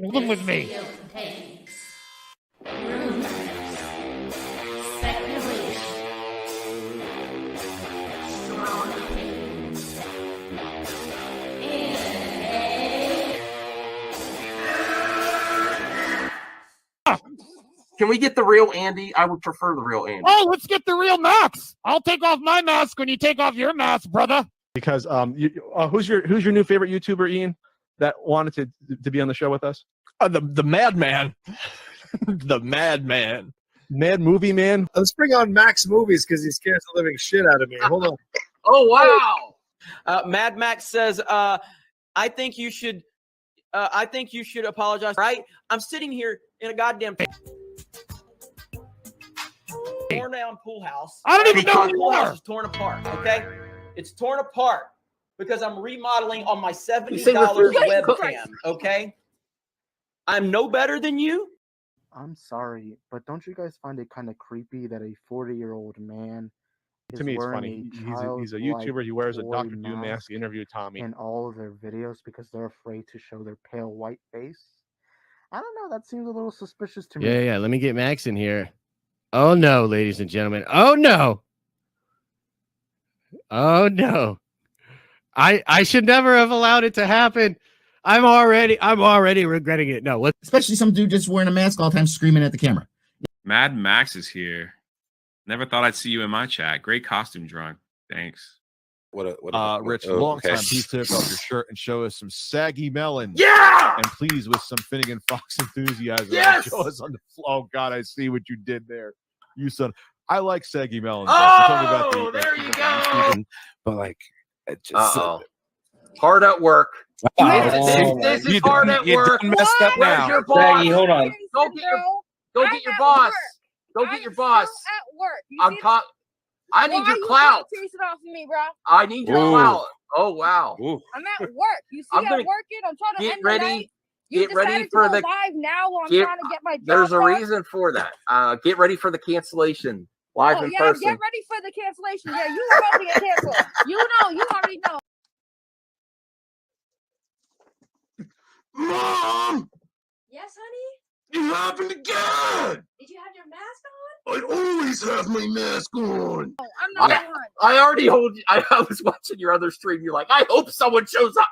Live with me. Can we get the real Andy? I would prefer the real Andy. Oh, let's get the real Max. I'll take off my mask when you take off your mask, brother. Because who's your new favorite YouTuber, Ian, that wanted to be on the show with us? The Madman. The Madman. Mad Movie Man. Let's bring on Max Movies because he scares the living shit out of me. Hold on. Oh, wow. Mad Max says, I think you should apologize. Right? I'm sitting here in a goddamn torn down pool house. I don't even know the pool house is torn apart. Okay, it's torn apart because I'm remodeling on my $70 webcam. Okay, I'm no better than you. I'm sorry, but don't you guys find it kind of creepy that a 40-year-old man To me, it's funny. He's a YouTuber. He wears a Dr. Doom mask to interview Tommy. in all of their videos because they're afraid to show their pale white face? I don't know. That seems a little suspicious to me. Yeah. Let me get Max in here. Oh, no, ladies and gentlemen. Oh, no. Oh, no. I should never have allowed it to happen. I'm already regretting it. No, especially some dude just wearing a mask all the time screaming at the camera. Mad Max is here. Never thought I'd see you in my chat. Great costume drawing. Thanks. Rich, long time. Please take off your shirt and show us some saggy melon. Yeah! And please, with some Finnegan Fox enthusiasm, Yes! show us on the floor. Oh, God, I see what you did there. You son. I like saggy melon. Oh, there you go. But, like, it just. Uh-oh. Hard at work. This is hard at work. Messed up Where's now. your boss? Saggy, hold on. Go get your boss. Go get your boss. At work. I need your clout. Chase it off of me, bro. I need your clout. Oh, wow. I'm at work. You see, I'm working. I'm trying to get end ready. the night. Get ready for the live now while I'm trying to get my job. There's a reason for that. Get ready for the cancellation live in person. Get ready for the cancellation. Yeah, you are about to get canceled. You already know. Mom! Yes, honey? You happened again! Did you have your mask on? I always have my mask on. Oh, I'm not the one. I already told you. I was watching your other stream. You're like, I hope someone shows up.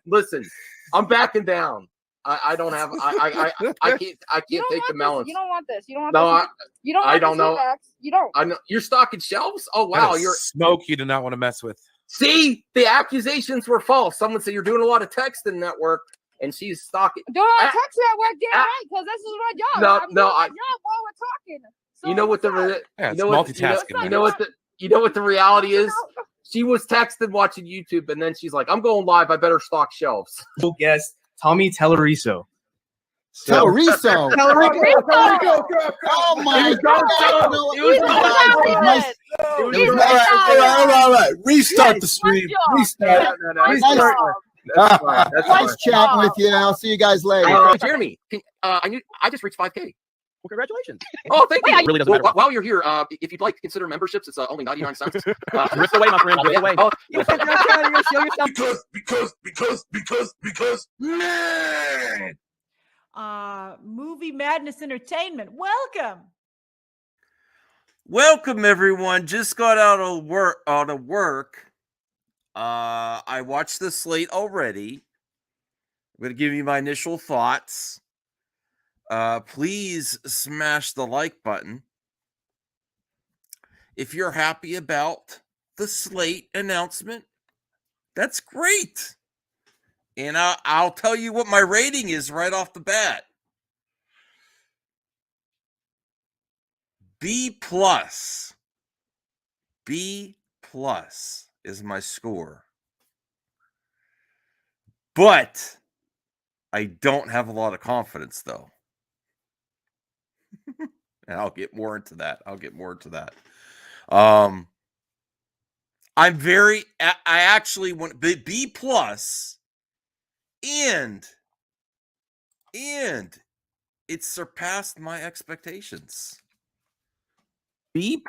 Listen, I'm backing down. I don't have. I can't take the melons. You don't want this. You don't want this. You don't. I don't know. You don't. I know you're stocking shelves. Oh wow, you're smoke. You do not want to mess with. See, the accusations were false. Someone said you're doing a lot of texting network, and she's stalking. Do I text at work? Damn right, because this is my job. No, my job while we're talking. So you know what multitasking. You know what the reality is. She was texting watching YouTube, and then she's like, "I'm going live. I better stock shelves." Guest Tommy Telleriso. Telleriso. Oh my God. All right. Restart the stream. Restart. Nice chatting with you. I'll see you guys later. Jeremy, I just reached 5K. Well, congratulations. Oh, thank you. It really doesn't matter. While you're here, if you'd like to consider memberships, it's only 99 cents. Rip away, my friend. Rip away. Because, man. Movie Madness Entertainment. Welcome, everyone. Just got out of work. I watched the Slate already. I'm going to give you my initial thoughts. Please smash the like button if you're happy about the Slate announcement. That's great. And I'll tell you what my rating is right off the bat. B+. B+ is my score. But I don't have a lot of confidence, though. And I'll get more into that. I actually want B+, and it surpassed my expectations. B+,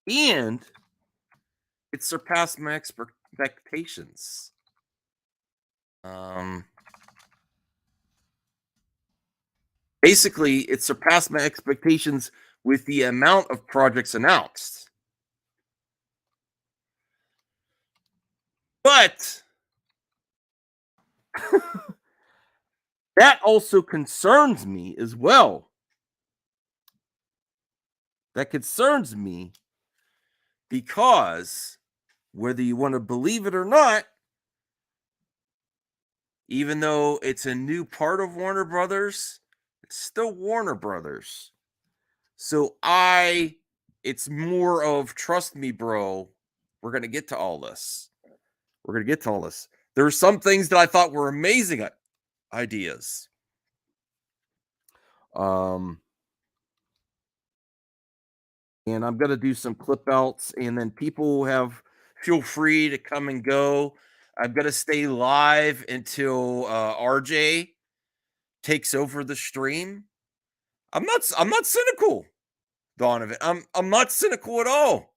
and it surpassed my expectations. Basically, it surpassed my expectations with the amount of projects announced. But that also concerns me as well. That concerns me because whether you want to believe it or not, even though it's a new part of Warner Brothers, it's still Warner Brothers. So it's more of, trust me, bro, we're going to get to all this. We're going to get to all this. There are some things that I thought were amazing ideas. And I'm going to do some clip outs, and then people feel free to come and go. I'm going to stay live until RJ takes over the stream. I'm not cynical, Donovan. I'm not cynical at all.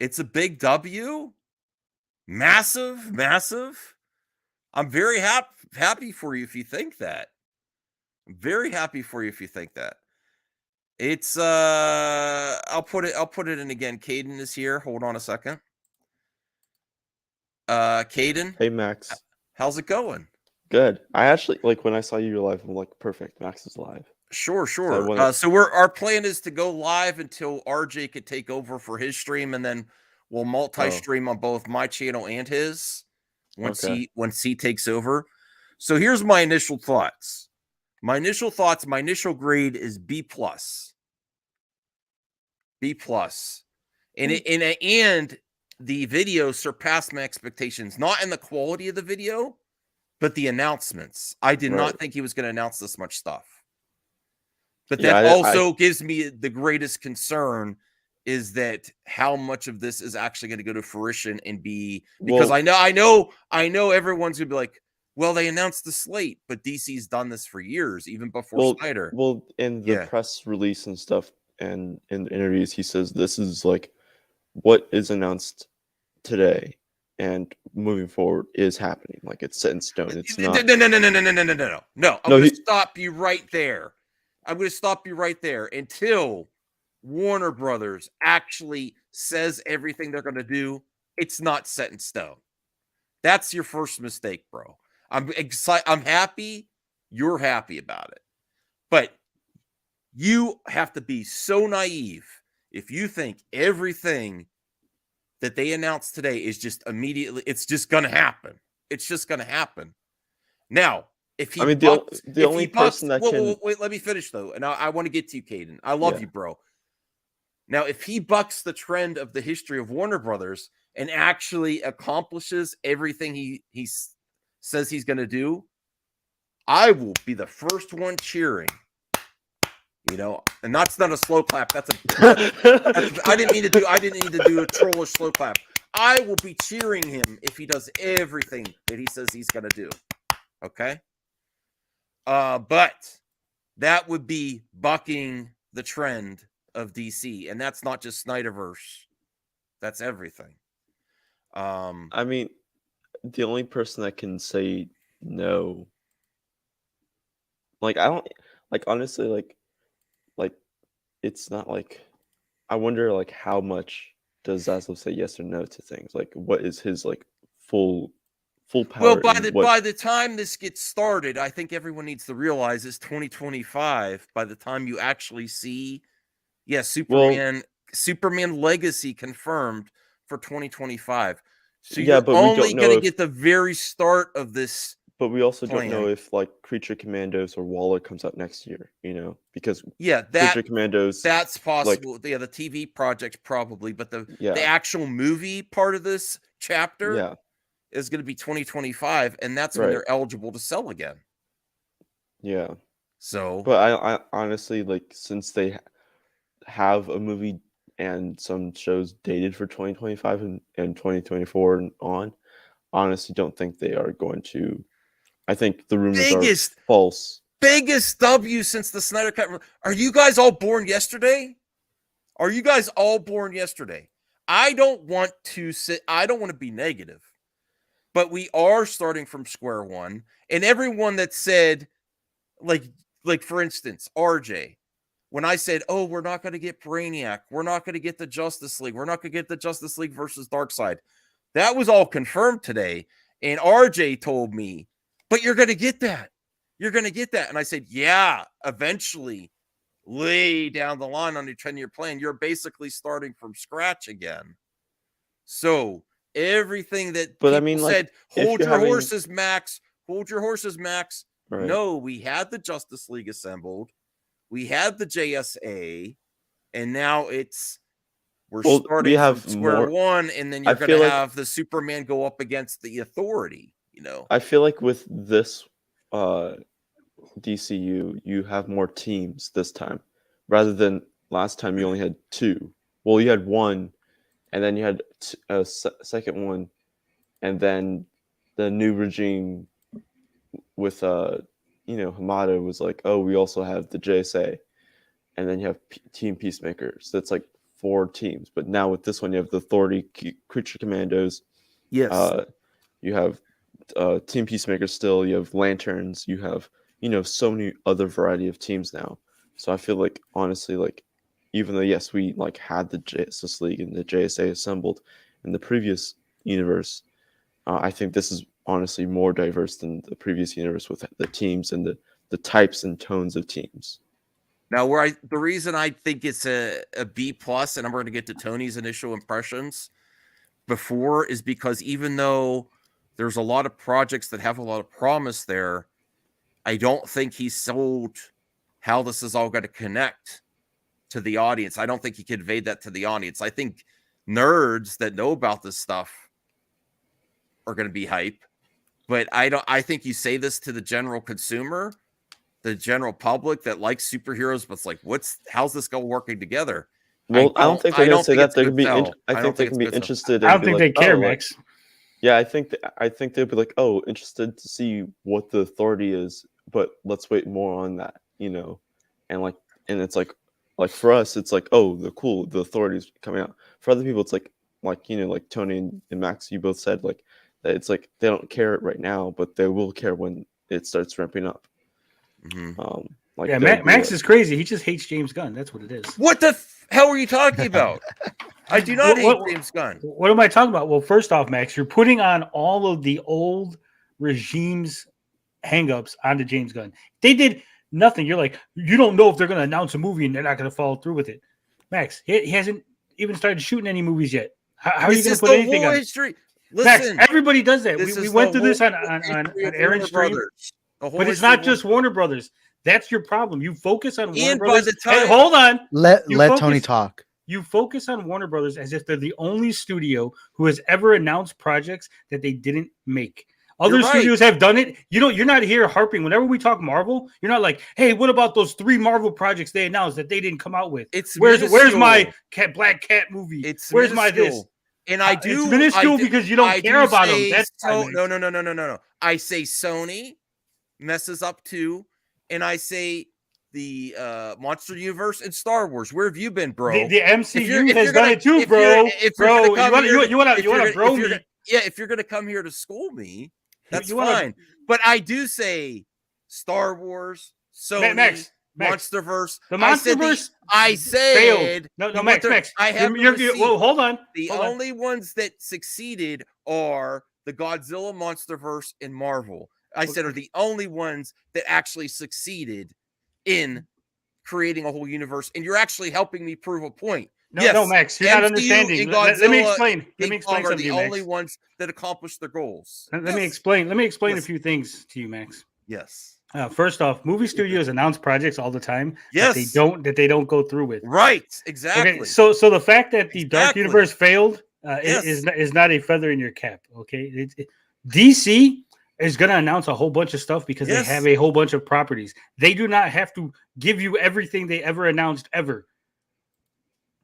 It's a big W. Massive, massive. I'm very happy for you if you think that. I'm very happy for you if you think that. It's I'll put it in again. Caden is here. Hold on a second. Caden. Hey Max. How's it going? Good. I actually when I saw you live, I'm like, perfect. Max is live. Sure. So So our plan is to go live until RJ could take over for his stream, and then we'll multi-stream on both my channel and his once he takes over. So here's my initial thoughts. My initial grade is B+. B+. And the video surpassed my expectations, not in the quality of the video, but the announcements. I did not think he was going to announce this much stuff. But that also gives me the greatest concern, is that how much of this is actually going to go to fruition and be, because I know everyone's going to be like, well, they announced the slate, but DC's done this for years, even before Snyder. Well, in the press release and stuff, and in the interviews, he says this is like what is announced today and moving forward is happening. Like, it's set in stone. It's not. No. I'm going to stop you right there. I'm going to stop you right there until Warner Brothers actually says everything they're going to do. It's not set in stone. That's your first mistake, bro. I'm excited. I'm happy. You're happy about it. But you have to be so naive if you think everything that they announced today is just immediately, it's just going to happen. It's just going to happen. Now, if he, the only person that can. Wait, let me finish though. And I want to get to you, Caden. I love you, bro. Now, if he bucks the trend of the history of Warner Brothers and actually accomplishes everything he says he's going to do, I will be the first one cheering. You know, and that's not a slow clap. I didn't need to do a trollish slow clap. I will be cheering him if he does everything that he says he's going to do. Okay. But that would be bucking the trend of DC, and that's not just Snyderverse. That's everything. I mean, the only person that can say no, like, I don't, like, honestly, like it's not like, I wonder like how much does Zaslav say yes or no to things? Like, what is his like full power? Well, by the time this gets started, I think everyone needs to realize it's 2025. By the time you actually see, Superman Legacy confirmed for 2025. So you're only going to get the very start of this. But we also don't know if like Creature Commandos or Waller comes out next year, you know, because Creature Commandos, that's possible. Like, the TV project probably, but the actual movie part of this chapter is going to be 2025, and that's when they're eligible to sell again. Yeah. So, but I honestly, like, since they have a movie and some shows dated for 2025 and 2024 and on, honestly don't think they are going to. I think the rumors are false. Biggest W since the Snyder Cut. Are you guys all born yesterday? I don't want to be negative, but we are starting from square one. And everyone that said like for instance, RJ, when I said, oh, we're not going to get Brainiac, we're not going to get the Justice League, we're not going to get the Justice League versus Darkseid, that was all confirmed today. And RJ told me, but you're going to get that. You're going to get that. And I said, yeah, eventually, way down the line on your 10-year plan, you're basically starting from scratch again. So everything that people said, hold your horses, Max. Hold your horses, Max. Right. No, we had the Justice League assembled. We had the JSA. And now we're starting from square one. And then you're going to have the Superman go up against the Authority, you know. I feel like with this DCU, you have more teams this time. Rather than last time, you only had 2. Well, you had 1. And then you had a second one, and then the new regime with Hamada was like, oh, we also have the JSA, and then you have Team Peacemakers. That's like 4 teams. But now with this one, you have the Authority, Creature Commandos. Yes. You have Team Peacemakers still. You have Lanterns. You have so many other variety of teams now. So I feel like honestly, like, even though, yes, we had the Justice League and the JSA assembled in the previous universe, I think this is honestly more diverse than the previous universe with the teams and the types and tones of teams. Now, the reason I think it's a B+, and I'm going to get to Tony's initial impressions before, is because even though there's a lot of projects that have a lot of promise there, I don't think he sold how this is all going to connect to the audience. I don't think he conveyed that to the audience. I think nerds that know about this stuff are going to be hype, but I think you say this to the general consumer, the general public that likes superheroes, but it's like, how's this go working together? Well, I don't think they're going to say that. They're going to be. I think they can be interested. I don't think they care, Max. Yeah, I think they'll be like, oh, interested to see what the Authority is, but let's wait more on that, and it's like for us, it's like, oh, the Authority's coming out. For other people, it's like Tony and Max, you both said that it's like they don't care right now, but they will care when it starts ramping up. Mm-hmm. Max is crazy. He just hates James Gunn. That's what it is. What the hell are you talking about? I do not hate James Gunn. What am I talking about? Well, first off, Max, you're putting on all of the old regime's hangups onto James Gunn. They did nothing. You're like, you don't know if they're going to announce a movie and they're not going to follow through with it. Max, he hasn't even started shooting any movies yet. How are you going to put anything on history? Listen, Max, everybody does that. We went through this on Aaron's stream. But it's not just Warner Brothers. That's your problem. You focus on Warner Brothers. Hey, hold on. Let Tony talk. You focus on Warner Brothers as if they're the only studio who has ever announced projects that they didn't make. Other studios have done it. You're not here harping. Whenever we talk Marvel, you're not like, hey, what about those 3 Marvel projects they announced that they didn't come out with? Where's my Black Cat movie? Where's my this? And it's minuscule because you don't care about them. That's no. I say Sony messes up too, and I say the Monster Universe and Star Wars. Where have you been, bro? The MCU has done it too, bro. You want to bro me? Yeah, if you're gonna come here to school me, that's fine. But I do say Star Wars, Sony, Max, Monsterverse. The Monsterverse. I said no, Max. I have. Well, hold on. The only ones that succeeded are the Godzilla, Monsterverse, and Marvel. I said are the only ones that actually succeeded in creating a whole universe, and you're actually helping me prove a point. No, Max, you're not understanding. Let me explain. Let me explain something. The only ones that accomplished their goals. Let me explain. Let me explain a few things to you, Max. Yes. First off, movie studios announce projects all the time. Yes. That they don't go through with. Right. Exactly. Okay, so the fact that the Dark Universe failed is not a feather in your cap. Okay. DC is going to announce a whole bunch of stuff because they have a whole bunch of properties. They do not have to give you everything they ever announced ever.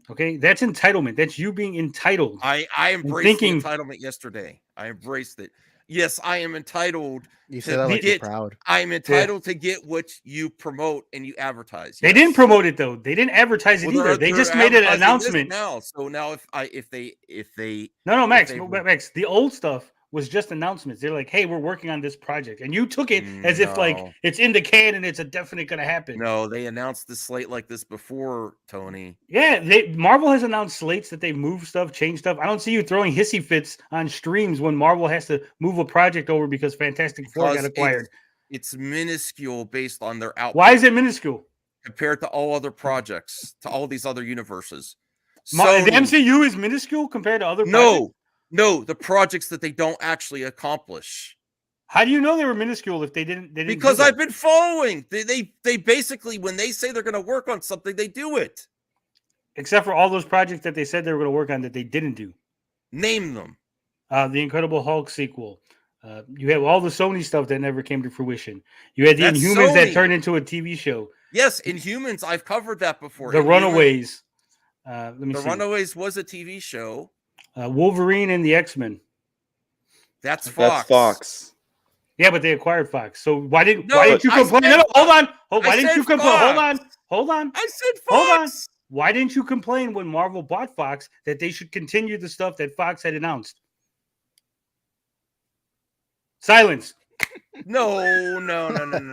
Okay, that's entitlement. That's you being entitled. I embraced the entitlement yesterday. I embraced it. Yes, I am entitled. You say that like you're proud. I am entitled to get what you promote and you advertise. They didn't promote it though. They didn't advertise it either. They just made an announcement. Now, so now if they no, Max, Max, the old stuff was just announcements. They're like, "Hey, we're working on this project," and you took it as if like it's in the can and it's a definite going to happen. No, they announced the slate like this before, Tony. Yeah, Marvel has announced slates that they move stuff, change stuff. I don't see you throwing hissy fits on streams when Marvel has to move a project over because Fantastic Four got acquired. It's minuscule based on their output. Why is it minuscule compared to all other projects, to all these other universes? The MCU is minuscule compared to other projects? No, the projects that they don't actually accomplish. How do you know they were minuscule if they didn't? Because I've been following. They basically, when they say they're going to work on something, they do it. Except for all those projects that they said they were going to work on that they didn't do. Name them. The Incredible Hulk sequel. You have all the Sony stuff that never came to fruition. You had the Inhumans that turned into a TV show. Yes, Inhumans. I've covered that before. The Runaways. Let me see. Runaways was a TV show. Wolverine and the X-Men. That's Fox. That's Fox. Yeah, but they acquired Fox. So why didn't you complain? No, hold on. Why didn't you complain? Hold on. I said Fox. Hold on. Why didn't you complain when Marvel bought Fox that they should continue the stuff that Fox had announced? Silence. No.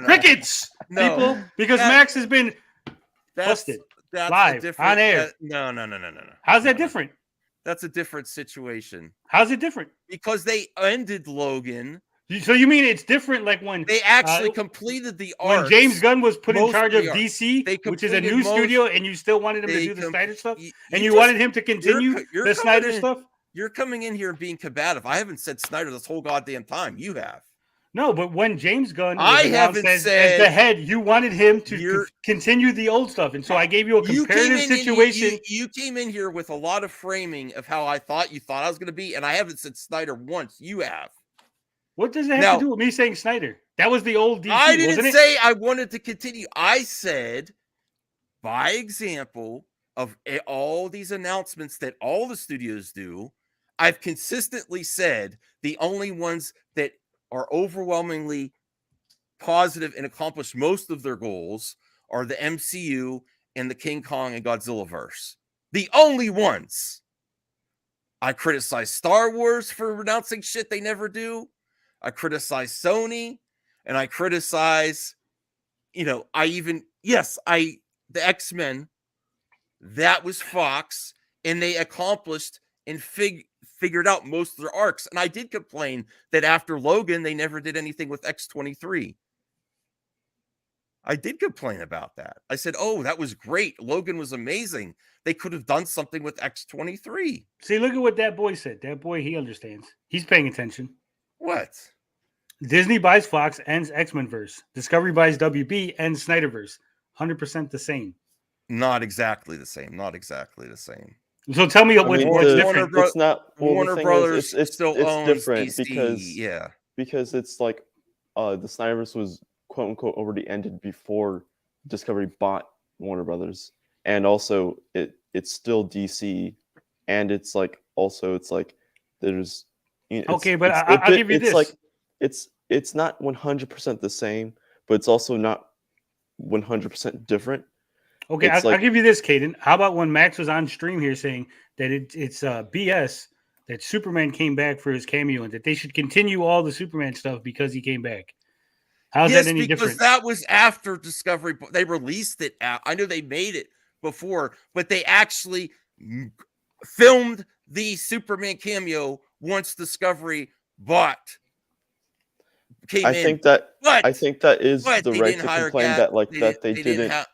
Crickets, people, because Max has been busted live on air. No. How's that different? That's a different situation. How's it different? Because they ended Logan. So you mean it's different like when they actually completed the arc. When James Gunn was put in charge of DC, which is a new studio, and you still wanted him to do the Snyder stuff? And you wanted him to continue the Snyder stuff? You're coming in here and being combative. I haven't said Snyder this whole goddamn time. You have. No, but when James Gunn was announced as the head, you wanted him to continue the old stuff. And so I gave you a comparative situation. You came in here with a lot of framing of how you thought I was going to be, and I haven't said Snyder once. You have. What does that have to do with me saying Snyder? That was the old DC, I didn't wasn't say I wanted to continue. I said, by example of all these announcements that all the studios do, I've consistently said the only ones that are overwhelmingly positive and accomplish most of their goals are the MCU and the King Kong and Godzilla verse. The only ones. I criticize Star Wars for announcing shit they never do. I criticize Sony, and I criticize, the X-Men. That was Fox, and they accomplished and figured out most of their arcs. And I did complain that after Logan, they never did anything with X-23. I did complain about that. I said, oh, that was great. Logan was amazing. They could have done something with X-23. See, look at what that boy said. That boy, he understands. He's paying attention. What? Disney buys Fox, ends X-Men verse. Discovery buys WB, ends Snyderverse. 100% the same. Not exactly the same. So tell me what's different. It's not Warner Brothers. It's still owns different DC, because it's like the Snyderverse was quote unquote already ended before Discovery bought Warner Brothers, and also it's still DC, and it's like there's but I'll give you this. Like it's not 100% the same, but it's also not 100% different. Okay, I'll give you this, Caden. How about when Max was on stream here saying that it's BS that Superman came back for his cameo and that they should continue all the Superman stuff because he came back? How's that any different? Because that was after Discovery. They released it. I know they made it before, but they actually filmed the Superman cameo once Discovery came in. I think that is the right to complain that they didn't.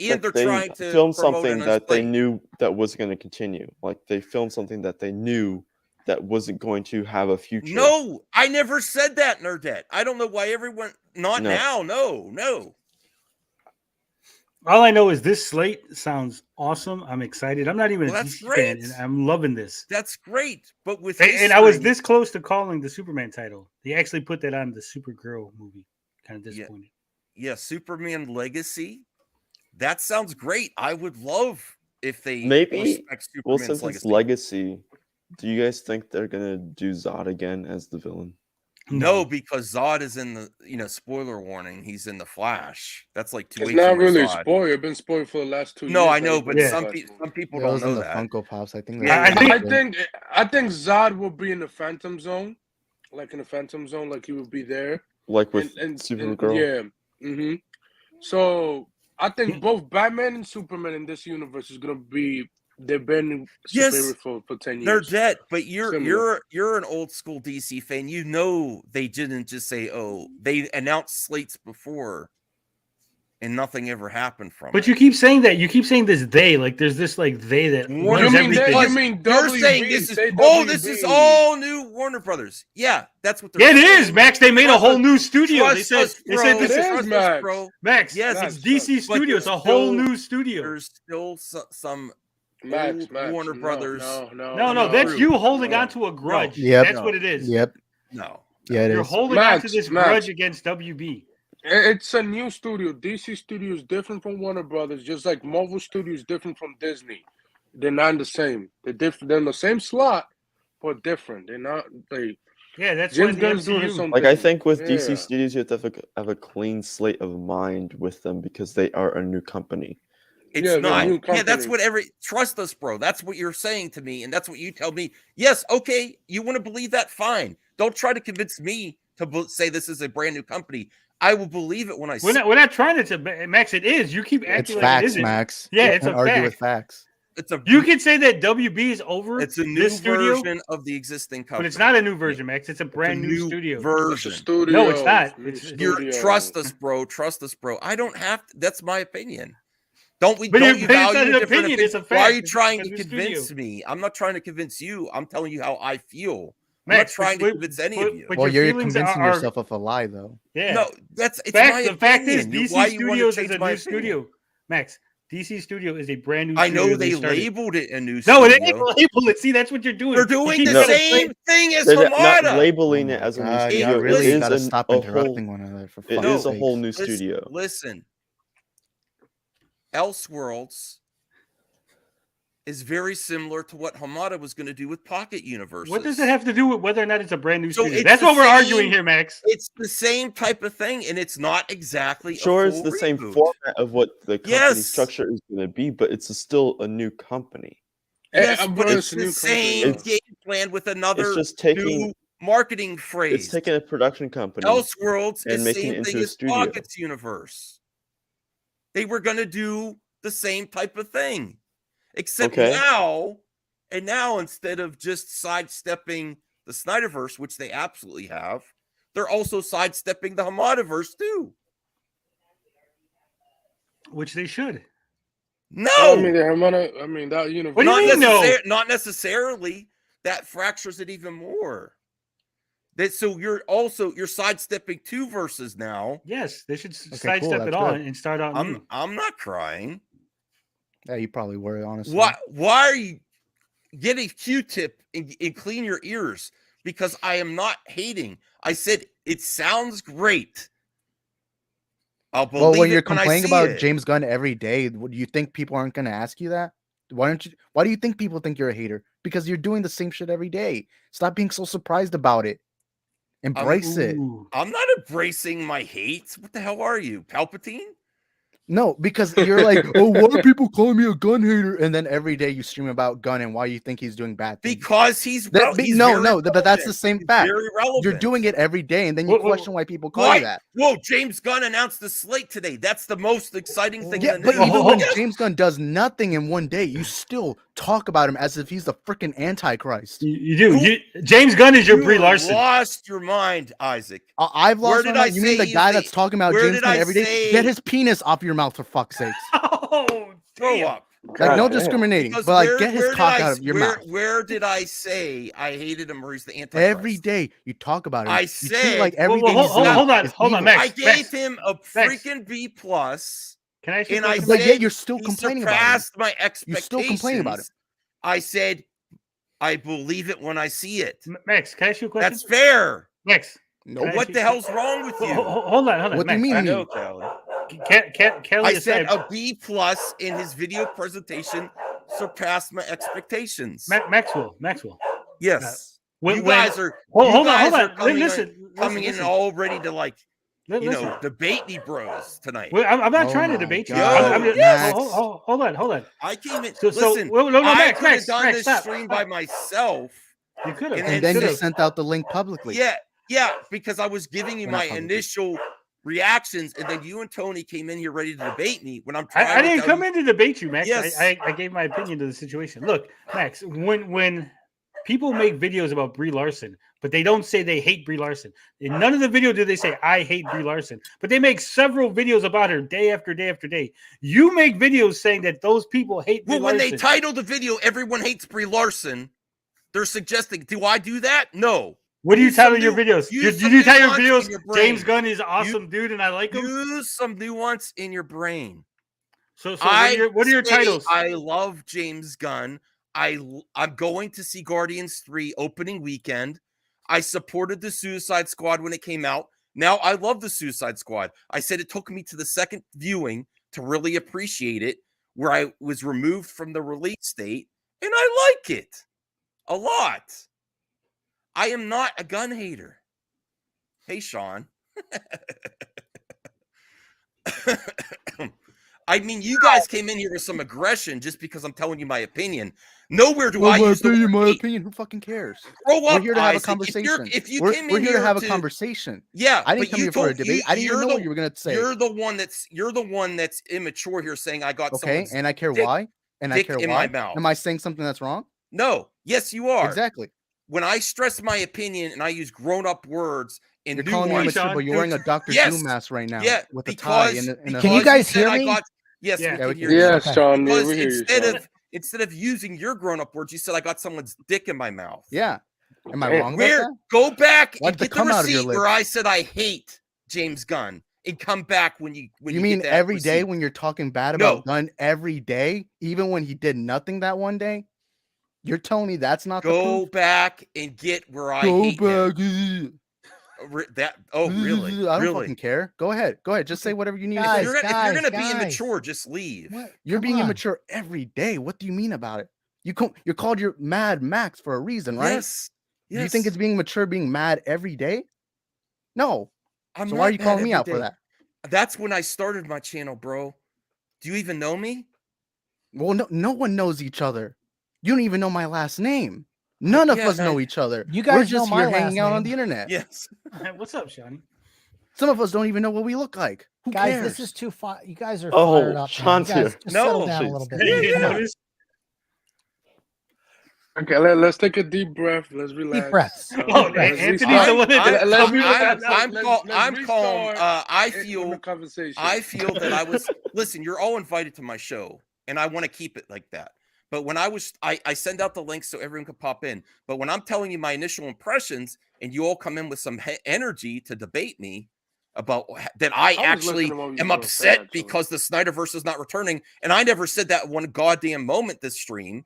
And they're trying to film something that they knew that wasn't going to continue. Like they filmed something that they knew that wasn't going to have a future. No, I never said that, Nerdette. I don't know why everyone now. No. All I know is this slate sounds awesome. I'm excited. I'm not even a DC fan, and I'm loving this. That's great. But and I was this close to calling the Superman title. They actually put that on the Supergirl movie. Kind of disappointed. Yeah, Superman Legacy. That sounds great. I would love if they respect Superman's legacy. Do you guys think they're gonna do Zod again as the villain? No, because Zod is in the spoiler warning. He's in the Flash. That's like 2 weeks. It's not really spoiled. It's been spoiled for the last 2 years. No, I know, but some people don't know that. Funko Pops. I think. I think Zod will be in the Phantom Zone. like in the Phantom Zone, like he would be there, like with and Supergirl. yeah. So I think both Batman and Superman in this universe is gonna be they've been superior for 10 years. They're dead, but Similar. you're an old school DC fan. You know they didn't just say, "Oh, they announced slates before," and nothing ever happened from But it. you keep saying that. You keep saying this they. Like there's this like they that runs everything. You mean You're WB, saying this is WB. this is all new Warner Brothers. Yeah, that's what they're Yeah, it saying. is, Max. They made a whole new studio. They Trust said us, they said bro. this Trust is us, bro. Max. Yes, it's DC but Studios, there's a whole still- new studio. There's still some Max, old Warner Brothers. No, that's you holding on to a grudge. Yep. That's what it is. Yep. No. Yeah, it You're is. holding on to this grudge against WB. It's a new studio. DC Studio is different from Warner Brothers, just like Marvel Studio is different from Disney. They're not the same. They're different. They're in the same slot, but different. They're not. Yeah, that's James why the Gunn's doing his MCU. own Like I thing. think with Yeah. DC Studios, you have to have a clean slate of mind with them because they are a new company. It's Yeah, they're a not. new Yeah, that's company. what trust us, bro. That's what you're saying to me, and that's what you tell me. Yes, okay, you want to believe that? Fine. Don't try to convince me to say this is a brand new company. I will believe it when I see it. We're not trying to Max. It is. You keep acting It's like it facts, isn't. Max. Yeah, You it's a can't argue fact. with facts. You can say that WB is over. It's a new this studio, version of the existing company. but it's not a new version, Max. It's a brand new studio. version. No, it's not. Trust us, bro. Trust us, bro. I don't have to. That's my opinion. Don't we? But Don't it's you not value an different opinion, it's a Why are fact. you trying It's to a new convince studio. me? I'm not trying to convince you. I'm telling you how I feel. Max, I'm not trying to convince any of you. Well, you're convincing yourself of a lie, though. Yeah. No, it's the my fact is, opinion. DC Why you wanna Studios change is a my new opinion? studio. Max, DC Studio is a brand new. I know studio they started. labeled it a new No, studio. it ain't labeled it. See, that's what you're doing. They're doing You the keep trying to same say- thing as They're not Hamada. labeling it as a new God, studio. y'all really It is gotta a stop whole- interrupting one another. For It fuck's is a sakes. whole new studio. Listen, Elseworlds is very similar to what Hamada was going to do with Pocket Universes. What does it have to do with whether or not it's a brand new So studio? it's That's the what we're same- arguing here, Max. It's the same type of thing, and it's not exactly. Sure, a it's full the same reboot. format of what the company Yes. structure is going to be, but it's still a new company. Yes, but but it's it's a the new same company, game plan with another It's just taking new marketing phrase. it's taking a production company Elseworlds and is making same it thing into a as studio. Pocket's universe. They were going to do the same type of thing, except Okay. now instead of just sidestepping the Snyderverse, which they absolutely have, they're also sidestepping the Hamadaverse too. Which they should. No, I mean, that universe. What do you mean, no? Not necessarily. That fractures it even more. So you're sidestepping two verses now. Yes, they should cool, sidestep that's it all good. and start out new. I'm not crying. Yeah, you probably were, honestly. Why are you getting Q-tip and clean your ears? Because I am not hating. I said it sounds great. I'll believe Well, when you're it when I complaining see about it. James Gunn every day, do you think people aren't going to ask you that? Why do you think people think you're a hater? Because you're doing the same shit every day. Stop being so surprised about it. Embrace it. I'm not embracing my hate. What the hell are you, Palpatine? No, because you're like, oh, why are people calling me a Gunn hater? And then every day you stream about Gunn and why you think he's doing bad things. Because he's But very that's the same He's fact. very relevant. You're doing it every day, and then you question why people call Why? you that. Whoa, James Gunn announced the slate today. That's the most exciting thing. Yeah, in the but news. even when James Gunn does nothing in one day, you still talk about him as if he's the freaking Antichrist. You do. James Gunn is your Brie Larson. Lost your mind, Isaac. I've Where lost did my I mind. You mean say the guy he's that's talking about where James did Gunn I every day? say- Get his penis off your mouth, for fuck's sakes. Oh, Grow up. Like, no discriminating, Because but like, where- get his where did cock I- out of your where- mouth. Where did I say I hated him or he's the Antichrist? Every day you talk about him. I you said, treat like everything Well, he's doing hold on, is hold on, evil. Max. I gave him a freaking B plus. Can I ask you a And I question? But said yet you're still he complaining about him. surpassed my expectations. You still complain about him. I said, I believe it when I see it. Max, can I ask you a question? That's fair. Max. No. can I What ask you- the hell's wrong with you? Hold on. What do you Max, mean? I me? know, Callie. Kelly I said aside, a B plus in his video presentation surpassed my expectations. Maxwell. Yes. When- you guys when- are. Hold you on, guys hold are on. Coming, Listen, coming in listen. all ready to Listen. debate me bros tonight. Well, I'm not Oh trying to my debate you. God, I'm just, Max. hold on. I came in. So- listen, no, I Max, could have Max, done Max, this stop, stream stop. by myself You could have. And then you sent out the link publicly. Yeah, because I was giving you We're not my public. initial reactions, and then you and Tony came in here ready to debate me when I'm trying. I didn't come in to debate you, Max. Yes. I gave my opinion to the situation. Look, Max, when people make videos about Brie Larson, but they don't say they hate Brie Larson. In none of the video do they say I hate Brie Larson, but they make several videos about her day after day after day. You make videos saying that those people hate Brie when Larson. they title the video "Everyone Hates Brie Larson," they're suggesting. Do I do that? No. What do you Use title some your nu- videos? use Do some you title your nuance videos? in your brain. James Gunn is awesome, dude, and I like him. Use some nuance in your brain. So what are your titles? I love James Gunn. I'm going to see Guardians 3 opening weekend. I supported the Suicide Squad when it came out. Now I love the Suicide Squad. I said it took me to the second viewing to really appreciate it, where I was removed from the release date, and I like it a lot. I am not a Gunn hater. Hey, Sean. I mean, you guys came in here with some aggression just because I'm telling you my opinion. Nowhere do I use the word my hate. opinion. Who fucking cares? Grow up, We're here to have a Isaac. conversation. If you we're came we're in here to have a to- conversation. Yeah, I didn't but come you here for a told- debate. I didn't even know what you were gonna say. You're the one that's immature here, saying I got Okay, someone's and I care dick- why. And I dick care in why. my mouth. Am I saying something that's wrong? No, yes, you are. Exactly. When I stress my opinion and I use grown-up words and You're calling me nuance- immature, but you're wearing a Dr. Yes. Doom mask right now. Yeah, with a tie because, and a Can you because guys said hear I me? yes, Yeah. we Yeah, can we hear can you. hear you. Yes, Sean. Because we hear you, Sean. instead of using your grown-up words, you said I got someone's dick in my mouth. Yeah. Am I Damn. wrong about Where that? go back Why'd and that get the come out of your receipt where lips? I said I hate James Gunn, and come back when you You mean get that every day receipt. when you're talking bad No. about Gunn every day, even when he did nothing that one day? You're telling me that's not the Go proof? back and get where I Go hate him. back. That really? I don't Really? fucking care. Go ahead. Go ahead. Just say whatever you need Guys, to say. If you're gonna be guys. immature, just leave. You're Come being on. immature every day. What do you mean about it? You're called your Mad Max for a reason, right? Yes. Do you think yes. it's being mature being mad every day? No. I'm So why are not you mad calling me every out for day. that? That's when I started my channel, bro. Do you even know me? Well, no one knows each other. You don't even know my last name. None of Yeah, us know each other. You We're guys know just my here hanging last out on name. the internet. Yes. What's up, Shawnee? Some of us don't even know what we look like. Who Guys, cares? this is too fun. You guys are Oh, fired up. Man. You Sean's guys here. just settle down a Jeez. little bit. Hey, Come on. notice? Okay, let's take a deep breath. Let's relax. Deep breaths. Oh, Let's Anthony's restart. the one that Let's told me what happened. I'm calm. I in feel the conversation. I feel that I was listen, you're all invited to my show, and I want to keep it like that. But when I send out the links so everyone can pop in. But when I'm telling you my initial impressions, and you all come in with some energy to debate me about that, I was actually listening to what you am were gonna say, upset actually. because the Snyderverse is not returning, and I never said that one goddamn moment this stream.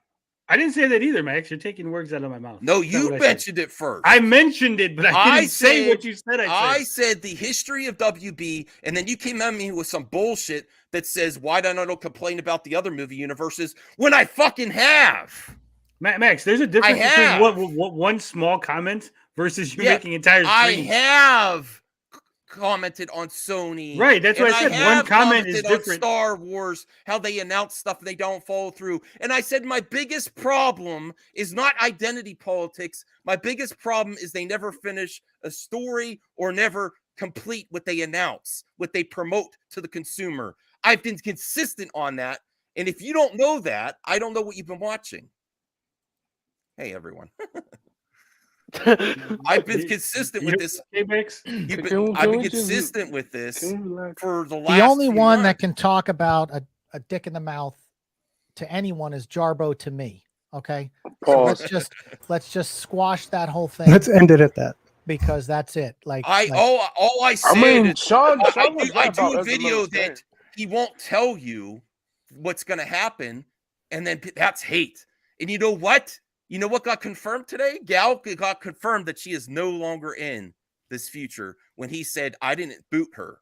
I didn't say that either, Max. You're taking words out of my mouth. No, That's not you what I said. mentioned it first. I mentioned it, but I didn't say what you said. I said the history of WB, and then you came at me with some bullshit that says, why don't I complain about the other movie universes when I fucking have? Max, there's a difference have. between one small comment versus you making entire I streams. have commented on Sony. Right, that's what I and said. One have comment is commented on different. Star Wars, how they announce stuff and they don't follow through. And I said my biggest problem is not identity politics. My biggest problem is they never finish a story or never complete what they announce, what they promote to the consumer. I've been consistent on that. And if you don't know that, I don't know what you've been watching. Hey, everyone. I've been consistent with this. I've been consistent with this for the last The only few one months. that can talk about a dick in the mouth to anyone is Jarbo to me. Okay, so let's just squash that whole thing. Let's end it at that. Because that's it. All I said is Sean I do a video that he won't tell you what's going to happen, and then that's hate. And you know what? You know what got confirmed today? Gal got confirmed that she is no longer in this future when he said, I didn't boot her.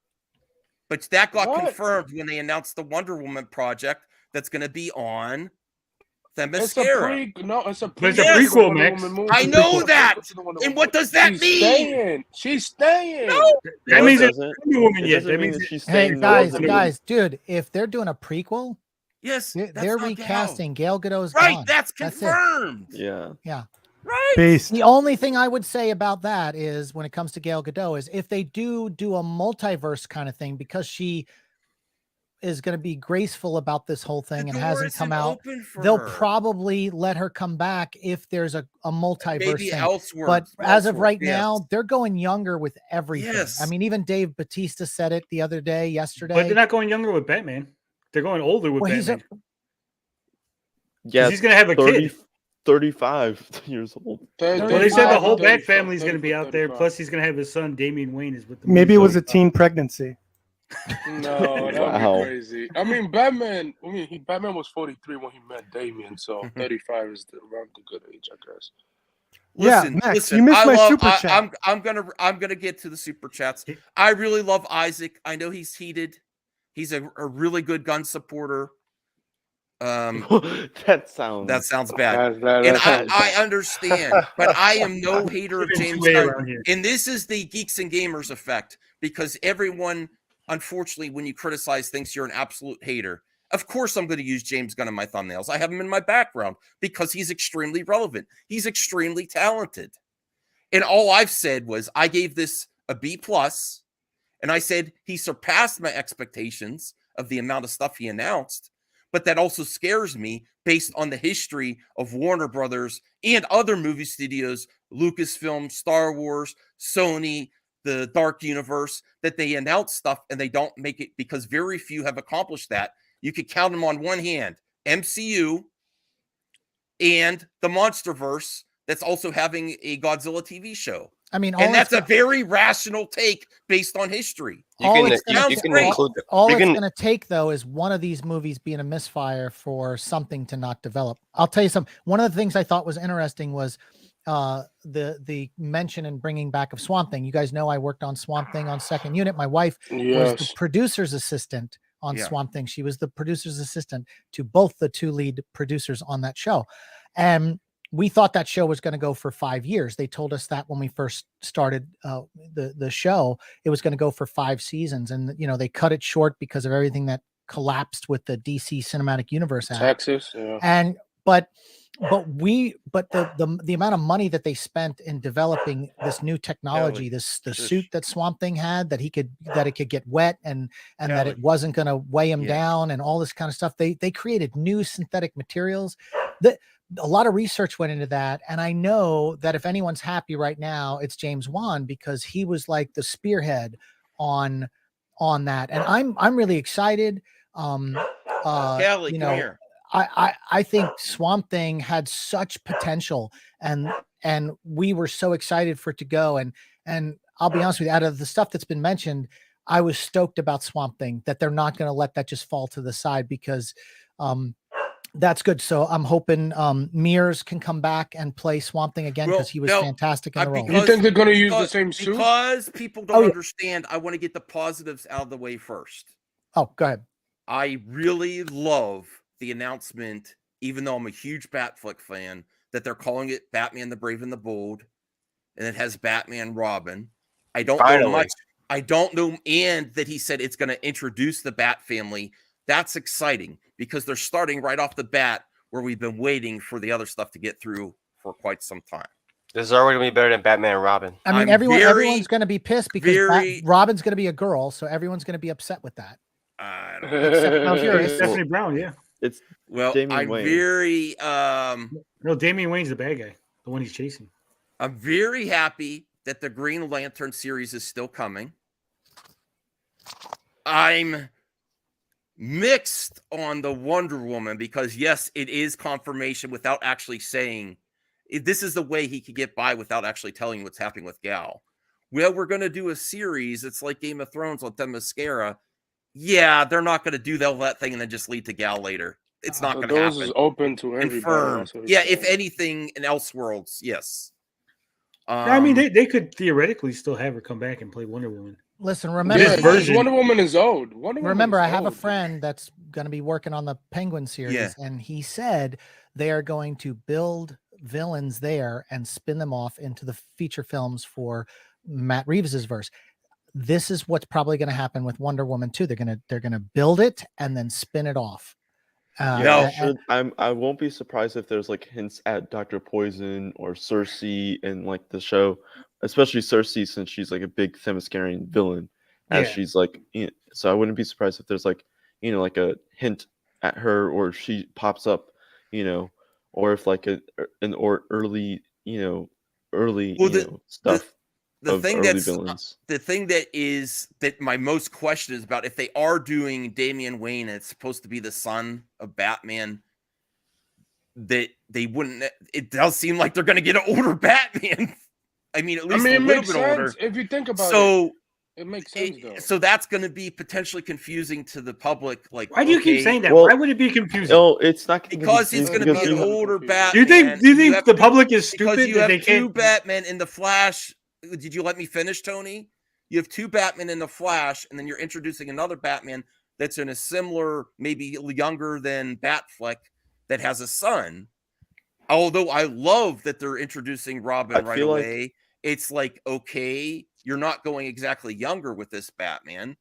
But that got confirmed when they announced the Wonder Woman project that's going to be on Themyscira. It's a prequel, Max. I know that. And what does that mean? She's staying. No. That means it's Wonder Woman yet. That means Hey guys, dude, if they're doing a prequel, yes, they're not recasting Gal Gadot's right. Gunn. That's That's it. confirmed. Yeah. Yeah. Right. Beast. The only thing I would say about that is when it comes to Gal Gadot is if they do a multiverse kind of thing, because she is going to be graceful about this whole thing and hasn't come out, they'll probably let her come back if there's a multiverse Maybe thing. elsewhere. But as of right yes. now, they're going younger with everything. Yes. I mean, even Dave Bautista said it the other day, yesterday. But they're not going younger with Batman. They're going older with Batman. Yeah, he's going to have a 30, kid. 35 years old. Well, they said the whole Bat family is going to be out there. Plus, he's going to have his son, Damian Wayne, is with them. Maybe it was a teen pregnancy. No, that'd be crazy. I mean, Batman was 43 when he met Damian, so 35 is around the good age, I guess. Listen, Max, you missed my super chat. I'm gonna get to the super chats. I really love Isaac. I know he's heated. He's a really good Gunn supporter. That sounds bad. I understand, but I am no hater of James Gunn. And this is the geeks and gamers effect, because everyone, unfortunately, when you criticize things, you're an absolute hater. Of course, I'm going to use James Gunn in my thumbnails. I have him in my background because he's extremely relevant. He's extremely talented. And all I've said was I gave this a B+, and I said he surpassed my expectations of the amount of stuff he announced. But that also scares me based on the history of Warner Brothers and other movie studios, Lucasfilm, Star Wars, Sony, the Dark Universe, that they announce stuff and they don't make it, because very few have accomplished that. You could count them on one hand. MCU and the Monsterverse, that's also having a Godzilla TV show. I mean, and that's a very rational take based on history. All it's going to take, though, is one of these movies being a misfire for something to not develop. I'll tell you something. One of the things I thought was interesting was the mention and bringing back of Swamp Thing. You guys know I worked on Swamp Thing on second unit. My wife was the producer's assistant on Swamp Thing. She was the producer's assistant to both the two lead producers on that show. And we thought that show was going to go for 5 years. They told us that when we first started the show, it was going to go for 5 seasons. And, you know, they cut it short because of everything that collapsed with the DC Cinematic Universe Act. Texas, yeah. And, but the amount of money that they spent in developing this new technology, the suit that Swamp Thing had, that it could get wet and that it wasn't going to weigh him down and all this kind of stuff. They created new synthetic materials. A lot of research went into that, and I know that if anyone's happy right now, it's James Wan, because he was like the spearhead on that, and I'm really excited. Kelly, you know, come here. I think Swamp Thing had such potential, and we were so excited for it to go. And I'll be honest with you, out of the stuff that's been mentioned, I was stoked about Swamp Thing, that they're not going to let that just fall to the side, because that's good. So I'm hoping Mears can come back and play Swamp Thing again, because he was fantastic in the role. You think they're going to use the same suit? Because people don't understand, I want to get the positives out of the way first. Oh, go ahead. I really love the announcement, even though I'm a huge Batflick fan, that they're calling it Batman the Brave and the Bold, and it has Batman Robin. I don't know much. I don't know, and that he said it's going to introduce the Bat family. That's exciting, because they're starting right off the bat where we've been waiting for the other stuff to get through for quite some time. This is already going to be better than Batman and Robin. I mean, everyone's going to be pissed because Robin's going to be a girl, so everyone's going to be upset with that. I don't know. Stephanie Brown, yeah. It's I'm Wayne. very no, Damian Wayne's the bad guy, the one he's chasing. I'm very happy that the Green Lantern series is still coming. I'm mixed on the Wonder Woman, because yes, it is confirmation without actually saying this is the way he could get by without actually telling what's happening with Gal. Well, we're going to do a series. It's like Game of Thrones with Themyscira. Yeah, they're not going to do that thing and then just lead to Gal later. It's not going to happen. Is open to everybody. Confirmed. Yeah, if anything in Elseworlds, yes. I mean, they could theoretically still have her come back and play Wonder Woman. Listen, remember, Wonder Woman is old. Remember, I have a friend that's going to be working on the Penguin series, and he said they are going to build villains there and spin them off into the feature films for Matt Reeves's verse. This is what's probably going to happen with Wonder Woman too. They're going to build it and then spin it off. I won't be surprised if there's like hints at Dr. Poison or Cersei in like the show, especially Cersei since she's like a big Themyscirian villain, as she's like. So I wouldn't be surprised if there's like like a hint at her, or if she pops up, or if like an early stuff. The thing that my most question is about, if they are doing Damian Wayne and it's supposed to be the son of Batman, that they wouldn't. It does seem like they're going to get an older Batman. I mean, at least a little bit older. If you think about it. It makes sense though. So that's going to be potentially confusing to the public. Like, why do you keep saying that? Why would it be confusing? No, it's not because he's going to be an older Batman. Do you think the public is stupid? Because you have two Batman in the Flash. Did you let me finish, Tony? You have two Batman in the Flash, and then you're introducing another Batman that's in a similar, maybe younger than Batfleck, that has a son. Although I love that they're introducing Robin right away. It's like, okay, you're not going exactly younger with this Batman.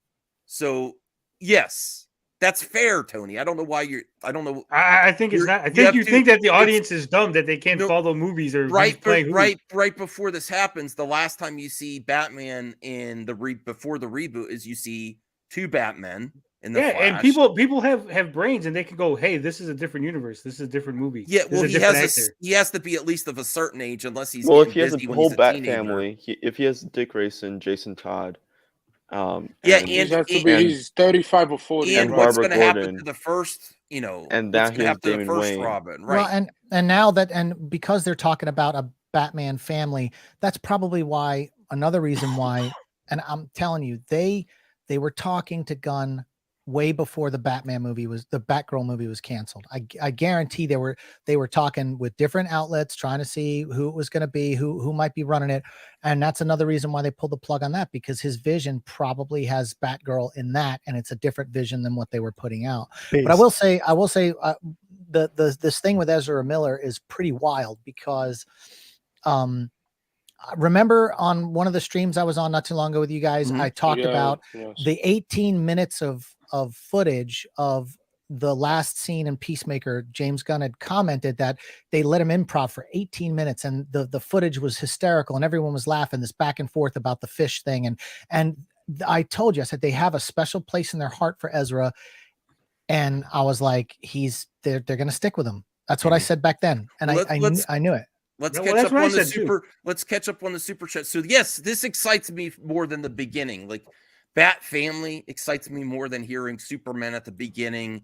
So, yes, that's fair, Tony. I don't know why you're. I don't know. I think it's not. I think you think that the audience is dumb, that they can't follow movies or right before this happens. The last time you see Batman in before the reboot is you see two Batmen in the Flash. And people have brains and they can go, hey, this is a different universe. This is a different movie. Yeah, well, he has to be at least of a certain age, unless he's if he has a whole Bat teenager. family. If he has Dick Grayson, Jason Todd. He's 35 or 40. And what's going to happen to the first, and that what's going to happen to the first Wayne. Robin, right? Well, and now that because they're talking about a Batman family, that's probably why another reason why. And I'm telling you, they were talking to Gunn way before the Batgirl movie was canceled. I guarantee they were talking with different outlets, trying to see who it was going to be, who might be running it. And that's another reason why they pulled the plug on that, because his vision probably has Batgirl in that, and it's a different vision than what they were putting out. But I will say this thing with Ezra Miller is pretty wild, because remember on one of the streams I was on not too long ago with you guys, I talked about the 18 minutes of footage of the last scene in Peacemaker. James Gunn had commented that they let him improv for 18 minutes and the footage was hysterical and everyone was laughing, this back and forth about the fish thing. And I told you, I said, they have a special place in their heart for Ezra. And I was like, they're going to stick with him. That's what I said back then. And I knew it. Let's catch up on the super chat. So yes, this excites me more than the beginning. Like, Bat Family excites me more than hearing Superman at the beginning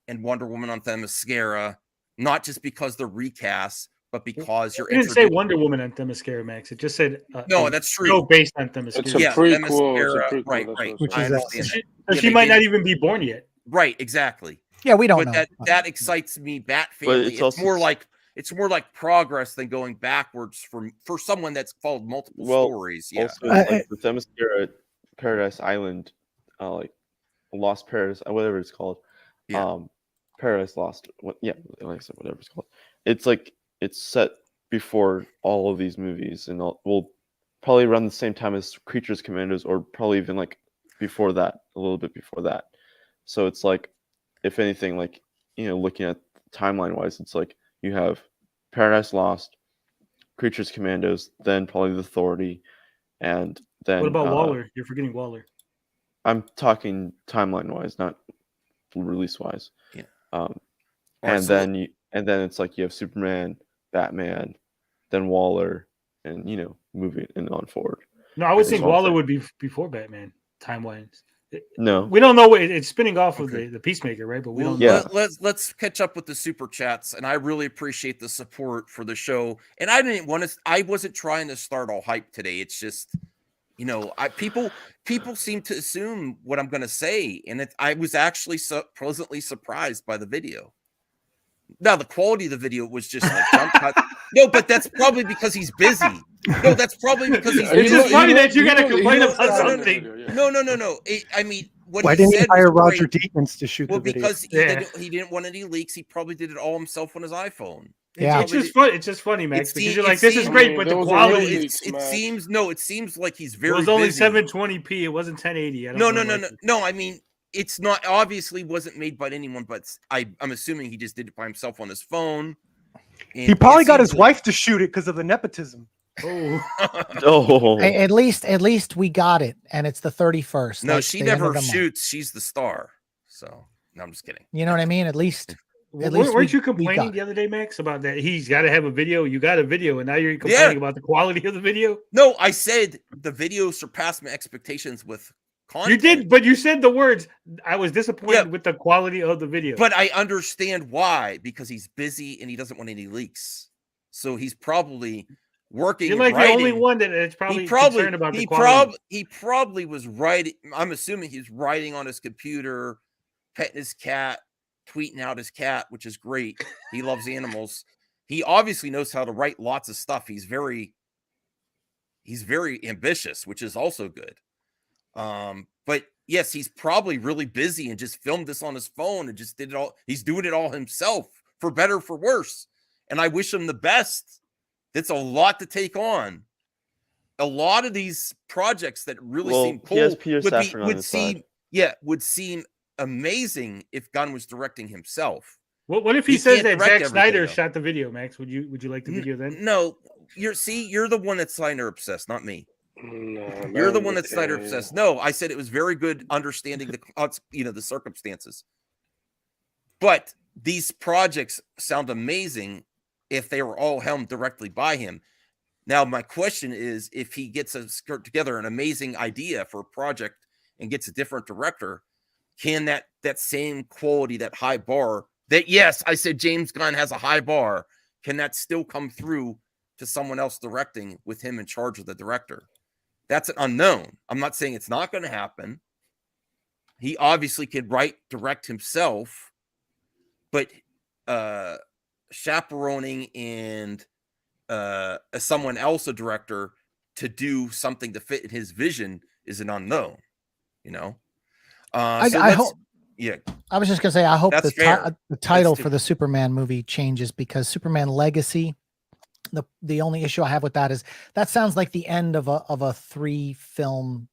and Wonder Woman on Themyscira. Not just because they're recasts, but because you're. It didn't say Wonder Woman on Themyscira, Max. It just said no. That's true. Show based on Themyscira. It's a prequel. Right. Which is she might not even be born yet. Right. Exactly. Yeah, we don't know. That excites me. Bat Family. It's more like progress than going backwards for someone that's followed multiple stories. Yeah. Also, like the Themyscira, Paradise Island, like Lost Paradise, whatever it's called. Yeah. Paradise Lost. Like I said, whatever it's called. It's like it's set before all of these movies, and will probably around the same time as Creatures Commandos, or probably even like before that, a little bit before that. So it's like, if anything, like looking at timeline wise, it's like you have Paradise Lost, Creatures Commandos, then probably The Authority, and then what about Waller? You're forgetting Waller. I'm talking timeline wise, not release wise. Yeah. And then it's like you have Superman, Batman, then Waller, and moving and on forward. No, I would think Waller would be before Batman time-wise. No, we don't know. It's spinning off of the Peacemaker, right? But we don't know. Let's catch up with the super chats, and I really appreciate the support for the show. And I wasn't trying to start all hype today. It's just, people seem to assume what I'm going to say, and I was actually pleasantly surprised by the video. Now, the quality of the video was just like jump cut. No, but that's probably because he's busy. No, that's probably because he's busy. It's just funny that you're going to complain about something. No. I mean, why didn't he hire Roger Deakins to shoot the video? Because he didn't want any leaks. He probably did it all himself on his iPhone. Yeah, it's just funny, Max, because you're like, this is great, but the quality. It seems like he's very. It was only busy. 720p. It wasn't 1080. No. I mean, it's not obviously wasn't made by anyone, but I'm assuming he just did it by himself on his phone. And He probably got his wife to shoot it because of the nepotism. Oh. At least we got it, and it's the 31st. No, Like, she the end of never the month. shoots. She's the star. So no, I'm just kidding. You know what I mean? At least Weren't you we complaining got the other day, Max, about that he's got to have a video? You got a video, and now you're complaining about the quality of the video. No, I said the video surpassed my expectations with content. You did, but you said the words. I was disappointed with the quality of the video. But I understand why, because he's busy and he doesn't want any leaks. So he's probably working. You're like and writing. the only one that is probably concerned about the quality. He probably was writing. I'm assuming he's writing on his computer, petting his cat, tweeting out his cat, which is great. He loves animals. He obviously knows how to write lots of stuff. He's very ambitious, which is also good. But yes, he's probably really busy and just filmed this on his phone and just did it all. He's doing it all himself, for better or for worse. And I wish him the best. That's a lot to take on. A lot of these projects that really seem cool would seem amazing if Gunn was directing himself. What if he says that Zack Snyder shot the video, Max? Would you like the video then? No, you're the one that's Snyder obsessed, not me. No, You're the one that's Snyder obsessed. No, I said it was very good understanding the circumstances. But these projects sound amazing if they were all helmed directly by him. Now, my question is, if he gets together an amazing idea for a project and gets a different director, can that same quality, that high bar, that yes, I said James Gunn has a high bar, can that still come through to someone else directing with him in charge of the director? That's an unknown. I'm not saying it's not going to happen. He obviously could direct himself, but chaperoning and someone else, a director, to do something to fit in his vision is an unknown, you know? I hope. Yeah. I was just gonna say, I hope That's the title for the Superman movie changes, because Superman Legacy. The only issue I have with that is that sounds like the end of a 3-film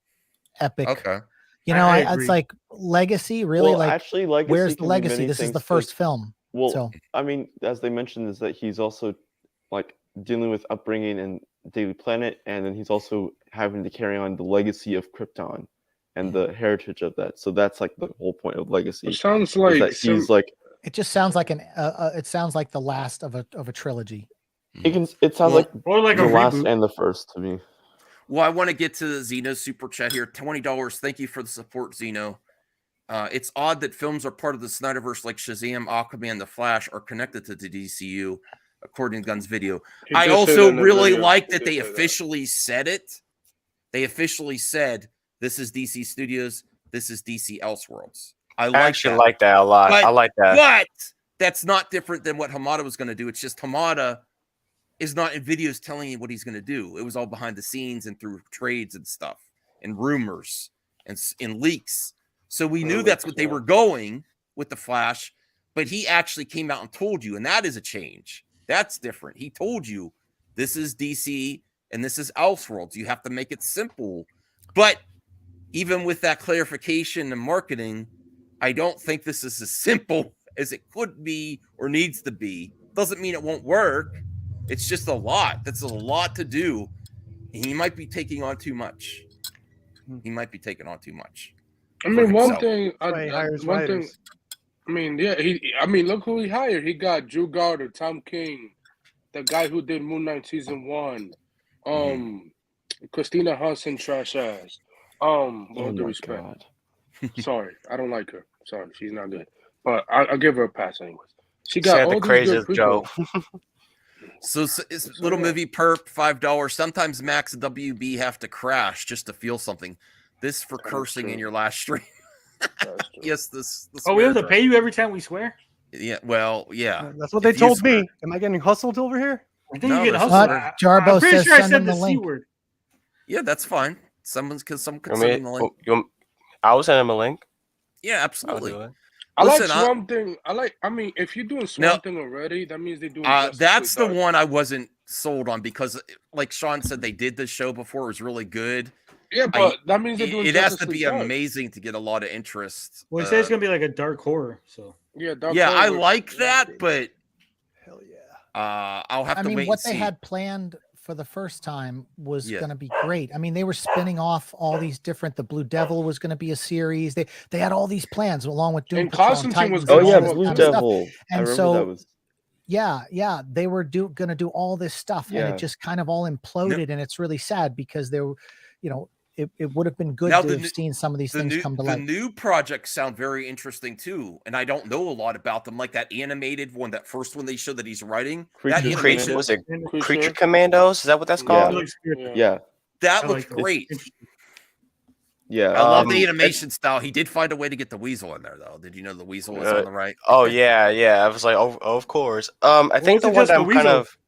epic. Okay. You know, it's like Legacy, really? Well, like, actually, Legacy where's the can be legacy? many This is the things, first like- film. Well, So I mean, as they mentioned, is that he's also like dealing with upbringing and Daily Planet, and then he's also having to carry on the legacy of Krypton and the heritage of that. So that's like the whole point of Legacy. It sounds is like that he's like it just sounds like it sounds like the last of a trilogy. it sounds like or like the a last reboot. and the first to me. Well, I want to get to Zeno's super chat here. $20. Thank you for the support, Zeno. It's odd that films are part of the Snyderverse like Shazam, Aquaman, The Flash are connected to the DCU, according to Gunn's video. He I did say also that in the really video. like He that did they say that. officially said it. They officially said, this is DC Studios, this is DC Elseworlds. I actually like that a lot. I like that. But that's not different than what Hamada was going to do. It's just Hamada is not in videos telling you what he's going to do. It was all behind the scenes and through trades and stuff and rumors and leaks. So we knew that's what they were going with the Flash, but he actually came out and told you, and that is a change. That's different. He told you this is DC and this is Elseworlds. You have to make it simple. But even with that clarification and marketing, I don't think this is as simple as it could be or needs to be. Doesn't mean it won't work. It's just a lot. That's a lot to do. He might be taking on too much. He might be taking on too much. I mean, one himself. thing. why he hires One thing. writers. I mean, yeah. Look who he hired. He got Drew Goddard, Tom King, the guy who did Moon Knight season 1, Christina Hansen, trash ass. With all due respect. Sorry, I don't like her. Sorry, she's not good. But I'll give her a pass anyways. She got all the these good craziest people. Joe. So it's little movie perp, $5. Sometimes Max and WB have to crash just to feel something. This for cursing in your last stream. Yes, this. Oh, we have to pay you every time we swear? Yeah, well, yeah. That's what they If you told swear. me. Am I getting hustled over here? I think No, you get that's hustled. fine. Jarbo I'm pretty says sure I send said him the the C link. word. Yeah, that's fine. Someone could send You him the link. I will send him a link. Yeah, I'll absolutely. do it. I like Listen, Swamp Thing. I mean, if you're doing Swamp Thing already, that means they're doing. Justice That's the League. one I wasn't sold on because, like Sean said, they did this show before. It was really good, Yeah, but that means they're doing. It has Justice to be League Dark. amazing to get a lot of interest. Well, he said it's gonna be like a dark horror. So Yeah, Dark yeah, Horror I was- like that, but hell yeah, I'll have I to mean, wait what and they see. had planned for the first time was Yeah. going to be great. I mean, they were spinning off all these different. The Blue Devil was going to be a series. They had all these plans along with Doom And Patrol and Constantine was Titans. and Oh all yeah, this Blue kind of stuff. Devil. I And remember so that was. yeah, they were going to do all this stuff, and Yeah. it just kind of all imploded, and it's really sad because they were, it would have been good Now, to the have new- seen some of these things come to The light. new projects sound very interesting too, and I don't know a lot about them. Like that animated one, that first one they showed that he's writing. That Creature animation, Was it Creature. Creature Commandos? Is that what that's called? Yeah. that I looks like that. great. Yeah. I love the animation style. He did find a way to get the weasel in there, though. Did you know the weasel was on the right? Oh yeah. I was like, oh, of course. I think the wasn't one just that the I'm kind weasel. of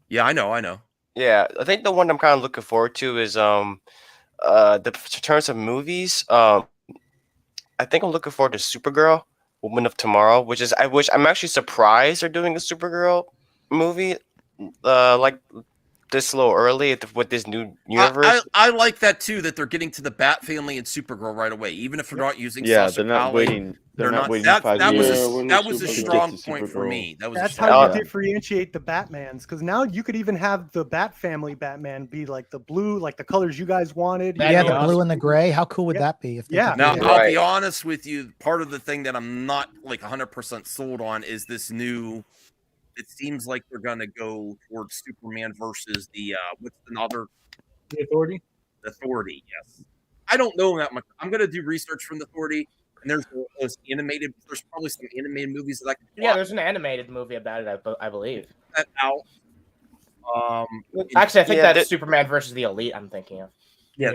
Yeah, I know. yeah. I think the one I'm kind of looking forward to is in terms of movies. I think I'm looking forward to Supergirl, Woman of Tomorrow, which I'm actually surprised they're doing a Supergirl movie like this a little early with this new universe. I like that too. That they're getting to the Bat family and Supergirl right away, even if they're not using. Yeah, Sasha they're not Calle, waiting. They're not waiting That, 5 that years. was a to get strong to point for Supergirl. me. That was That's a how strong you differentiate the Batmans, because now you could even have the Bat family Batman be like the blue, like the colors you guys wanted. Yeah, the blue and the gray. How cool would that be? If they could Now, do that? I'll be honest with you. Part of the thing that I'm not like 100% sold on is this new. It seems like they're going to go towards Superman versus the what's another The Authority. The Authority. Yes, I don't know that much. I'm going to do research from the Authority, and there's those animated. There's probably some animated movies that I can. Yeah, there's an animated movie about it, I believe. That out. Actually, I think Yeah, that's Superman versus the Elite. I'm thinking of. Yeah.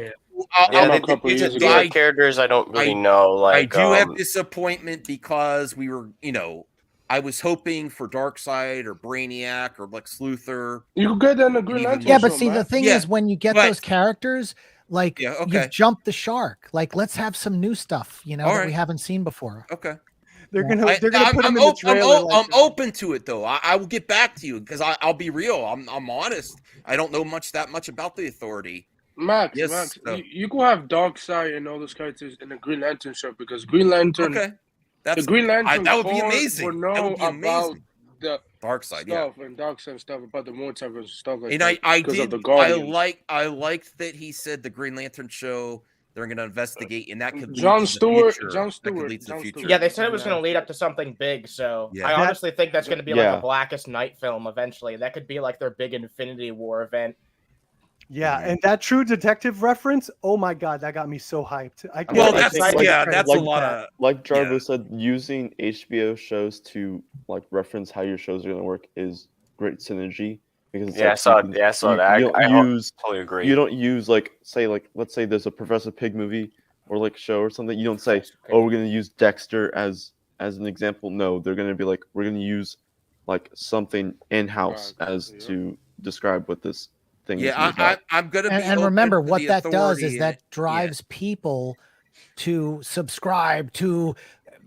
These are characters I don't really know. Like I do have disappointment because we were, I was hoping for Darkseid or Brainiac or Lex Luthor. You could get that in the Green Lantern. Yeah, but show, see, man. the thing is, when you get those characters, like you've jumped the shark. Like, let's have some new stuff, that All we right. haven't seen before. Okay. They're Yeah. gonna put him in the I'm trailer. I'm open to it though. I will get back to you because I'll be real. I'm honest. I don't know that much about the Authority. Max, Yes, Max, so- you could have Darkseid and all those characters in the Green Lantern show because Green Lantern. Okay. The Green Lantern. that would be Corps amazing. Will know That would be about amazing. the Darkseid, yeah. stuff and Darkseid stuff about the multiverse and stuff like And that. I because of did. the Guardians. I liked that he said the Green Lantern show. They're going to investigate, and that could lead Jon to the Stewart- future. Jon That Stewart- could lead to the Jon future. Stewart. Yeah, they said it was going to lead up to something big. So Yeah. I That- honestly think that's going to be like Yeah. a Blackest Night film eventually. That could be like their big Infinity War event. Yeah, and that True Detective reference, oh my god, that got me so hyped. I can't Well, wait that's to see that's a like lot that. of. Like Jarvis said, using HBO shows to like reference how your shows are going to work is great synergy because it's Yeah, I like saw- you can- yeah, I saw you- that. You don't I use totally agree. You don't use let's say there's a Professor Pig movie or like show or something. You don't say, oh, we're going to use Dexter as an example. No, they're going to be like, we're going to use like something in house as to describe what this thing is. Yeah, I'm going to be. And remember, open to what the that does Authority is and that it- drives people to subscribe to,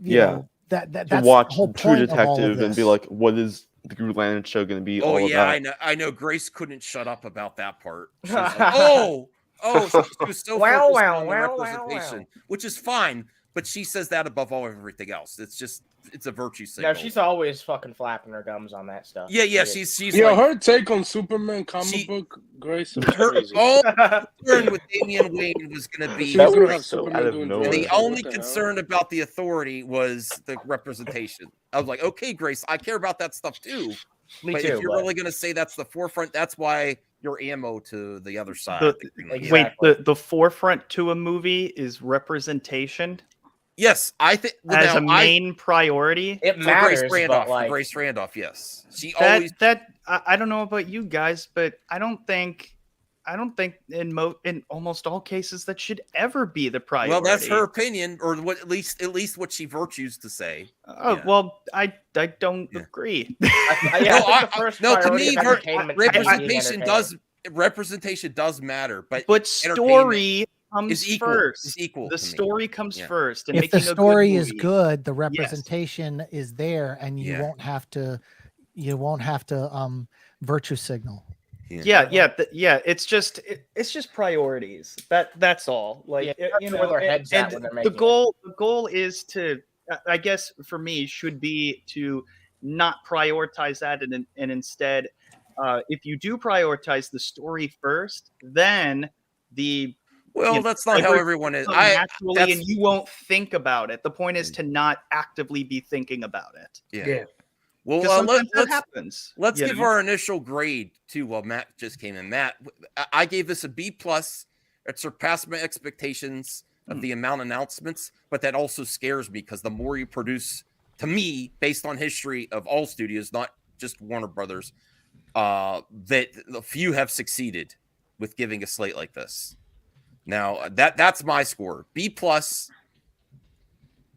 Yeah. that's to the watch whole True point of all of Detective and be this. like, what is the Green Lantern show going to be Oh all yeah, about? I know. Grace couldn't shut up about that part. She was like, oh, she was so Wow, focused wow, on the wow, wow, representation, wow. which is fine. But she says that above all everything else. It's a virtue signal. No, she's always fucking flapping her gums on that stuff. Yeah. She's Yo, like, her take on Superman comic book, Grace, was crazy. concern with Damian Wayne was going to be. She was gonna have Superman doing And the drugs. only What the hell? concern about the Authority was the representation. I was like, okay, Grace, I care about that stuff too. Me but too, if you're but- really going to say that's the forefront, that's why you're ammo to the other side. Wait, the forefront to a movie is representation. Yes, I think as a main priority. It for matters, Grace Randolph. but, like- For Grace Randolph, yes, she That always. I don't know about you guys, but I don't think in almost all cases that should ever be the priority. Well, that's her opinion, or what at least what she virtues to say. Oh well, I don't agree. No, to me, representation does matter, but story comes is equal. first. Is equal. The to me. story comes Yeah. first. And If the making a good story is movie. good, the representation is there, and you Yeah. won't have to virtue signal. Yeah, it's just priorities. That's all. Like Yeah, that's where their heads at when they're the making goal is to, I guess for me, should be to not prioritize that, and instead, if you do prioritize the story first, then that's not how everyone is. Naturally, and you won't think about it. The point is to not actively be thinking about it. Yeah. Well, that happens. Let's give our initial grade too. While Matt just came in, Matt, I gave this a B+. It surpassed my expectations of the amount of announcements, but that also scares me because the more you produce, to me, based on history of all studios, not just Warner Brothers, that the few have succeeded with giving a slate like this. Now that's my score. B+,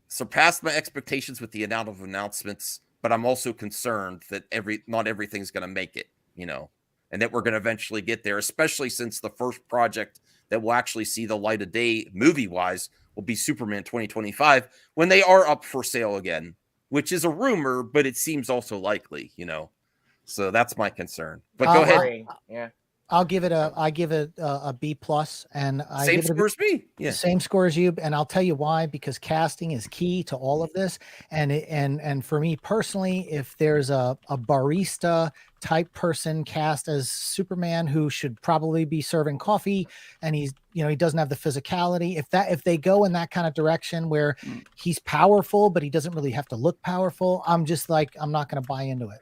surpassed my expectations with the amount of announcements, but I'm also concerned that not everything's going to make it, and that we're going to eventually get there, especially since the first project that will actually see the light of day movie-wise will be Superman 2025 when they are up for sale again, which is a rumor, but it seems also likely, So that's my concern. But go ahead. I'll give it a B+, and I same give it score as me. Yeah, same score as you, and I'll tell you why. Because casting is key to all of this, and for me personally, if there's a barista type person cast as Superman who should probably be serving coffee, and he doesn't have the physicality. If they go in that kind of direction where he's powerful but he doesn't really have to look powerful, I'm just like, I'm not going to buy into it.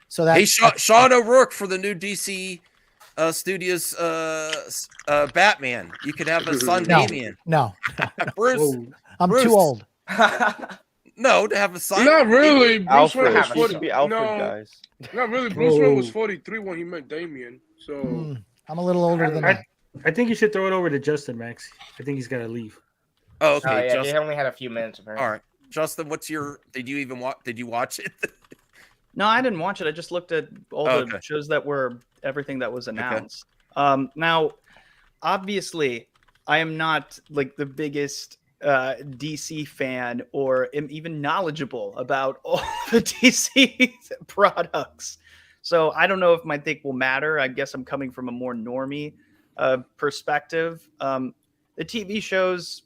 So that Sean O'Rourke for the new DC. Studios Batman. You could have a son, Damian. No. Bruce. I'm too old. No, to have a son. Not really. Bruce Wayne was 40. Be Alfred, guys. Not really. Bruce Wayne was 43 when he met Damian. So I'm a little older than that. I think you should throw it over to Justin, Max. I think he's got to leave. Oh, okay. Yeah, he only had a few minutes. Apparently. All right, Justin. What's your? Did you watch it? No, I didn't watch it. I just looked at all the shows that were everything that was announced. Now, obviously, I am not like the biggest DC fan or am even knowledgeable about all the DC products. So I don't know if my take will matter. I guess I'm coming from a more normie perspective. The TV shows,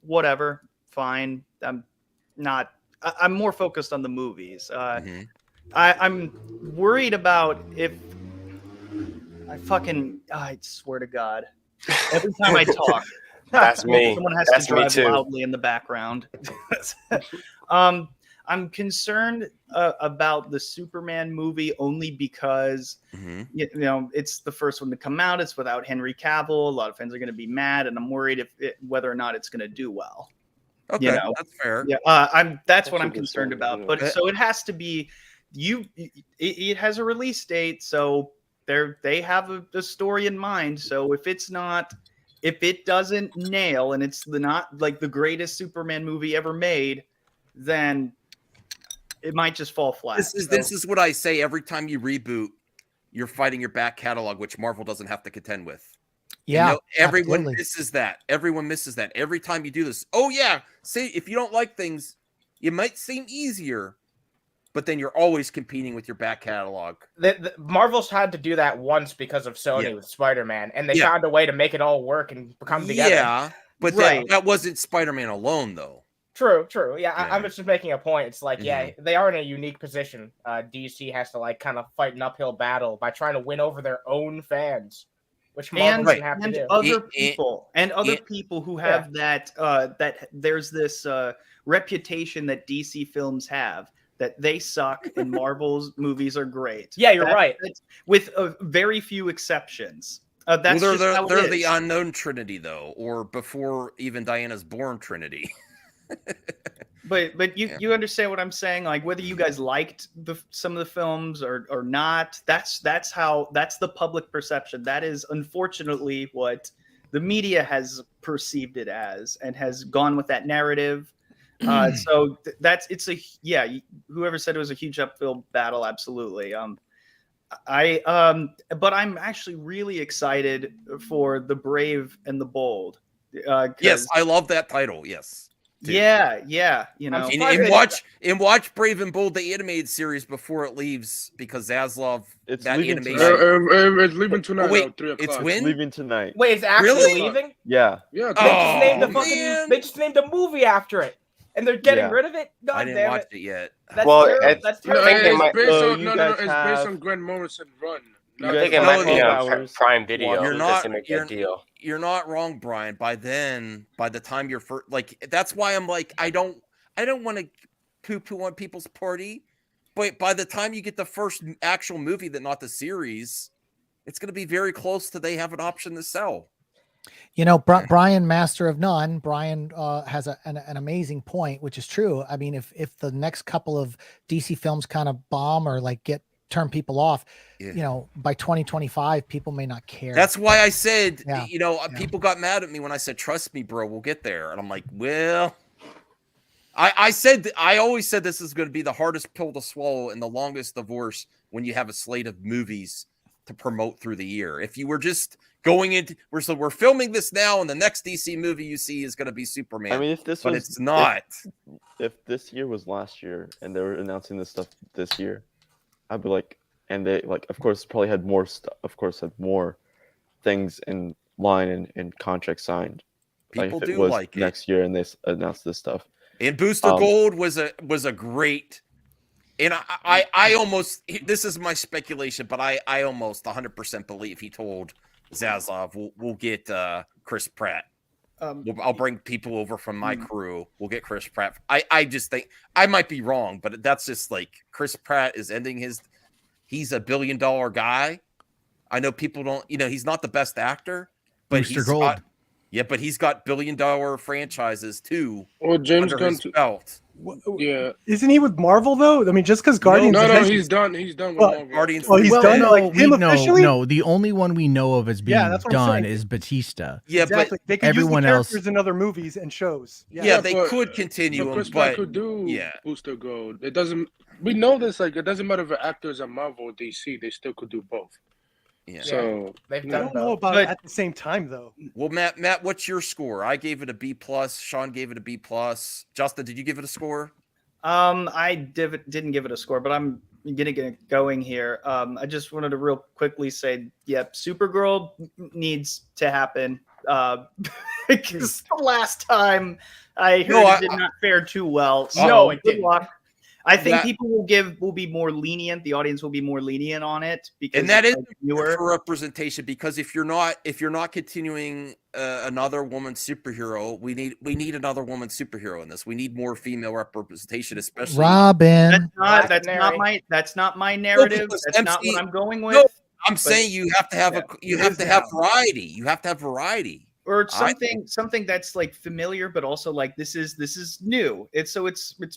whatever, fine. I'm more focused on the movies. I'm worried about if I swear to God, every time I talk, that's me. Someone has that's to drive me too. loudly in the background. I'm concerned about the Superman movie only because it's the first one to come out. It's without Henry Cavill. A lot of fans are going to be mad, and I'm worried whether or not it's going to do well. Okay, that's fair. Yeah, that's what I'm concerned about. But so it has to be. It has a release date, so they have a story in mind. So if it doesn't nail and it's not like the greatest Superman movie ever made, then it might just fall flat. This is what I say every time you reboot, you're fighting your back catalog, which Marvel doesn't have to contend with. Yeah, everyone absolutely. misses that. Everyone misses that every time you do this. Oh yeah, say if you don't like things, it might seem easier. But then you're always competing with your back catalog. Marvel's had to do that once because of Sony with Spider-Man, and they found a way to make it all work and come together. Yeah, but that wasn't Spider-Man alone, though. True. Yeah, I'm just making a point. It's like, they are in a unique position. DC has to kind of fight an uphill battle by trying to win over their own fans, which Marvel doesn't have to do. Other people who have that there's this reputation that DC films have. That they suck and Marvel's movies are great. Yeah, you're right. With very few exceptions. That's they're just the unknown Trinity, though, or before even Diana's born Trinity. But you understand what I'm saying? Like whether you guys liked some of the films or not, that's the public perception. That is unfortunately what the media has perceived it as and has gone with that narrative. So whoever said it was a huge uphill battle, absolutely. But I'm actually really excited for The Brave and the Bold. Yes, I love that title. Yes. too. Yeah. You know, and watch Brave and Bold, the animated series, before it leaves, because Zaslav, it's that leaving animation. It's leaving tonight. Oh, wait, at 3 o'clock. it's when? leaving tonight. Wait, it's actually Really? leaving? Yeah. Yeah. They just named the Oh, fucking. man. They just named a movie after it, and they're getting Yeah. rid of it. God I didn't damn watch it. it yet. That's Well, terrible. That's No, terrible. it's based So on you it's guys based have- on Grant Morrison run. I think it might be you on Prime Video. You're Just to not. make that deal. You're not wrong, Brian. By the time you're first, like, that's why I'm like, I don't want to poo-poo on people's party, but by the time you get the first actual movie, not the series, it's going to be very close to they have an option to sell. You know, Brian, Master of None, Brian has an amazing point, which is true. I mean, if the next couple of DC films kind of bomb or like turn people off, you know, by 2025, people may not care. That's why I said, Yeah. you know, people got mad at me when I said, "Trust me, bro, we'll get there." And I'm like, well, I always said this is going to be the hardest pill to swallow and the longest divorce when you have a slate of movies to promote through the year. If you were just going into, we're filming this now, and the next DC movie you see is going to be Superman. I mean, it's not. If this year was last year and they were announcing this stuff this year, I'd be like, and they like, of course, probably had more stuff. Of course, had more things in line and contract signed. People if it do was like it. next year, and they announced this stuff. And Booster Gold was a great. And I almost, this is my speculation, but I almost 100% believe he told Zaslav, we'll get Chris Pratt. I'll bring people over from my crew. We'll get Chris Pratt. I just think, I might be wrong, but that's just like, Chris Pratt is ending he's $1 billion guy. I know people don't, you know, he's not the best actor, but Booster Gold. But he's got $1 billion franchises too. Or James under Gunn his belt. Yeah. Isn't he with Marvel though? I mean, just because Guardians. No, he's done. He's done with Marvel. Guardians. Oh, he's done. Like him officially. No, the only one we know of as being that's what I'm done saying. is Batista. Yeah, exactly. but They could everyone use the else. characters in other movies and shows. Yeah, they could continue But him, Chris Pratt but could do Booster Gold. It doesn't. We know this. Like, it doesn't matter if the actors are Marvel or DC. They still could do both. Yeah. So they've I don't know about it at the same time though. Well, Matt, what's your score? I gave it a B+. Sean gave it a B+. Justin, did you give it a score? I didn't give it a score, but I'm getting it going here. I just wanted to real quickly say, Supergirl needs to happen. Because the last time I heard it did not fare too well. So good luck. I think people will be more lenient. The audience will be more lenient on it because And that is newer for representation. Because if you're not continuing another woman superhero, we need another woman superhero in this. We need more female representation, especially Robin. That's not my narrative. That's not what I'm going with. No, I'm saying you have to have variety. You have to have variety. Or something that's like familiar, but also like this is new. It's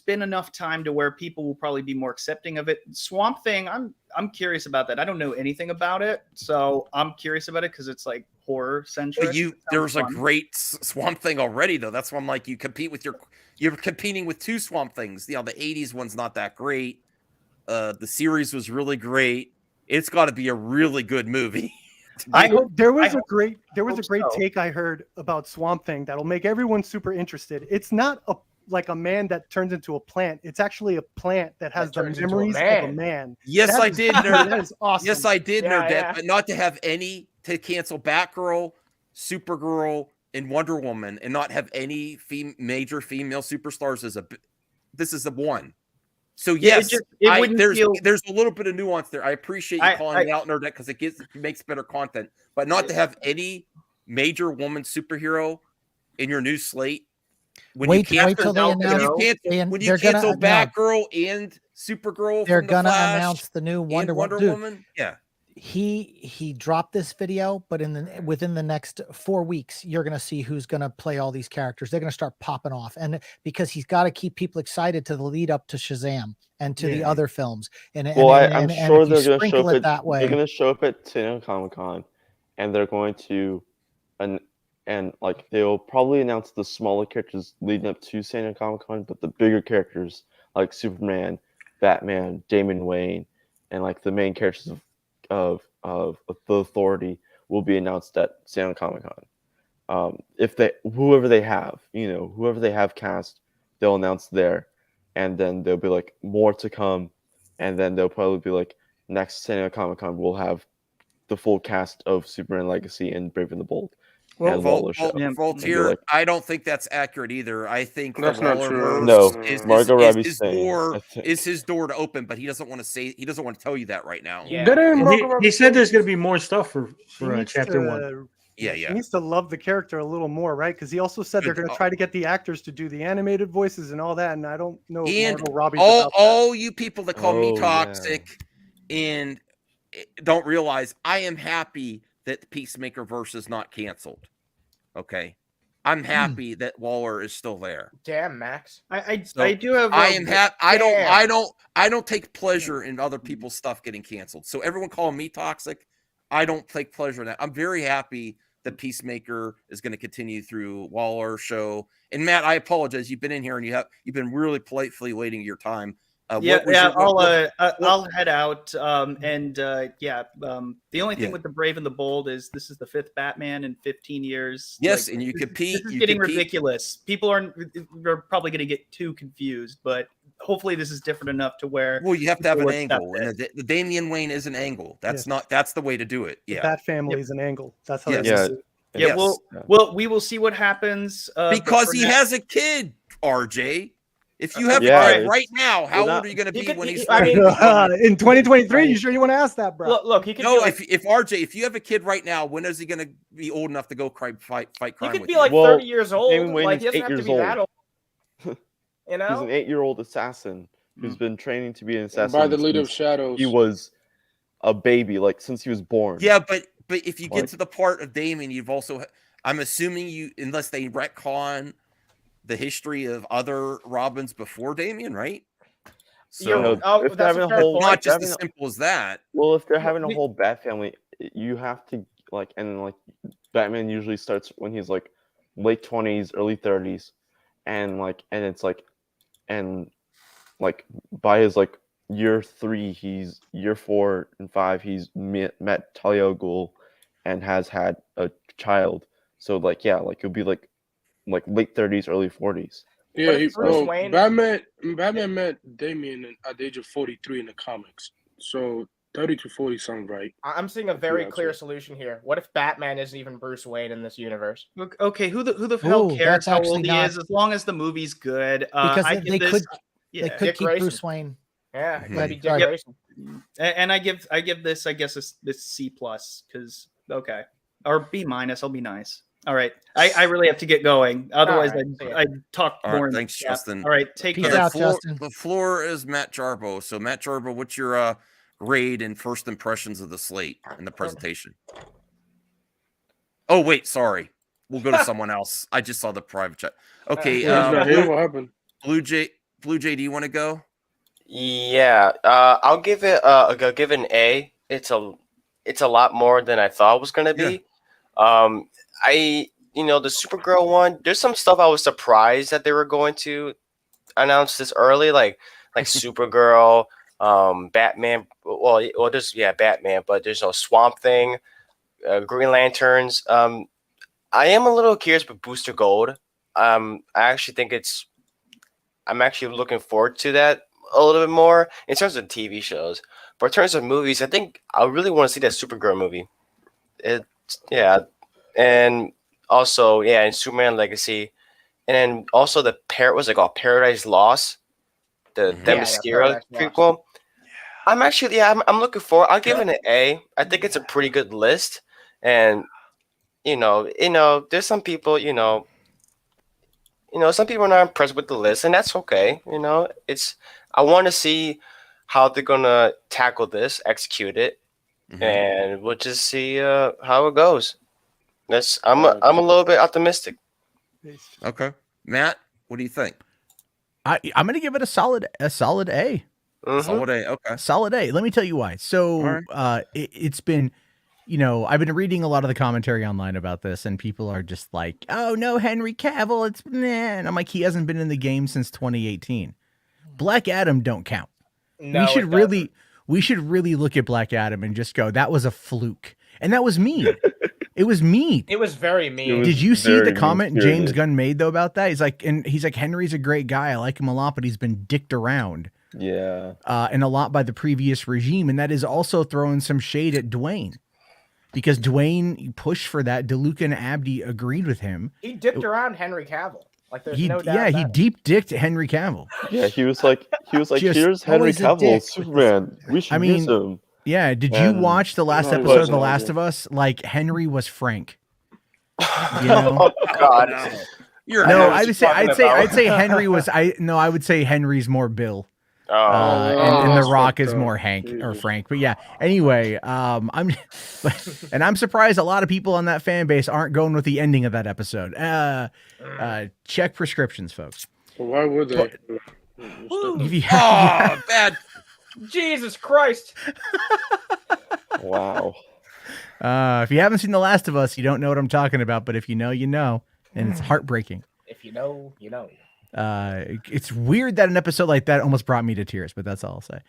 been enough time to where people will probably be more accepting of it. Swamp Thing, I'm curious about that. I don't know anything about it, so I'm curious about it because it's like horror centric. But there's a great Swamp Thing already though. That's why I'm like, you're competing with two Swamp Things. You know, the 80s one's not that great. The series was really great. It's got to be a really good movie. There was a great take I heard about Swamp Thing that'll make everyone super interested. It's not like a man that turns into a plant. It's actually a plant that has the memories of a man. Yes, I did. That is awesome. Yes, I did nerd that, but not to cancel Batgirl, Supergirl, and Wonder Woman, and not have any major female superstars this is the one. So yes, there's a little bit of nuance there. I appreciate you calling it out, Nerdette, because it makes better content. But not to have any major woman superhero in your new slate. When you cancel Batgirl and Supergirl, they're from gonna Flash announce the new Wonder Woman. Yeah. He dropped this video, but within the next 4 weeks, you're gonna see who's gonna play all these characters. They're gonna start popping off, and because he's got to keep people excited to the lead up to Shazam and to the other films. I'm sure they're gonna show up that way. They're gonna show up at San Diego Comic-Con, and they're going to, and like they'll probably announce the smaller characters leading up to San Diego Comic-Con, but the bigger characters like Superman, Batman, Damian Wayne, and like the main characters of the Authority will be announced at San Diego Comic-Con. if they whoever they have cast, they'll announce there, and then they'll be like more to come, and then they'll probably be like next San Diego Comic-Con we'll have the full cast of Superman Legacy and Brave and the Bold. Well, and Waller show. Voltaire, I don't think that's accurate either. I think the Wallerverse No, Margot Robbie's saying, is his door to open, but he doesn't want to tell you that right now. He said there's going to be more stuff for chapter 1. Yeah. He needs to love the character a little more, right? Because he also said they're going to try to get the actors to do the animated voices and all that. And I don't know if Margot Robbie's about all you people that call me toxic and don't realize I am happy that the Peacemaker verse is not canceled. Okay, I'm happy that Waller is still there. Damn, Max. I do have. I am happy. I don't take pleasure in other people's stuff getting canceled. So everyone calling me toxic, I don't take pleasure in that. I'm very happy that Peacemaker is going to continue through Waller show. And Matt, I apologize. You've been in here and you've been really politely waiting your time. I'll head out. The only thing with the Brave and the Bold is this is the 5th Batman in 15 years. Yes, and you compete. This is getting ridiculous. People are probably going to get too confused, but hopefully this is different enough to where. Well, you have to have an angle, and the Damian Wayne is an angle. That's the way to do it. Yeah, that family is an angle. That's how. We will see what happens because he has a kid, RJ. If you have a kid right now, how old are you going to be when he's? In 2023, you sure you want to ask that, bro? Look, he could. No, if RJ, if you have a kid right now, when is he going to be old enough to go fight crime? He could be like 30 years old. Like he doesn't have to be that old. You know, he's an 8-year-old assassin who's been training to be an assassin by the leader of Shadows. He was a baby, like since he was born. Yeah, but if you get to the part of Damien, you've also. I'm assuming unless they retcon the history of other Robins before Damien, right? So if they're having a whole, not just as simple as that. Well, if they're having a whole Bat family, you have to Batman usually starts when he's like late 20s, early 30s, and by his year 3, year 4 and 5, he's met Talia al Ghul and has had a child. So it'll be late 30s, early 40s. Yeah, Batman met Damian at the age of 43 in the comics. So 30 to 40 sound right. I'm seeing a very clear solution here. What if Batman isn't even Bruce Wayne in this universe? Okay, who the hell cares how old he is as long as the movie's good? Because they could keep Bruce Wayne. Yeah, it could be Dick Grayson. And I give this, I guess, this C+ because or B-. I'll be nice. All right, I really have to get going. Otherwise, I'd talk more. Right, thanks, Justin. All right, take Peace care. out, Justin. The floor is Matt Jarbo. So, Matt Jarbo, what's your grade and first impressions of the slate and the presentation? Oh, wait, sorry. We'll go to someone else. I just saw the private chat. Okay, what happened? Blue Jay, do you want to go? Yeah, I'll give it an A. It's a lot more than I thought it was gonna be. The Supergirl one, there's some stuff I was surprised that they were going to announce this early, like Supergirl, Batman. Well, there's Batman, but there's no Swamp Thing, Green Lanterns. I am a little curious with Booster Gold. I actually think I'm actually looking forward to that a little bit more in terms of TV shows. But in terms of movies, I think I really want to see that Supergirl movie. And also, in Superman Legacy, and then also the Paradise Lost, the Themyscira prequel. I'm actually, I'm looking forward. I'll give it an A. I think it's a pretty good list, and there's some people, some people are not impressed with the list, and that's okay. I want to see how they're gonna tackle this, execute it, and we'll just see how it goes. I'm a little bit optimistic. Okay, Matt, what do you think? I'm going to give it a solid A. Solid A. Okay. Solid A. Let me tell you why. So it's been, I've been reading a lot of the commentary online about this, and people are just like, "Oh no, Henry Cavill, it's nah." And I'm like, he hasn't been in the game since 2018. Black Adam don't count. No, we should really look at Black Adam and just go, that was a fluke. And that was mean. It was mean. It was very mean. Did you see the comment James Gunn made though about that? He's like, Henry's a great guy. I like him a lot, but he's been dicked around. Yeah. And a lot by the previous regime. And that is also throwing some shade at Dwayne. Because Dwayne pushed for that. DeLuca and Abdi agreed with him. He dicked around Henry Cavill. Like there's no doubt. Yeah, he about it. deep dicked Henry Cavill. Yeah, he was like, Just here's Henry Cavill, Superman. We should use him. Yeah, did you watch the last episode of The Last of Us? Like Henry was Frank. You know? Oh God. I'd say Henry was I would say Henry's more Bill. And The Rock is more Hank or Frank. But yeah, anyway, I'm surprised a lot of people on that fan base aren't going with the ending of that episode. Check prescriptions, folks. Well, why would they? Bad. Jesus Christ. Wow. If you haven't seen The Last of Us, you don't know what I'm talking about. But if you know, you know. And it's heartbreaking. If you know, you know. It's weird that an episode like that almost brought me to tears, but that's all I'll say.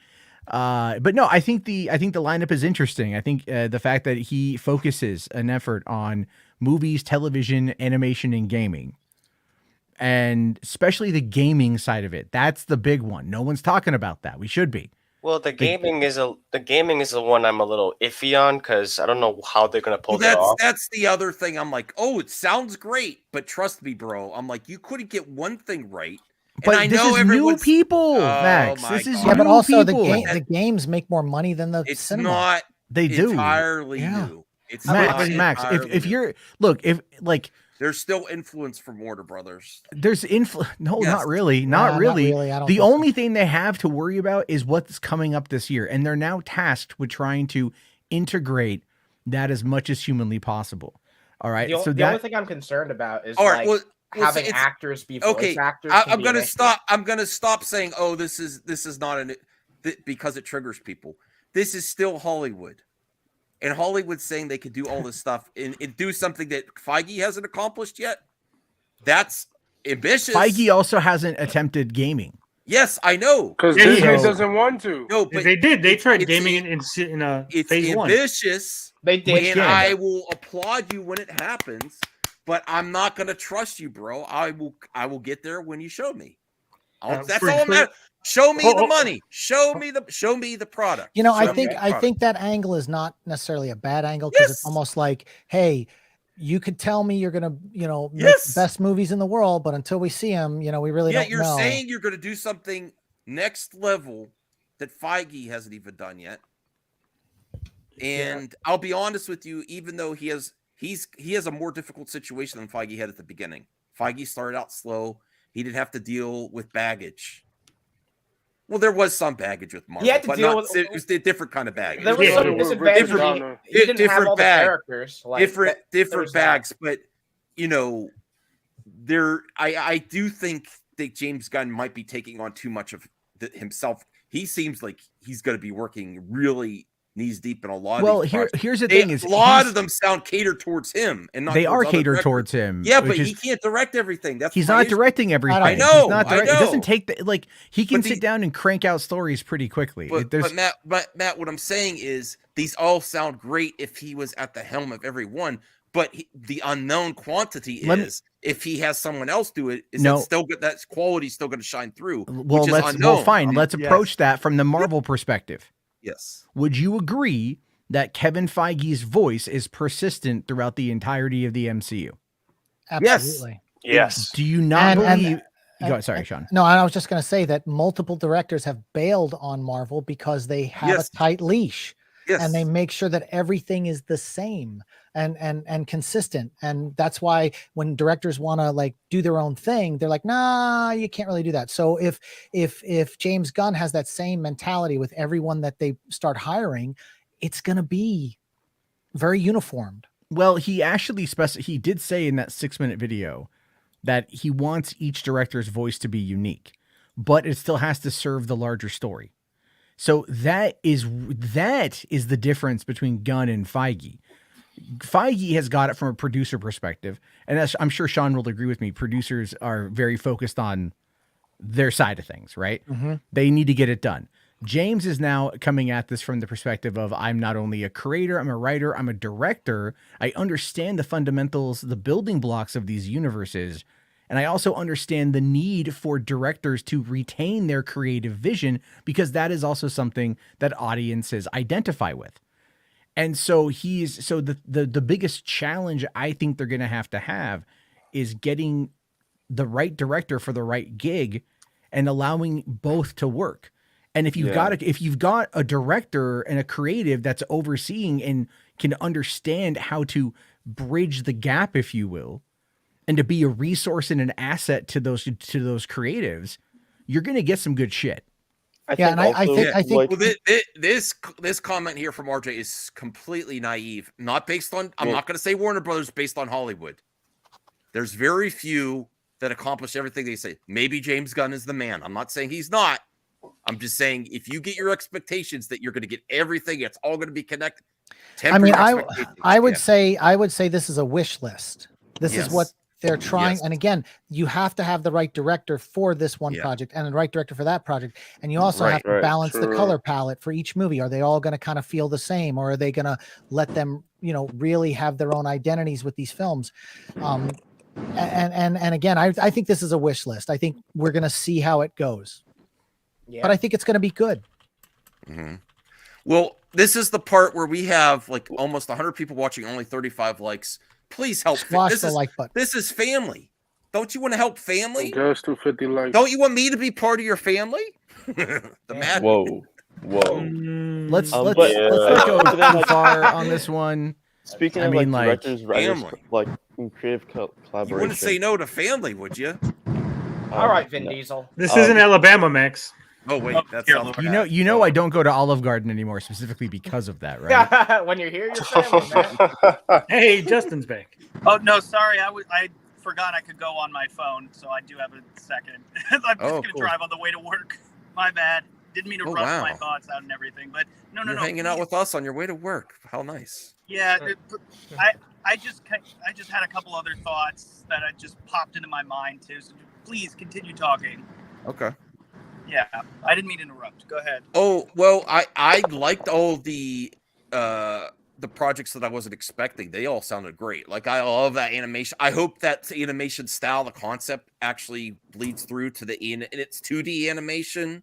But no, I think the lineup is interesting. I think the fact that he focuses an effort on movies, television, animation, and gaming, and especially the gaming side of it. That's the big one. No one's talking about that. We should be. Well, the gaming is the one I'm a little iffy on because I don't know how they're gonna pull that off. That's the other thing. I'm like, oh, it sounds great, but trust me, bro. I'm like, you couldn't get one thing right. But I know new people, Max. This is but also people. the games make more money than the cinema. Not they do entirely new. It's Max. If you're there's still influence from Warner Brothers. There's No, Yes. not really. Not really. I don't The think only thing they have to worry about is what's coming up this year. And they're now tasked with trying to integrate that as much as humanly possible. All right. The only thing I'm concerned about is having it's, actors be voice actors. I'm gonna stop. I'm gonna stop saying, "Oh, this is not because it triggers people." This is still Hollywood, and Hollywood's saying they could do all this stuff and do something that Feige hasn't accomplished yet. That's ambitious. Feige also hasn't attempted gaming. Yes, I know. Because Disney doesn't want to. No, but they did. They tried gaming in it's phase one. Ambitious. They did. And I will applaud you when it happens. But I'm not going to trust you, bro. I will get there when you show me. That's all that matters. Show me the money. Show me the product. You know, I think that angle is not necessarily a bad angle because it's almost like, hey, you could tell me you're gonna, make the best movies in the world, but until we see them, we really don't know. You're saying you're going to do something next level that Feige hasn't even done yet. And I'll be honest with you, even though he has a more difficult situation than Feige had at the beginning. Feige started out slow. He didn't have to deal with baggage. Well, there was some baggage with Marvel, but it was a different kind of baggage. There was some disadvantage. He didn't have all the characters. Different bags, but I do think that James Gunn might be taking on too much of himself. He seems like he's going to be working really knees deep in a lot of these here's the thing is a lot of them sound catered towards him and not they are other catered directors. towards him. Yeah, but he can't direct everything. He's not directing everything. I know. It doesn't take he can sit down and crank out stories pretty quickly. But Matt, what I'm saying is these all sound great if he was at the helm of every one, but the unknown quantity is if he has someone else do it, that quality still going to shine through? Fine. Let's approach that from the Marvel perspective. Yes. Would you agree that Kevin Feige's voice is persistent throughout the entirety of the MCU? Absolutely. Yes. Do you not believe? Sorry, Sean. No, I was just going to say that multiple directors have bailed on Marvel because they have a tight leash. Yes. And they make sure that everything is the same and consistent. And that's why when directors want to do their own thing, they're like, nah, you can't really do that. So if James Gunn has that same mentality with everyone that they start hiring, it's going to be very uniformed. Well, he actually he did say in that 6-minute video that he wants each director's voice to be unique, but it still has to serve the larger story. So that is the difference between Gunn and Feige. Feige has got it from a producer perspective, and I'm sure Sean will agree with me. Producers are very focused on their side of things, right? Mm-hmm. They need to get it done. James is now coming at this from the perspective of I'm not only a creator, I'm a writer, I'm a director. I understand the fundamentals, the building blocks of these universes. And I also understand the need for directors to retain their creative vision, because that is also something that audiences identify with. And so the biggest challenge I think they're going to have is getting the right director for the right gig and allowing both to work. And if you've got a director and a creative that's overseeing and can understand how to bridge the gap, if you will, and to be a resource and an asset to those creatives, you're going to get some good shit. I think well, this comment here from RJ is completely naive. Not based on. I'm not going to say Warner Brothers based on Hollywood. There's very few that accomplish everything they say. Maybe James Gunn is the man. I'm not saying he's not. I'm just saying if you get your expectations that you're going to get everything, it's all going to be connected. I mean, I would say this is a wish list. This is what they're trying. And again, you have to have the right director for this one project and the right director for that project. And you also have to balance the color palette for each movie. Are they all going to kind of feel the same, or are they going to let them, really have their own identities with these films? And again, I think this is a wish list. I think we're going to see how it goes. But I think it's going to be good. Mm-hmm. Well, this is the part where we have like almost 100 people watching, only 35 likes. Please help. This is family. Don't you want to help family? Just 250 likes. Don't you want me to be part of your family? The mad. Whoa. Let's not go too far on this one. Speaking of directors, writers, like in creative collaboration. You wouldn't say no to family, would you? All right, Vin Diesel. This isn't Alabama, Max. Oh wait, that's you know I don't go to Olive Garden anymore specifically because of that, right? When you're here, you're family, man. Hey, Justin's back. Oh no, sorry, I forgot I could go on my phone, so I do have a second. I'm just gonna drive on the way to work. My bad. Didn't mean to rush my thoughts out and everything, but no. Hanging out with us on your way to work. How nice. Yeah, I just had a couple other thoughts that just popped into my mind too. So please continue talking. Okay. Yeah, I didn't mean to interrupt. Go ahead. Oh well, I liked all the projects that I wasn't expecting. They all sounded great. Like I love that animation. I hope that animation style, the concept, actually bleeds through to and it's 2D animation.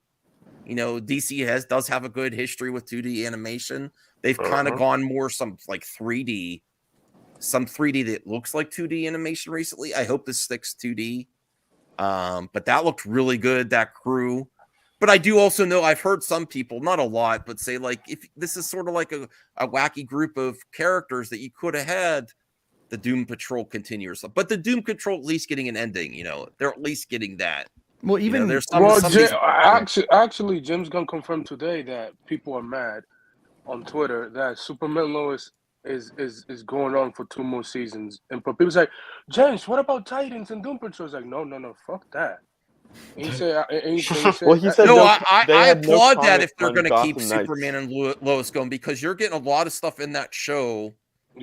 DC does have a good history with 2D animation. They've kind of gone more some 3D, some 3D that looks like 2D animation recently. I hope this sticks 2D. But that looked really good, that crew. But I do also know I've heard some people, not a lot, but say if this is sort of like a wacky group of characters that you could have had the Doom Patrol continue or something. But the Doom Patrol at least getting an ending, they're at least getting that. Well, even there's actually, James Gunn confirmed today that people are mad on Twitter that Superman Lois is going on for 2 more seasons, and people say, James, what about Titans and Doom Patrol? It's like, no, fuck that. And he said, well, he said, no, I applaud that if they're going to keep Superman and Lois going, because you're getting a lot of stuff in that show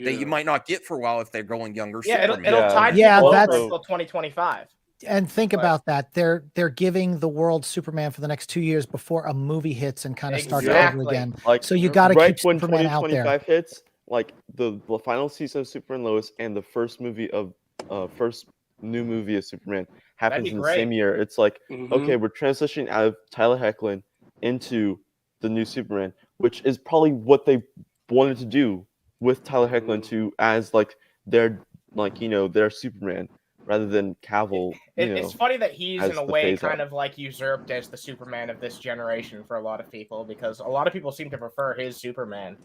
that you might not get for a while if they're going younger. Yeah, Superman. it'll tie people over until 2025. And think about that. They're giving the world Superman for the next 2 years before a movie hits and kind of starts over again. So you got to keep Superman out there. Right when 2025 hits, the final season of Superman Lois and the first movie of first new movie of Superman happens in the same year. It's okay, we're transitioning out of Tyler Hoechlin into the new Superman, which is probably what they wanted to do with Tyler Hoechlin as their Superman, rather than Cavill. It's funny that he's in a way kind of usurped as the Superman of this generation for a lot of people, because a lot of people seem to prefer his Superman.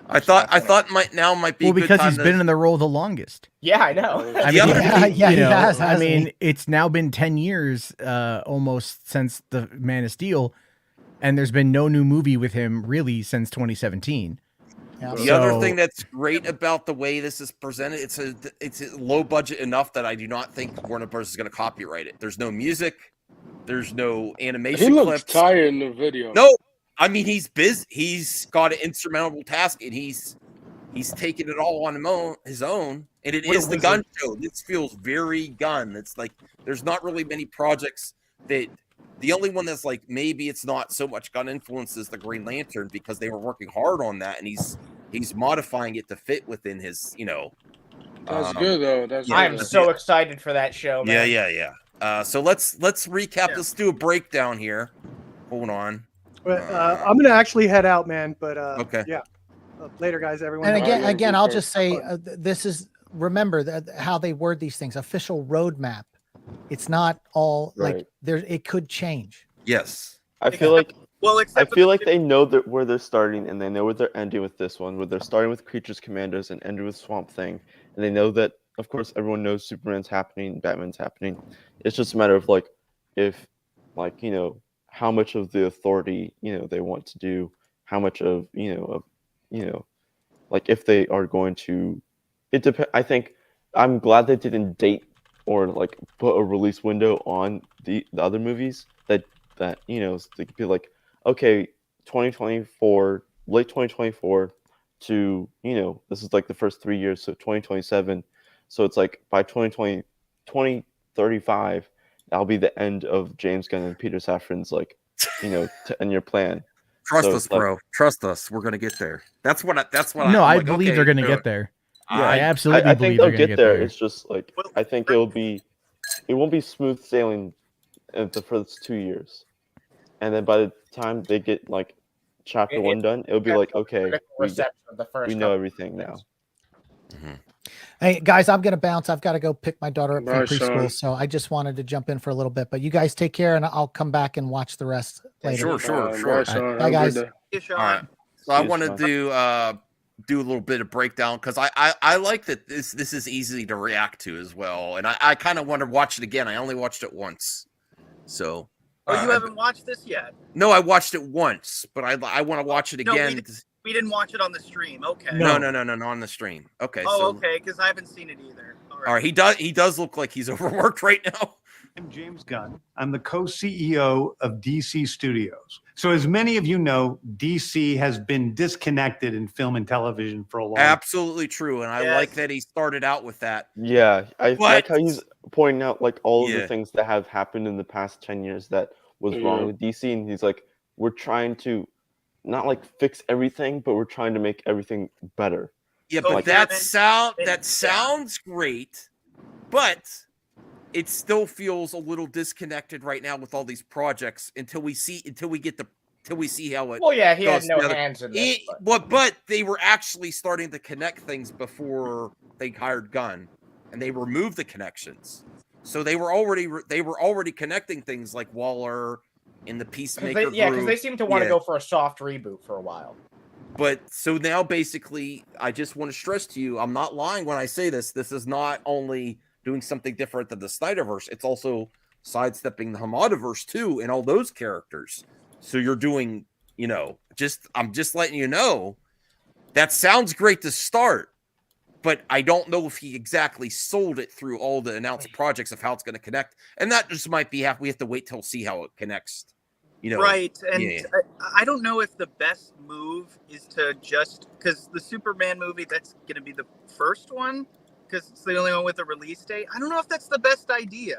I thought might be because he's been in the role the longest. Yeah, I know. I mean, he has. I mean, it's now been 10 years almost since the Man of Steel, and there's been no new movie with him really since 2017. The other thing that's great about the way this is presented, it's low budget enough that I do not think Warner Bros. Is going to copyright it. There's no music. There's no animation He looks clips. tired in the video. No, I mean, he's busy. He's got an insurmountable task, and he's taking it all on his own. And it is the Gunn show. This feels very Gunn. It's there's not really many projects that The only one that's like maybe it's not so much Gunn influence as the Green Lantern because they were working hard on that, and he's modifying it to fit within his, That's good though. That's I am so excited for that show, man. Yeah. So let's recap. Let's do a breakdown here. Hold on. But I'm gonna actually head out, man. But okay. Yeah. Later, guys. Everyone. And again, I'll just say this is remember that how they word these things. Official roadmap. It's not all like there. It could change. Yes. I feel like they know that where they're starting and they know where they're ending with this one. Where they're starting with Creatures Commandos and ending with Swamp Thing, and they know that, of course, everyone knows Superman's happening, Batman's happening. It's just a matter of how much of the authority they want to do, how much of if they are going to. It depends. I think I'm glad they didn't date or put a release window on the other movies that they could be like, okay, 2024, late 2024 to this is like the first 3 years, so 2027. So it's like by 2035, that'll be the end of James Gunn and Peter Safran's to end your plan. Trust us, bro. Trust us. We're gonna get there. That's what. No, I believe they're gonna get there. Yeah, I absolutely believe they'll they're get there. It's just I think it won't be smooth sailing in the first 2 years, and then by the time they get chapter 1 done, it'll be like, okay, we know everything now. Mm-hmm. Hey guys, I'm gonna bounce. I've got to go pick my daughter up from Bye, preschool, Sean. so I just wanted to jump in for a little bit. But you guys take care, and I'll come back and watch the rest later. Sure. Bye, Sean. Bye, guys. All right. So I want to do a little bit of breakdown because I like that this is easy to react to as well, and I kind of want to watch it again. I only watched it once, so. Oh, you haven't watched this yet? No, I watched it once, but I want to watch it again. No, we didn't watch it on the stream. Okay. No, on the stream. Okay. Okay, because I haven't seen it either. All right. He does look like he's overworked right now. I'm James Gunn. I'm the co-CEO of DC Studios. So as many of you know, DC has been disconnected in film and television for a long time. Absolutely true. And I like that he started out with that. Yeah. I like how he's pointing out all of the things that have happened in the past 10 years that was wrong with DC. And he's like, we're trying to not fix everything, but we're trying to make everything better. Yeah, but that sounds great, but it still feels a little disconnected right now with all these projects until we see how it. Well, yeah, he had no hands in this. But they were actually starting to connect things before they hired Gunn, and they removed the connections. So they were already connecting things like Waller and the Peacemaker. Because they seem to want to go for a soft reboot for a while. But so now, basically, I just want to stress to you, I'm not lying when I say this. This is not only doing something different than the Snyderverse, it's also sidestepping the Hamadaverse too, and all those characters. So you're doing, I'm just letting you know, that sounds great to start, but I don't know if he exactly sold it through all the announced projects of how it's going to connect. And that just might be we have to wait till see how it connects. Right. And I don't know if the best move is to because the Superman movie, that's going to be the first one, because it's the only one with a release date. I don't know if that's the best idea.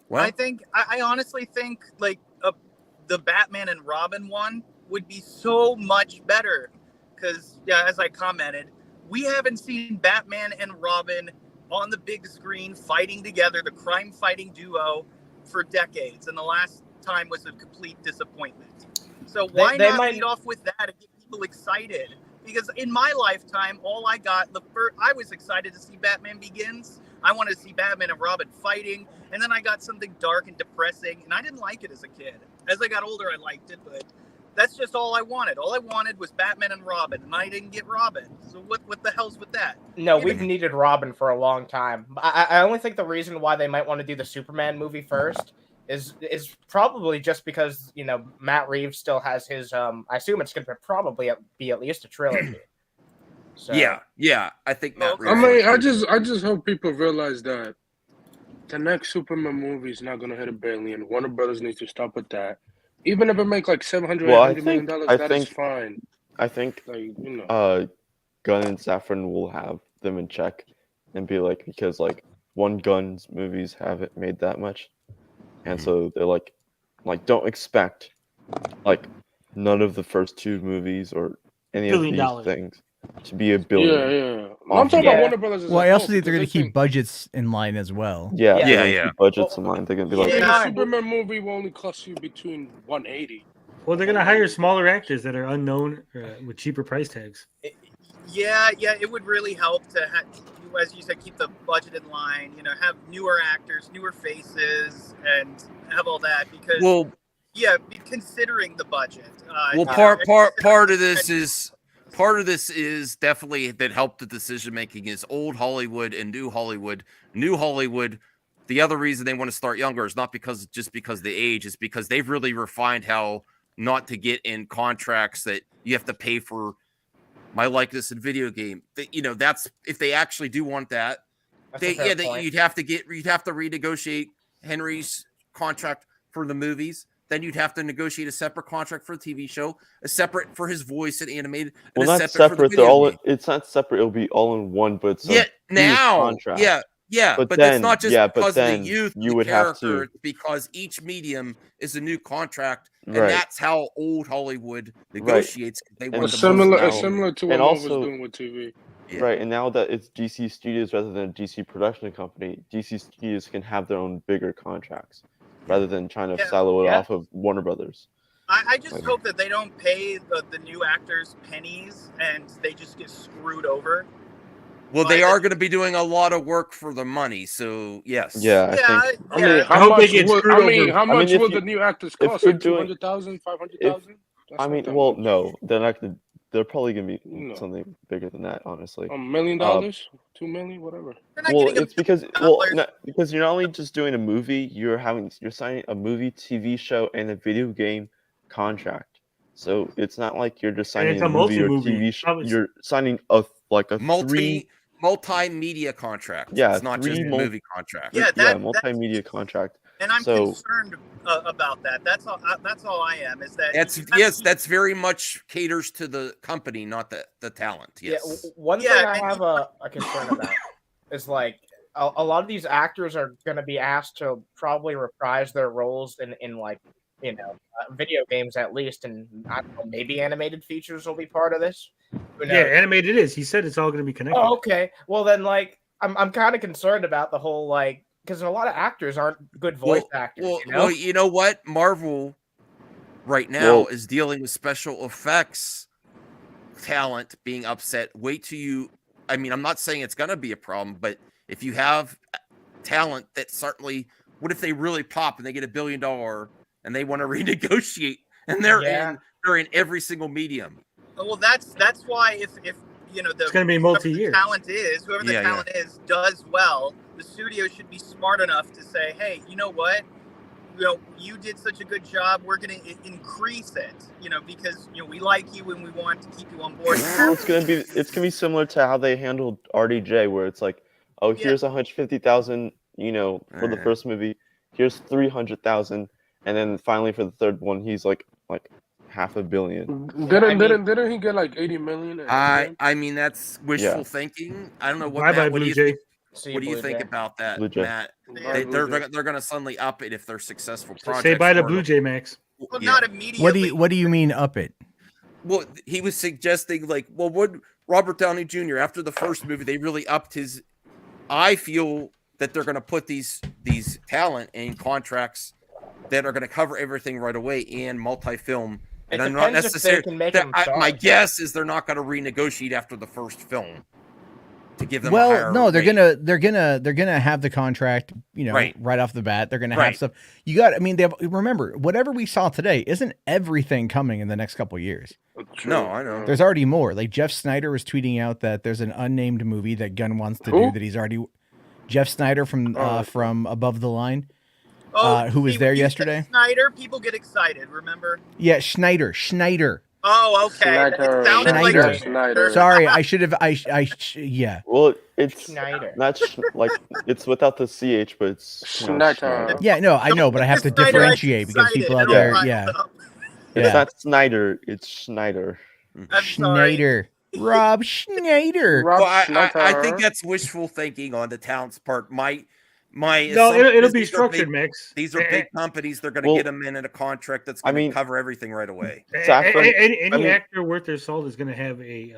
Well, I honestly think the Batman and Robin one would be so much better because, as I commented, we haven't seen Batman and Robin on the big screen fighting together, the crime fighting duo, for decades. And the last time was a complete disappointment. So why not lead off with that and get people excited? Because in my lifetime, all I got, I was excited to see Batman Begins. I wanted to see Batman and Robin fighting. And then I got something dark and depressing, and I didn't like it as a kid. As I got older, I liked it, but that's just all I wanted. All I wanted was Batman and Robin, and I didn't get Robin. So what the hell's with that? No, we've needed Robin for a long time. I only think the reason why they might want to do the Superman movie first is probably just because Matt Reeves still has his I assume it's going to probably be at least a trilogy. So. Yeah, I think Matt Reeves. I mean, I just hope people realize that the next Superman movie is not going to hit $1 billion. Warner Brothers needs to stop with that. Even if it make $700 million, that is fine. I think Gunn and Safran will have them in check and be because one Gunn's movies haven't made that much. and so they're like don't expect like none of the first 2 movies or any of $1 these billion. things to be $1 billion. Yeah. I'm talking about Warner Brothers. Well, I also think they're going to keep budgets in line as well. Yeah, they're gonna keep budgets in line. They're gonna be like, a Superman movie will only cost you between 180. Well, they're gonna hire smaller actors that are unknown with cheaper price tags. Yeah, it would really help to as you said, keep the budget in line. Have newer actors, newer faces, and have all that because considering the budget. Part of this is definitely that helped the decision making is old Hollywood and new Hollywood. New Hollywood. The other reason they want to start younger is not because they age, is because they've really refined how not to get in contracts that you have to pay for my likeness in video game. That's if they actually do want that. You'd have to renegotiate Henry's contract for the movies. Then you'd have to negotiate a separate contract for a TV show, a separate for his voice and animated. Well, not separate. They're all. It's not separate. It'll be all in one, but it's contract. But then, it's not just because of the youth, you the would have character, to, because each medium is a new contract, and Right. that's how old Hollywood negotiates. They want It's the similar to what and Marvel's also- doing with TV. Right, and now that it's DC Studios rather than a DC production company, DC Studios can have their own bigger contracts rather than trying to silo it off of Warner Brothers. I just hope that they don't pay the new actors pennies and they just get screwed over. Well, they are going to be doing a lot of work for the money, so yes. Yeah, I think. I mean, how much will the new actors cost? Like 200,000, 500,000? I mean, well, no, they're not gonna. They're probably gonna be something bigger than that, honestly. $1 million, $2 million, whatever. Well, it's because because you're not only just doing a movie, you're signing a movie, TV show, and a video game contract. So it's not like you're just signing it's a a movie or multi-movie. TV show. You're signing a multimedia contract. Yeah, It's not just a movie contract. multimedia contract. And I'm So- concerned about that. That's all I am. Is that That's very much caters to the company, not the talent. Yes. One thing I have a concern about is like a lot of these actors are going to be asked to probably reprise their roles in like video games at least, and I don't know, maybe animated features will be part of this. Yeah, animated is. He said it's all going to be connected. Oh, okay. Well, then, like, I'm kind of concerned about the whole like because a lot of actors aren't good voice actors. Well, you know what? Marvel right now is dealing with special effects talent being upset. Wait till you. I mean, I'm not saying it's going to be a problem, but if you have talent that certainly, what if they really pop and they get $1 billion and they want to renegotiate and they're in every single medium. Well, that's why if it's going to be multi-year. Whoever the talent is does well, the studio should be smart enough to say, hey, you know what? You did such a good job. We're going to increase it, because we like you and we want to keep you on board. Well, it's gonna be similar to how they handled RDJ, where it's like, oh, here's 150,000, for the first movie. Here's 300,000, and then finally for the third one, he's like $500 million. Didn't he get like 80 million? I mean, that's wishful thinking. I don't know what. Matt, what do you think about that, Matt? They're going to suddenly up it if they're successful projects. Say bye to Blue Jay, Max. Well, not immediately. What do you mean up it? Well, he was suggesting would Robert Downey Jr. after the first movie they really upped his. I feel that they're going to put these talent in contracts that are going to cover everything right away and multi-film. And I'm not necessarily. My guess is they're not going to renegotiate after the first film to give them. They're gonna have the contract. Right off the bat, they're gonna have stuff. Remember, whatever we saw today isn't everything coming in the next couple of years. No, I know. There's already more. Like Jeff Snyder was tweeting out that there's an unnamed movie that Gunn wants to do that he's already. Jeff Snyder from Above the Line. Who was there yesterday? Snyder, people get excited. Remember? Yeah, Schneider. Oh, okay. It sounded like Snyder. Sorry, I should have. Yeah. Well, it's Schneider. Not it's without the ch, but it's Schneider. Yeah, no, I know, but I have to differentiate because people out there, it's not Snyder, it's Schneider. Schneider. Rob Schneider. I think that's wishful thinking on the talent's part. It'll be structured, Mix. These are big companies. They're going to get them in a contract that's going to cover everything right away. Any actor worth their salt is going to have a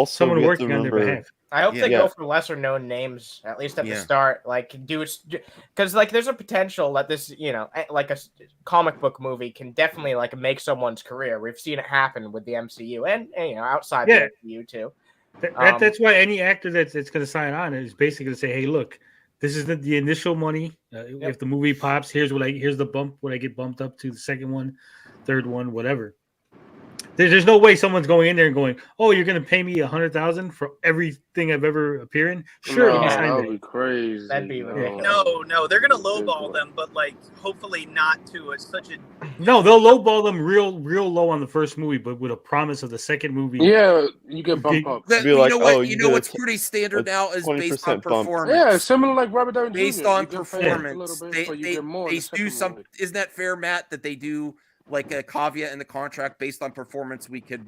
someone working on their behalf. I hope they go for lesser known names, at least at the start. Like, because like there's a potential that this, like a comic book movie can definitely like make someone's career. We've seen it happen with the MCU and outside the MCU too. That's why any actor that's going to sign on is basically going to say, "Hey, look, this is the initial money. If the movie pops, here's the bump. What I get bumped up to the second one, third one, whatever." There's no way someone's going in there and going, "Oh, you're going to pay me $100,000 for everything I've ever appeared in." Sure, that'd be crazy. That'd be ridiculous. No, they're going to lowball them, but like hopefully not to such a. No, they'll lowball them real low on the first movie, but with a promise of the second movie. Yeah, you get bumped up. You know what's pretty standard now is based on performance. Yeah, similar like Robert Downey Jr. Based on performance, they do some. Isn't that fair, Matt? That they do like a caveat in the contract based on performance. We could,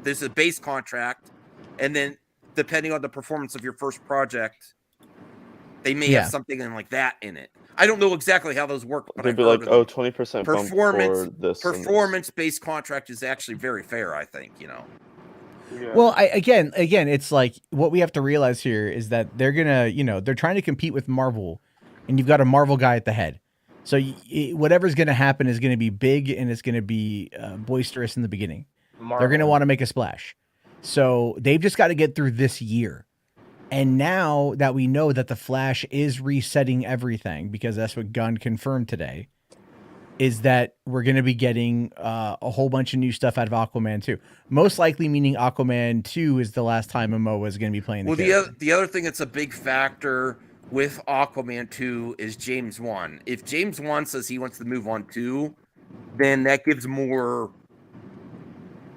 there's a base contract, and then depending on the performance of your first project, they may have something like that in it. I don't know exactly how those work, but they'd be like, 20% bump for this. Performance-based contract is actually very fair, I think. Yeah. Well, again, it's like what we have to realize here is that they're gonna, they're trying to compete with Marvel, and you've got a Marvel guy at the head. So whatever's going to happen is going to be big and it's going to be boisterous in the beginning. They're going to want to make a splash. So they've just got to get through this year. And now that we know that the Flash is resetting everything, because that's what Gunn confirmed today, is that we're going to be getting a whole bunch of new stuff out of Aquaman 2. Most likely meaning Aquaman 2 is the last time Momoa is going to be playing the character. The other thing that's a big factor with Aquaman 2 is James Wan. If James Wan says he wants to move on 2, then that gives more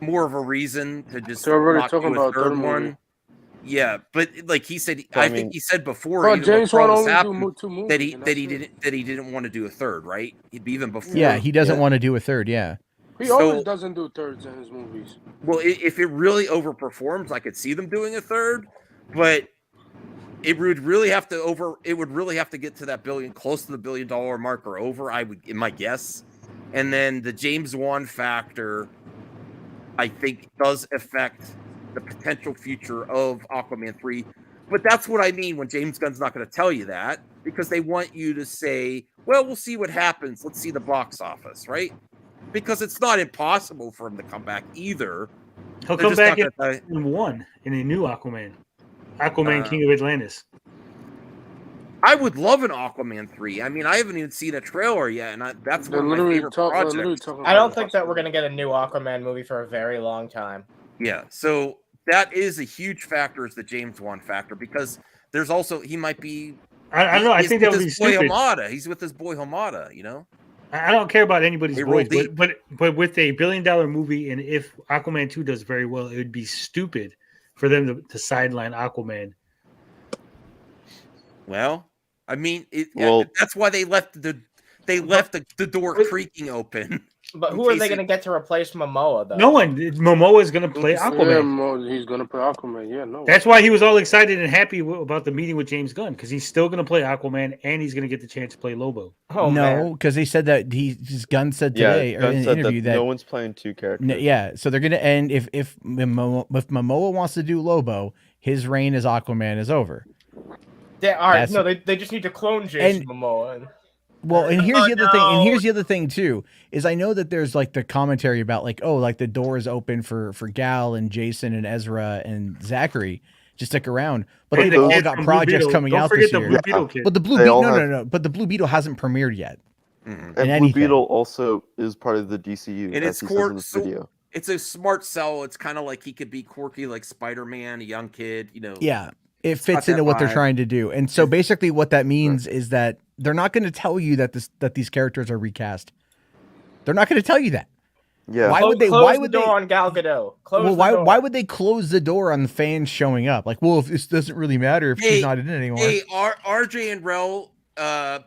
of a reason to just not do a third one. Yeah, but like he said, I think he said before James Wan only that he didn't want to do a third, right? Even before. Yeah, he doesn't want to do a third. Yeah, he always doesn't do thirds in his movies. Well, if it really overperforms, I could see them doing a third, but it would really have to get to that close to the $1 billion mark or over. In my guess, and then the James Wan factor, I think, does affect the potential future of Aquaman 3. But that's what I mean when James Gunn's not going to tell you that, because they want you to say, "Well, we'll see what happens. Let's see the box office," right? Because it's not impossible for him to come back either. He'll come back in a new Aquaman. Aquaman, King of Atlantis. I would love an Aquaman 3. I mean, I haven't even seen a trailer yet, and that's one of my favorite projects. I don't think that we're going to get a new Aquaman movie for a very long time. Yeah, so that is a huge factor, is the James Wan factor, because there's also, he might be... I don't know, I think that would be stupid. He's with his boy Hamada, I don't care about anybody's boys, but with a $1 billion movie, and if Aquaman 2 does very well, it would be stupid for them to sideline Aquaman. Well, I mean, that's why they left the door creaking open. But who are they going to get to replace Momoa, though? No one. Momoa is going to play Aquaman. Yeah, he's going to play Aquaman. Yeah, no. That's why he was all excited and happy about the meeting with James Gunn, because he's still going to play Aquaman and he's going to get the chance to play Lobo. Oh, no, because they said that Gunn said today or in an interview that no one's playing two characters. Yeah, so they're going to end if Momoa wants to do Lobo, his reign as Aquaman is over. Yeah, all right. No, they just need to clone Jason Momoa. Well, and here's the other thing, and here's the other thing too, is I know that there's like the commentary about like, oh, like the door is open for Gal and Jason and Ezra and Zachary. Just stick around. But they've all got projects coming out this year. But the Blue Beetle, no. But the Blue Beetle hasn't premiered yet. And Blue Beetle also is part of the DCU. And it's video. It's a smart sell. It's kind of like he could be quirky, like Spider-Man, a young kid, Yeah. It fits into what they're trying to do. And so basically what that means is that they're not going to tell you that these characters are recast. They're not going to tell you that. Yeah. Why would they close the door on Gal Gadot? Why would they close the door on the fans showing up? Like, well, if this doesn't really matter if she's not in it anymore. Hey, RJ and Rel,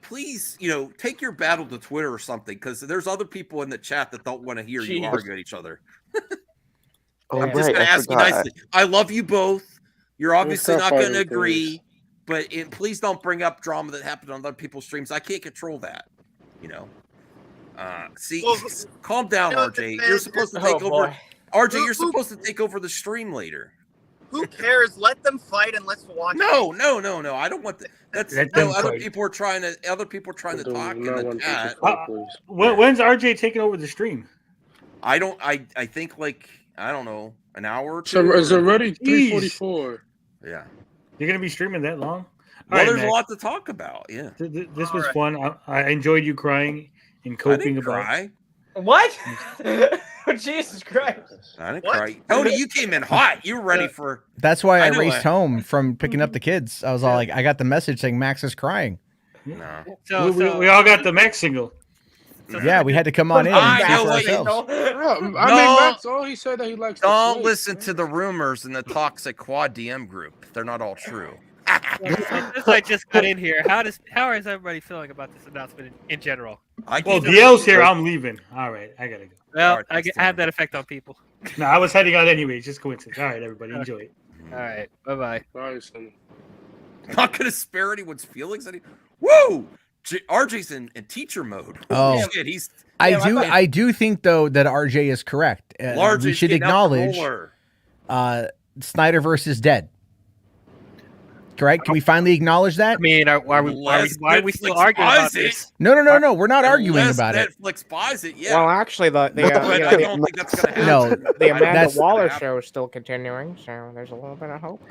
please, take your battle to Twitter or something, because there's other people in the chat that don't want to hear you argue at each other. I'm just going to ask you nicely. I love you both. You're obviously not going to agree, please don't bring up drama that happened on other people's streams. I can't control that. Calm down, RJ. You're supposed to take over. RJ, you're supposed to take over the stream later. Who cares? Let them fight and let's watch. No. I don't want that. That's other people are trying to talk in the chat. When's RJ taking over the stream? I think I don't know, an hour or two. So it's already 3:44. Yeah. You're gonna be streaming that long? Well, there's a lot to talk about. Yeah. This was fun. I enjoyed you crying and coping about. Cry. What? Jesus Christ! I didn't cry. Tony, you came in hot. You were ready for. That's why I raced home from picking up the kids. I was all like, I got the message saying Max is crying. No. We all got the Max single. Yeah, we had to come on in. And see for ourselves. Max, all he said that he likes. Don't listen to the rumors in the toxic quad DM group. They're not all true. Since I just got in here, how is everybody feeling about this announcement in general? DL's here. I'm leaving. All right, I gotta go. Well, I have that effect on people. No, I was heading out anyway. It's just coincidence. All right, everybody, enjoy it. All right, bye. Not gonna spare anyone's feelings. Woo! RJ's in teacher mode. Oh, shit, I do think though that RJ is correct. We should acknowledge Snyderverse is dead. Correct? Can we finally acknowledge that? I mean, why are we still arguing about this? No. We're not arguing about it. Netflix buys it. Yeah. Well, actually, I don't think that's gonna happen. No, the Amanda Waller show is still continuing, so there's a little bit of hope.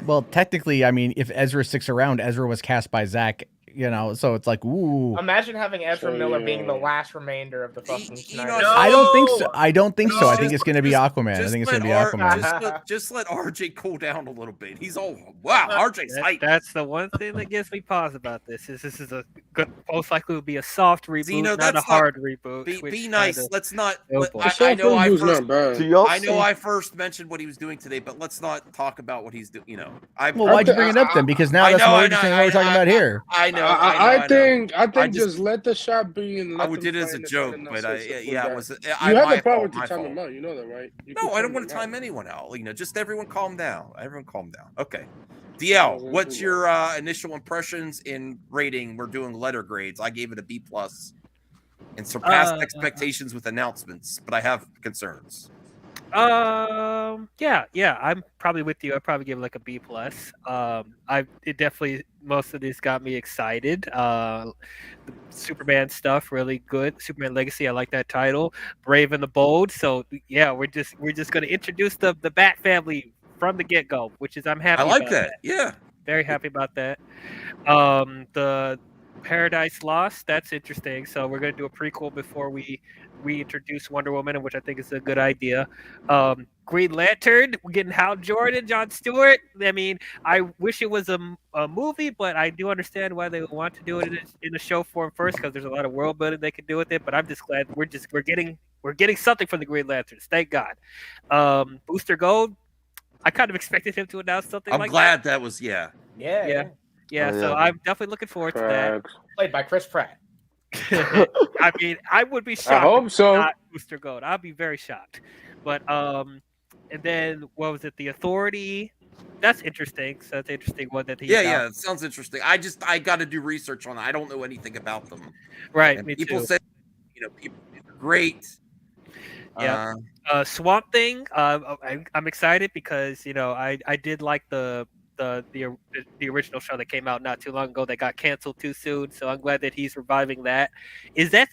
Well, technically, I mean, if Ezra sticks around, Ezra was cast by Zach. So it's like, ooh. Imagine having Ezra Miller being the last remainder of the fucking Snyder. I don't think so. I think it's going to be Aquaman. I think it's going to be Aquaman. Just let RJ cool down a little bit. He's all RJ's hype. That's the one thing that gives me pause about this. This is a good, most likely will be a soft reboot, not a hard reboot. Be nice. Let's not. I know I first mentioned what he was doing today, but let's not talk about what he's doing. Well, why'd you bring it up then? Because now that's more interesting than what we're talking about here. I know. I think just let the shot be. And I did it as a joke, but it was. You have the power to time him out. You know that, right? No, I don't want to time anyone out. Just everyone calm down. Okay. DL, what's your initial impressions in rating? We're doing letter grades. I gave it a B+ and surpassed expectations with announcements, but I have concerns. Yeah, I'm probably with you. I'd probably give it like a B+. It definitely, most of this got me excited. The Superman stuff, really good. Superman Legacy, I like that title. Brave and the Bold. So yeah, we're just gonna introduce the Bat family from the get-go, which is I'm happy. I like about that. Yeah, very happy about that. The Paradise Lost, that's interesting. So we're gonna do a prequel before we introduce Wonder Woman, which I think is a good idea. Green Lantern, we're getting Hal Jordan, Jon Stewart. I mean, I wish it was a movie, but I do understand why they want to do it in a show form first, because there's a lot of world building they can do with it. But I'm just glad we're getting something from the Green Lanterns. Thank God. Booster Gold, I kind of expected him to announce something. I'm glad that was Yeah. So I'm definitely looking forward to that. Played by Chris Pratt. I mean, I would be shocked. I hope so. Not Booster Gold. I'll be very shocked. But and then what was it? The authority. That's interesting. So that's an interesting one that he. Yeah, it sounds interesting. I got to do research on it. I don't know anything about them. Right. And me people too. say, people great. Yeah. Swamp Thing. I'm excited because I did like the original show that came out not too long ago that got canceled too soon. So I'm glad that he's reviving that. Is that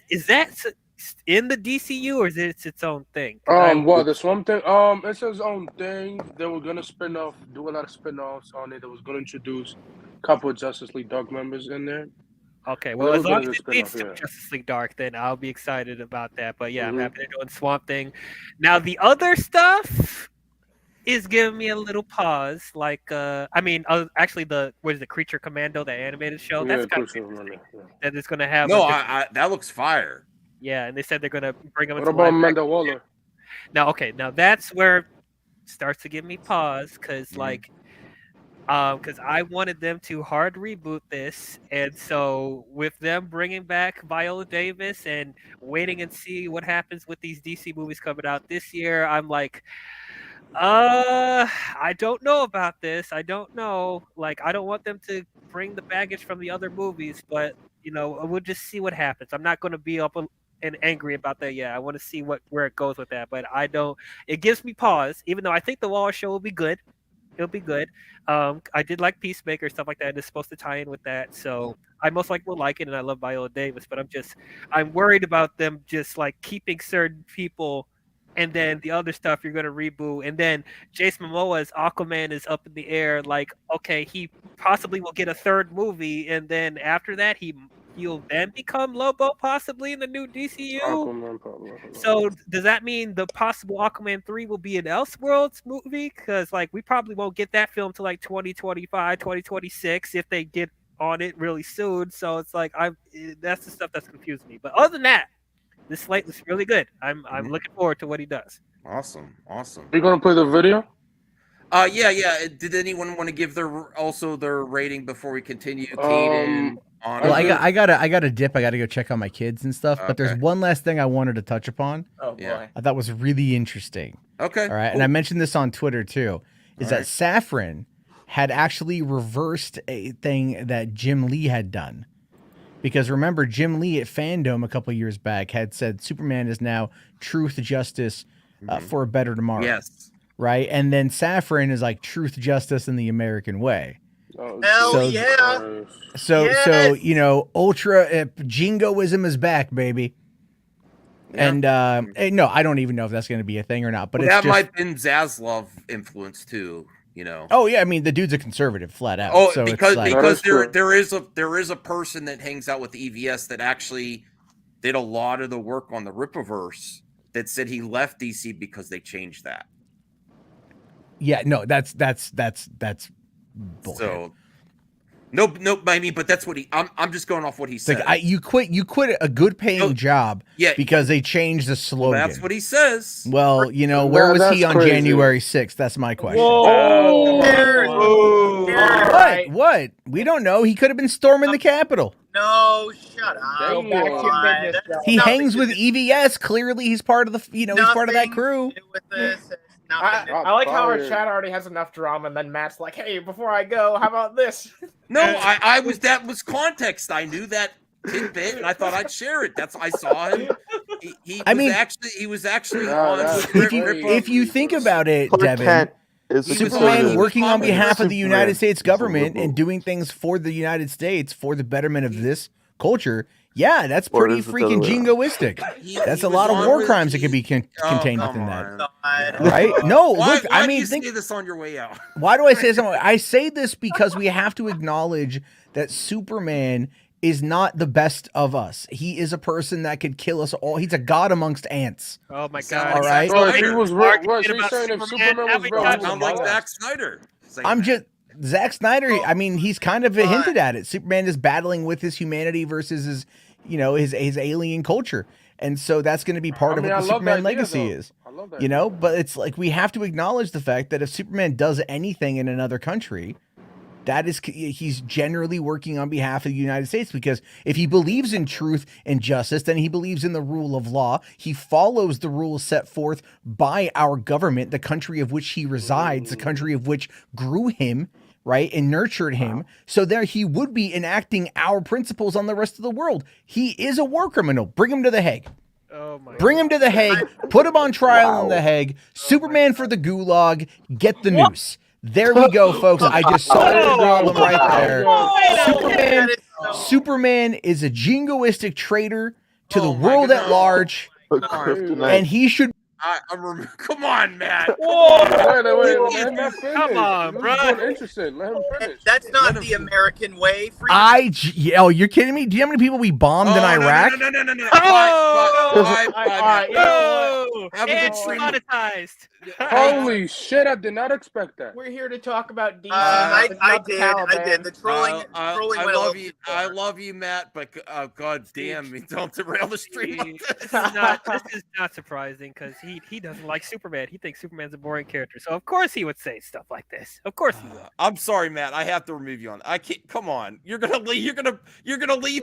in the DCU or is it its own thing? The Swamp Thing? It's its own thing. They were gonna do a lot of spin-offs on it. They was gonna introduce a couple of Justice League Dark members in there. Okay, well, as long as it leads to Justice League Dark, then I'll be excited about that. But yeah, I'm happy they're doing Swamp Thing. Now the other stuff is giving me a little pause. Like, actually, what is the Creature Commando, that animated show? That's kind of interesting. That it's going to have. No, that looks fire. Yeah, and they said they're going to bring them. What about Amanda Waller? Now that's where it starts to give me pause because I wanted them to hard reboot this, and so with them bringing back Viola Davis and waiting and see what happens with these DC movies coming out this year, I'm like, I don't know about this. I don't know. Like, I don't want them to bring the baggage from the other movies, but we'll just see what happens. I'm not going to be up and angry about that. Yeah, I want to see where it goes with that, but I don't. It gives me pause, even though I think the Waller show will be good. It'll be good. I did like Peacemaker, stuff like that, and it's supposed to tie in with that. So I most likely will like it, and I love Viola Davis, but I'm worried about them just like keeping certain people, and then the other stuff you're going to reboot, and then Jason Momoa's Aquaman is up in the air. Like, okay, he possibly will get a third movie, and then after that, he'll then become Lobo possibly in the new DCU. So does that mean the possible Aquaman 3 will be an Elseworlds movie? Because like we probably won't get that film till like 2025, 2026 if they get on it really soon. So it's like that's the stuff that's confusing me. But other than that, this slate looks really good. I'm looking forward to what he does. Awesome. Are you gonna play the video? Yeah. Did anyone want to give their rating before we continue? Caden, well, I got a dip. I got to go check on my kids and stuff. But there's one last thing I wanted to touch upon. Oh boy, I thought was really interesting. Okay, all right, cool. And I mentioned this on Twitter too. Is that Safran had actually reversed a thing that Jim Lee had done? Because remember, Jim Lee at Fandom a couple years back had said Superman is now truth, justice, for a better tomorrow. Yes. Right? And then Safran is like truth, justice, in the American way. Hell yeah. So, ultra jingoism is back, baby. Yeah. And no, I don't even know if that's going to be a thing or not, but that might have been Zaslav influence too. Oh yeah, I mean the dude's a conservative, flat out. Oh, so because it's like, there is a person that hangs out with EVS that actually did a lot of the work on the Rippaverse that said he left DC because they changed that. Yeah, no, that's bullshit. So nope. I mean, but that's what I'm just going off what he said. Like you quit a good paying job because they changed the slogan. Well, that's what he says. Well, where was he on January 6th? That's my question. What? We don't know. He could have been storming the Capitol. No, shut up. He hangs with EVS. Clearly, he's part of the. He's part of that crew. I like how our chat already has enough drama, and then Matt's like, "Hey, before I go, how about this?" No, that was context. I knew that tidbit, and I thought I'd share it. I saw him. He was actually on. If you think about it, Devin, Superman working on behalf of the United States government and doing things for the United States for the betterment of this culture. Yeah, that's pretty freaking jingoistic. That's a lot of war crimes that could be contained within that. Right? No, look, I mean, think this on your way out. Why do I say something? I say this because we have to acknowledge that Superman is not the best of us. He is a person that could kill us all. He's a god amongst ants. Oh my god! All right. I'm like Zack Snyder. Zack Snyder, I mean, he's kind of hinted at it. Superman is battling with his humanity versus his alien culture. And so that's going to be part of what the Superman legacy is. But it's like we have to acknowledge the fact that if Superman does anything in another country, he's generally working on behalf of the United States, because if he believes in truth and justice, then he believes in the rule of law. He follows the rules set forth by our government, the country of which he resides, the country of which grew him, right, and nurtured him. So there he would be enacting our principles on the rest of the world. He is a war criminal. Bring him to the Hague. Bring him to the Hague. Put him on trial in the Hague. Superman for the gulag. Get the noose. There we go, folks. I just solved the problem right there. Superman is a jingoistic traitor to the world at large, and he should. Come on, Matt. Come on, bro. Interesting. Let him finish. That's not the American way. You're kidding me? Do you know how many people we bombed in Iraq? No. It's monetized. Holy shit! I did not expect that. We're here to talk about DC. I did. The trolling. I love you, Matt, but god damn, don't derail the stream. This is not surprising, because he doesn't like Superman. He thinks Superman's a boring character, so of course he would say stuff like this. Of course he would. I'm sorry, Matt. I have to remove you on. I can't. Come on. You're gonna leave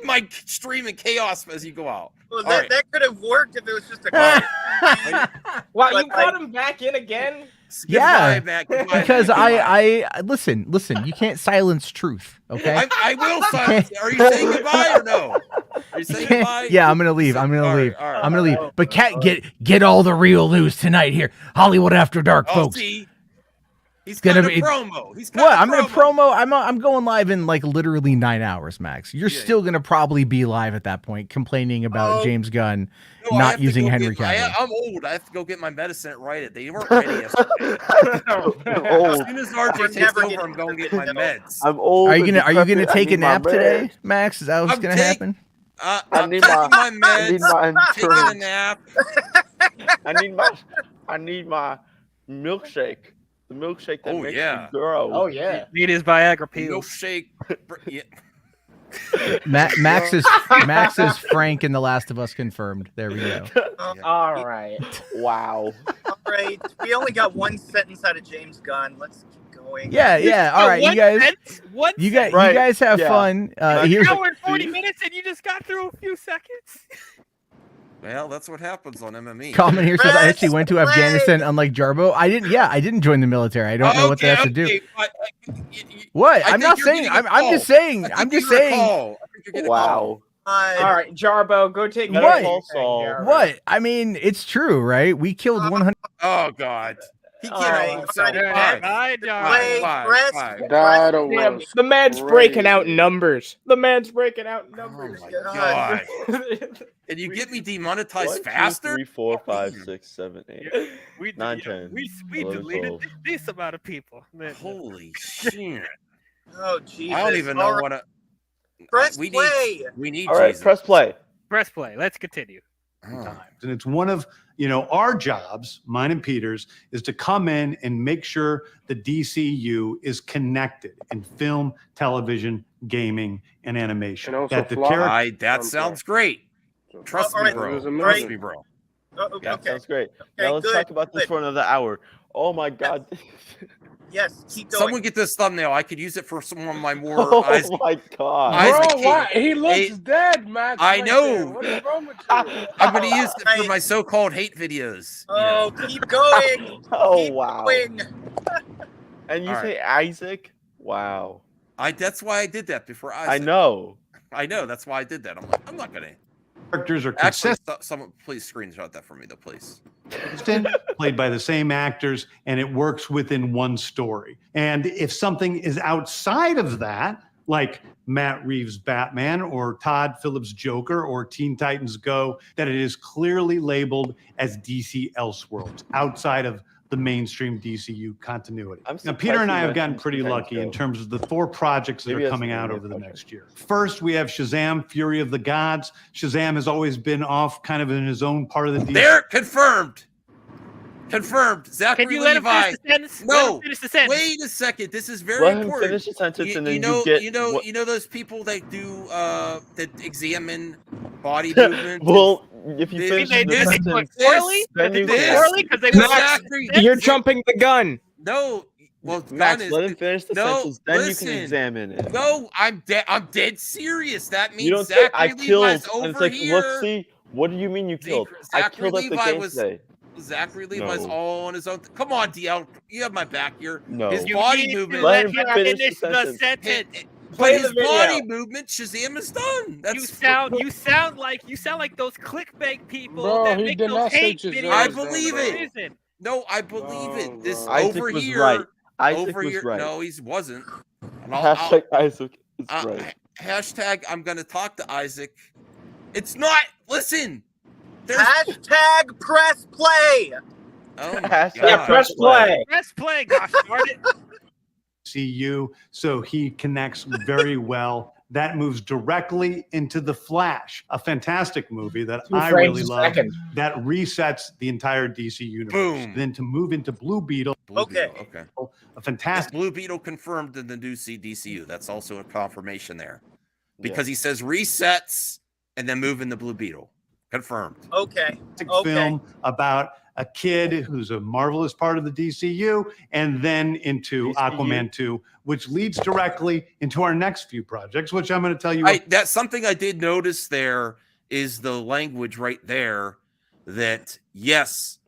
my stream in chaos as you go out. Well, that could have worked if it was just a. Wow, you brought him back in again? Yeah, Matt. Goodbye, because Matt. I listen. You can't silence truth. Okay, I will silence. Are you saying goodbye or no? Are you saying goodbye? Yeah, I'm gonna leave. I'm gonna leave. I'm gonna leave. But Cat, get all the real news tonight here, Hollywood After Dark, folks. See, he's gonna cutting be a promo. He's what? cutting I'm a gonna promo. promo. I'm going live in like literally 9 hours, Max. You're still gonna probably be live at that point, complaining about James Gunn No, I have not to using go Henry get my- Cavill. I'm old. I have to go get my medicine at Rite Aid. They weren't ready yesterday. As soon as RJ takes over, I'm going to get my meds. I'm old. Are you and gonna decrepit. I take a need my nap today, meds. Max? Is that what's gonna happen? I'm need taking my- my meds. I need my taking a insurance. nap. I need my milkshake. The milkshake that makes yeah. you grow. Oh yeah. Need his Viagra pills. Milkshake. Yeah. Max is Frank in The Last of Us confirmed. There we go. All right. Wow. All right. We only got one sentence out of James Gunn. Let's keep going. Yeah. All right, you guys. You guys have fun. Here's An hour and 40 minutes, and you just got through a few seconds. Well, that's what happens on MME. Comment here says I actually went to Afghanistan, unlike Jarbo. I didn't. Yeah, I didn't join the military. I don't know what that has to do. What? I'm not saying. I'm just saying. I'm just saying. Wow. All right, Jarbo, go take What? What? I mean, it's true, right? We killed 100. Oh God. He can't All help himself. Damn, the man's breaking out numbers. The man's breaking out numbers. Oh my God. Can you get me demonetized faster? 3, 4, 5, 6, 7, 8, We 9, 10. We 11, deleted 12. this amount of people. Man. Holy shit. Oh, Jesus. I don't even know what a. Press we play. We need. All right, Jesus. press play. Press play. Let's continue. And it's one of our jobs, mine and Peter's, is to come in and make sure the DCU is connected in film, television, gaming, and animation. And also That the fly. character. That sounds great. Trust me, bro. Trust me, bro. That sounds great. Now let's talk about this for another hour. Oh my God. Yes, keep going. Someone get this thumbnail. I could use it for some of my more. Oh my God. Bro, why? He looks dead, Max. I right know. there. What is wrong with you? I'm going to use it for my so-called hate videos. Oh, keep going. Oh Keep wow. going. And you All say Isaac? Wow. That's why I did that before Isaac. I know. That's why I did that. I'm like, I'm not going to. Characters are Actually, consistent, someone please screenshot that for me, though, please. played by the same actors, and it works within one story. And if something is outside of that, like Matt Reeves' Batman or Todd Phillips' Joker or Teen Titans Go, that it is clearly labeled as DC Elseworlds, outside of the mainstream DCU continuity. Now, Peter and I have gotten pretty lucky in terms of the 4 projects that are coming out over the next year. First, we have Shazam, Fury of the Gods. Shazam has always been off kind of in his own part of the DC. There, confirmed. Confirmed. Zachary Can you let him Levi. finish the sentence? Let No, him finish the sentence. wait a second. This is very Let him important. finish the sentence and then you know, you get. you know, what- you know those people that do that examine body movement. Well, if you This- finish They the did it sentence, poorly. then They you did it can. poorly because they Max, you're jumping the gun. No, well, Max, Gunn is, let him finish the no, sentence, then listen. you can examine it. No, I'm dead. I'm dead serious. That means You don't say I Zachary killed, Levi's and over it's like, here. let's see. What do you mean you killed? I Zachary killed at the Levi game was. today. Zachary Levi's No. all on his own. Come on, DL. You have my back here. No. His You body need to movement. Let him him finish the sentence. But Play his the video. body movement, Shazam is done. That's You sound like those clickbait people Bro, that he make did those not say hate Shazam. videos. I for believe no it. reason. No, I believe it. This Isaac over was here. right. Isaac over was here. right. No, he wasn't. And Hashtag Isaac is right. Hashtag I'm gonna talk to Isaac. It's not. Listen. Hashtag press play. Oh my Hashtag God. Press play. Press play, gosh darn it. CU, so he connects very well. That moves directly into The Flash, a fantastic movie that 2 I frames really a love. second. That resets the entire DC universe. Boom. Then to move into Blue Beetle, Blue Okay. Beetle, okay. a Yes, fantastic. Blue Beetle confirmed in the new DCU. That's also a confirmation there. Because he says resets and then move in the Blue Beetle. Confirmed. Okay. Film about a kid who's a marvelous part of the DCU, and then into Aquaman 2, which leads directly into our next few projects, which I'm going to tell you. That's something I did notice there is the language right there that, yes,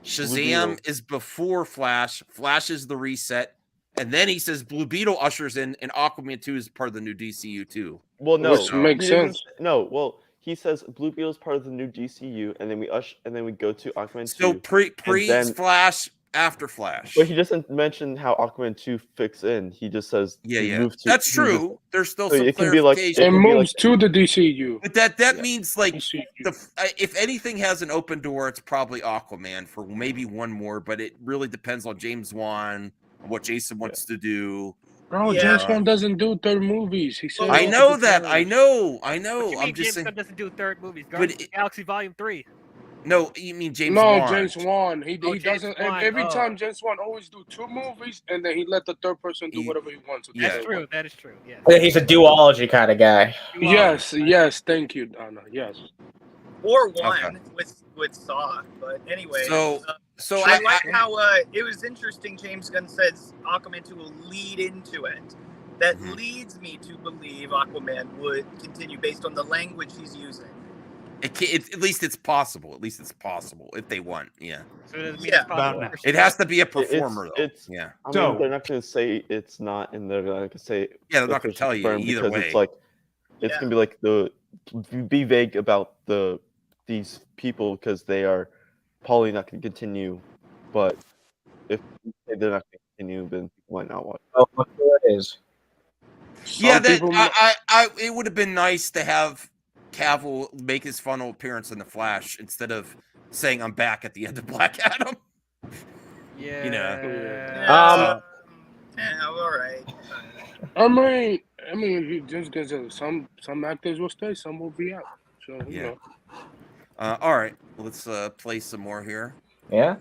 Shazam is before Flash. Flash is the reset. And then he says Blue Beetle ushers in, and Aquaman 2 is part of the new DCU too. Well, no, Which makes sense. No, well, he says Blue Beetle is part of the new DCU, and then we go to Aquaman 2. So pre Flash, after Flash. But he doesn't mention how Aquaman 2 fits in. He just says That's true. There's still some it can clarification. It moves to the DCU. But that means like if anything has an open door, it's probably Aquaman for maybe one more. But it really depends on James Wan, what Jason wants to do. Bro, James Wan doesn't do third movies. He said. I know that. I know. What you I'm mean just James saying. Gunn doesn't do third movies. Guardians of the Galaxy Volume 3. No, you mean James Wan? James Wan. He James doesn't. Wan. Every time James Wan always do 2 movies, and then he let the third person do whatever he wants. That's true. That is true. Yeah. He's a duology kind of guy. Yes. Thank you, Donna. Yes. Or one with Saw, but anyway. So I like how it was interesting. James Gunn says Aquaman 2 will lead into it. That leads me to believe Aquaman would continue based on the language he's using. At least it's possible. At least it's possible if they want. Yeah. So it, it's possible. It has to be a performer, though. Yeah. I mean, they're not going to say it's not, and they're going to say they're not going to tell you either because way. It's like it's going to be like be vague about these people because they are probably not going to continue. But if they're not going to continue, then people might not watch. Oh, what it is? Yeah, it would have been nice to have Cavill make his final appearance in the Flash instead of saying I'm back at the end of Black Adam. Yeah. You know. All right. I mean, he just gets some actors will stay, some will be out. So you know. All right, let's play some more here. Yeah.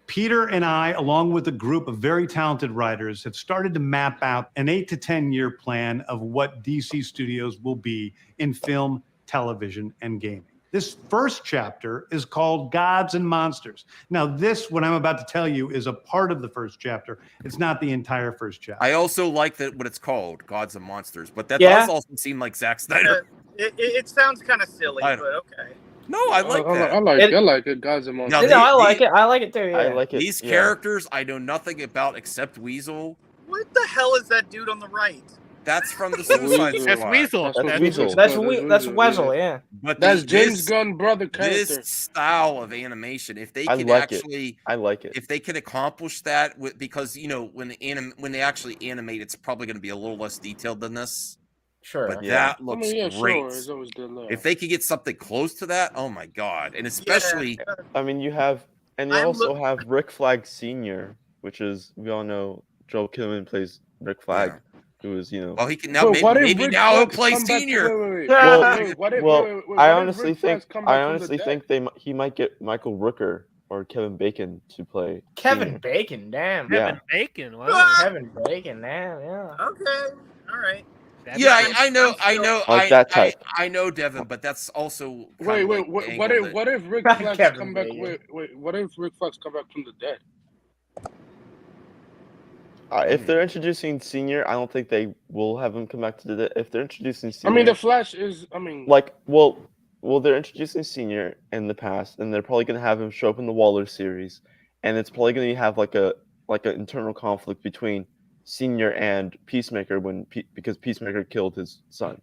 Peter and I, along with a group of very talented writers, have started to map out an 8 to 10 year plan of what DC Studios will be in film, television, and gaming. This first chapter is called Gods and Monsters. Now, what I'm about to tell you, is a part of the first chapter. It's not the entire first chapter. I also like what it's called, Gods and Monsters, but that does also seem like Zack Snyder. It sounds kind of silly, but okay. No, I like that. I like it. Gods and Monsters. I like it. I like it too. Yeah. I like it. These characters I know nothing about except Weasel. What the hell is that dude on the right? That's from the Suicide Squad. That's Weasel. That's Weasel. Yeah. But that's James Gunn brother character. This style of animation, if they I can like actually, it. I like it. If they can accomplish that, because when they actually animate, it's probably going to be a little less detailed than this. Sure. But that looks great. Sure. It's always good luck. If they could get something close to that, oh my god! And especially, I mean, you also have Rick Flag Sr., which is, we all know Joel Kinnaman plays Rick Flag. Who is, well, he can now maybe now he'll play Senior. I honestly think he might get Michael Rooker or Kevin Bacon to play Kevin Bacon. Damn. Kevin Bacon. Wow. Kevin Bacon. Damn. Yeah. Okay. All right. I know. Like that type. I know, Devin, but that's also wait. What if Rick Flags come back? Wait. What if Rick Flags come back from the dead? If they're introducing Senior, I don't think they will have him come back to the dead. If they're introducing Senior, I mean, the Flash is. They're introducing Senior in the past, and they're probably going to have him show up in the Waller series, and it's probably going to have like an internal conflict between Senior and Peacemaker because Peacemaker killed his son.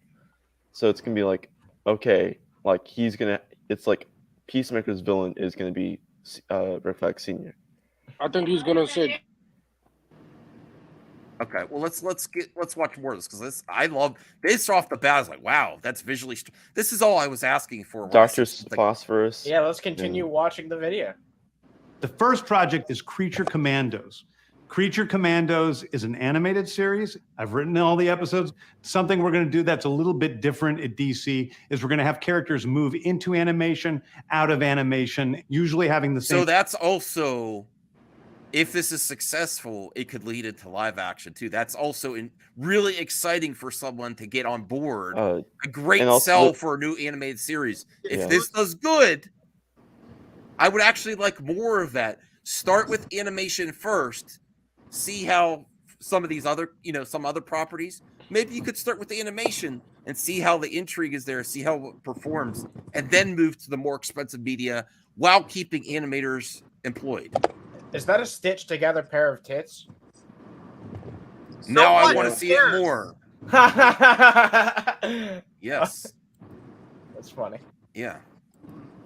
So it's gonna be like, okay, like it's like Peacemaker's villain is gonna be Rick Flag Senior. I think he's gonna say. Okay, well let's watch more of this, because I love this off the bat. I was like, wow, that's visually. This is all I was asking for. Dr. Phosphorus. Yeah, let's continue watching the video. The first project is Creature Commandos. Creature Commandos is an animated series. I've written all the episodes. Something we're going to do that's a little bit different at DC is we're going to have characters move into animation, out of animation, usually having the same. So that's also, if this is successful, it could lead into live action too. That's also really exciting for someone to get on board. A great sell for a new animated series. If this does good, I would actually like more of that. Start with animation first. See how some of these other, some other properties. Maybe you could start with the animation and see how the intrigue is there, see how it performs, and then move to the more expensive media while keeping animators employed. Is that a stitched together pair of tits? Now I what? want to Who see it cares? more. Yes. That's funny. Yeah.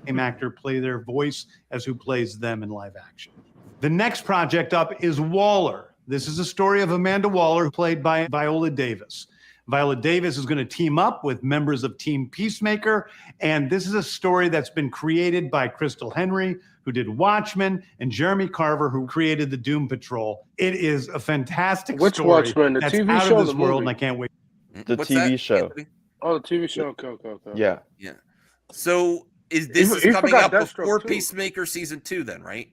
Same actor play their voice as who plays them in live action. The next project up is Waller. This is a story of Amanda Waller, played by Viola Davis. Viola Davis is going to team up with members of Team Peacemaker, and this is a story that's been created by Crystal Henry, who did Watchmen, and Jeremy Carver, who created the Doom Patrol. It is a fantastic Which story Watchmen? The that's TV out show of or this the world, movie? and I can't wait. The TV show. Anthony? Oh, the TV show. Okay. Yeah. Yeah. So He is coming forgot up Deathstroke, before too. Peacemaker season 2 then, right?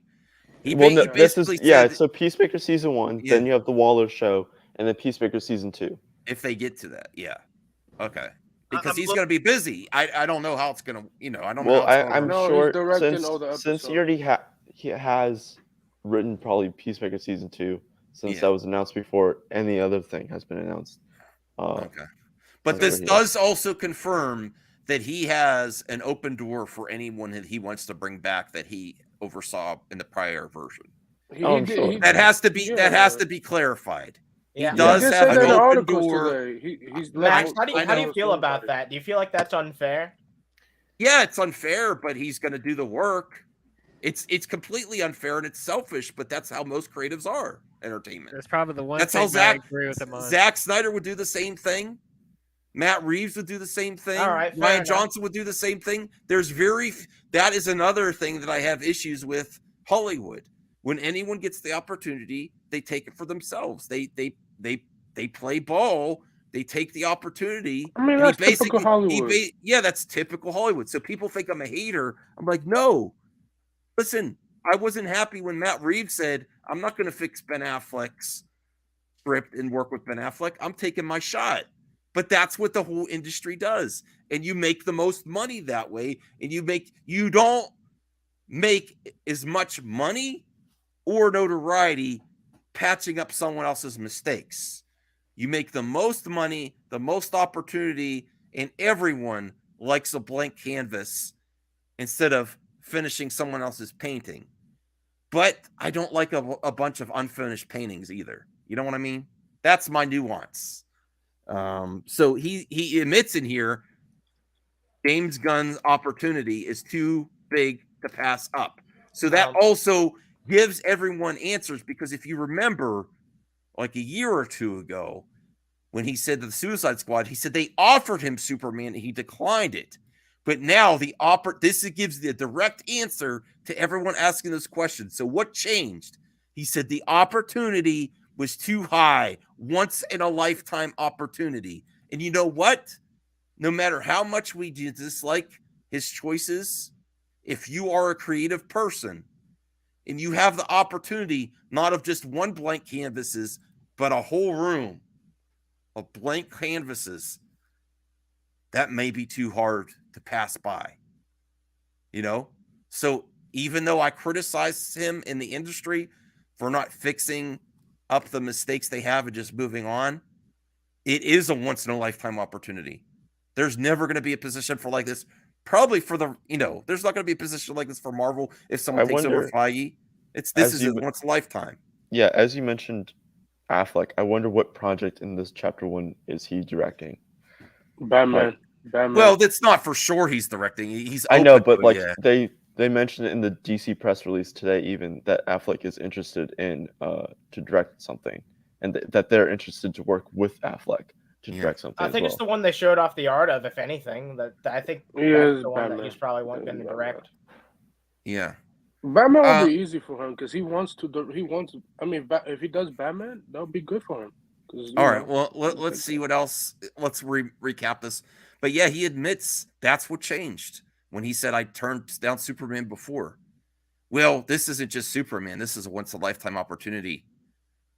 Well, no, He this is basically said so Peacemaker season 1, then you have the Waller show, and then Peacemaker season 2. if they get to that, yeah. Okay. Because he's going to be busy. I don't know how it's going to, I don't know. Well, How it's I'm No, he's sure directing all the since he episodes. already he has written probably Peacemaker season 2, since that was announced before any other thing has been announced. Okay. But I'm this sure he does also confirm that he has an open door for anyone that he wants to bring back that he oversaw in the prior version. That has to be clarified. Yeah. He does have an open door. Max, how do you feel about that? Do you feel like that's unfair? Yeah, it's unfair, but he's going to do the work. It's completely unfair and it's selfish, but that's how most creatives are. Entertainment. That's probably the one That's thing how that I agree with him on. Zack Snyder would do the same thing. Matt Reeves would do the same thing. All right, fair Ryan enough. Johnson would do the same thing. That is another thing that I have issues with Hollywood. When anyone gets the opportunity, they take it for themselves. They play ball. They take the opportunity. I mean, and that's typical Hollywood. That's typical Hollywood. So people think I'm a hater. I'm like, no. Listen, I wasn't happy when Matt Reeves said, I'm not going to fix Ben Affleck's script and work with Ben Affleck. I'm taking my shot. But that's what the whole industry does. And you make the most money that way. And you don't make as much money or notoriety patching up someone else's mistakes. You make the most money, the most opportunity, and everyone likes a blank canvas instead of finishing someone else's painting. But I don't like a bunch of unfinished paintings either. You know what I mean? That's my nuance. So he admits in here, James Gunn's opportunity is too big to pass up. So that also gives everyone answers, because if you remember, like a year or two ago, when he said to the Suicide Squad, he said they offered him Superman and he declined it. But now this gives the direct answer to everyone asking those questions. So what changed? He said the opportunity was too high, once in a lifetime opportunity. And you know what? No matter how much we dislike his choices, if you are a creative person and you have the opportunity, not of just one blank canvases, but a whole room of blank canvases, that may be too hard to pass by. So even though I criticize him in the industry for not fixing up the mistakes they have and just moving on, it is a once in a lifetime opportunity. There's never going to be a position for like this. Probably for there's not going to be a position like this for Marvel if someone takes over Feige. This is a once in a lifetime. Yeah, as you mentioned, Affleck. I wonder what project in this chapter 1 is he directing? Batman. Well, that's not for sure he's directing. I know, but they mentioned it in the DC press release today, even that Affleck is interested in to direct something, and that they're interested to work with Affleck to direct something. I think it's the one they showed off the art of, if anything. I think that's the one that he's probably going to direct. Yeah. Batman will be easy for him because he wants to. I mean, if he does Batman, that would be good for him. All right. Well, let's see what else. Let's recap this. But yeah, he admits that's what changed when he said I turned down Superman before. Well, this isn't just Superman. This is a once in a lifetime opportunity.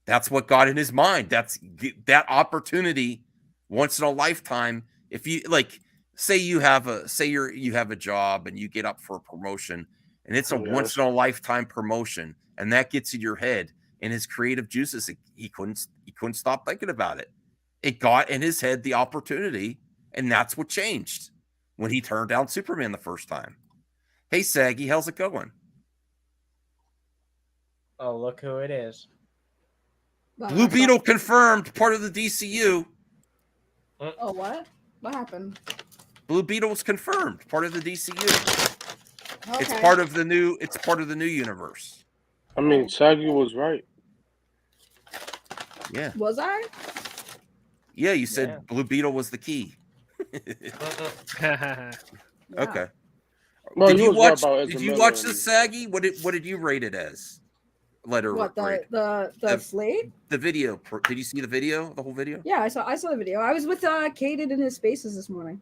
That's what got in his mind. That's that opportunity once in a lifetime. If you say you have a job and you get up for a promotion and it's a once in a lifetime promotion and that gets in your head and his creative juices, he couldn't stop thinking about it. It got in his head the opportunity, and that's what changed when he turned down Superman the first time. Hey, Saggy, how's it going? Oh, look who it is. Blue Beetle confirmed, part of the DCU. Oh, what? What happened? Blue Beetle was confirmed, part of the DCU. Okay. It's part of the new. It's part of the new universe. I mean, Saggy was right. Yeah. Was I? Yeah, you said Blue Beetle was the key. Okay. Well, Did he you was right watch? about Ezra Did you Miller watch and- the Saggy? What did you rate it as? Letter What grade. the Slate? The video. Did you see the video? The whole video? Yeah, I saw the video. I was with Caden in his spaces this morning.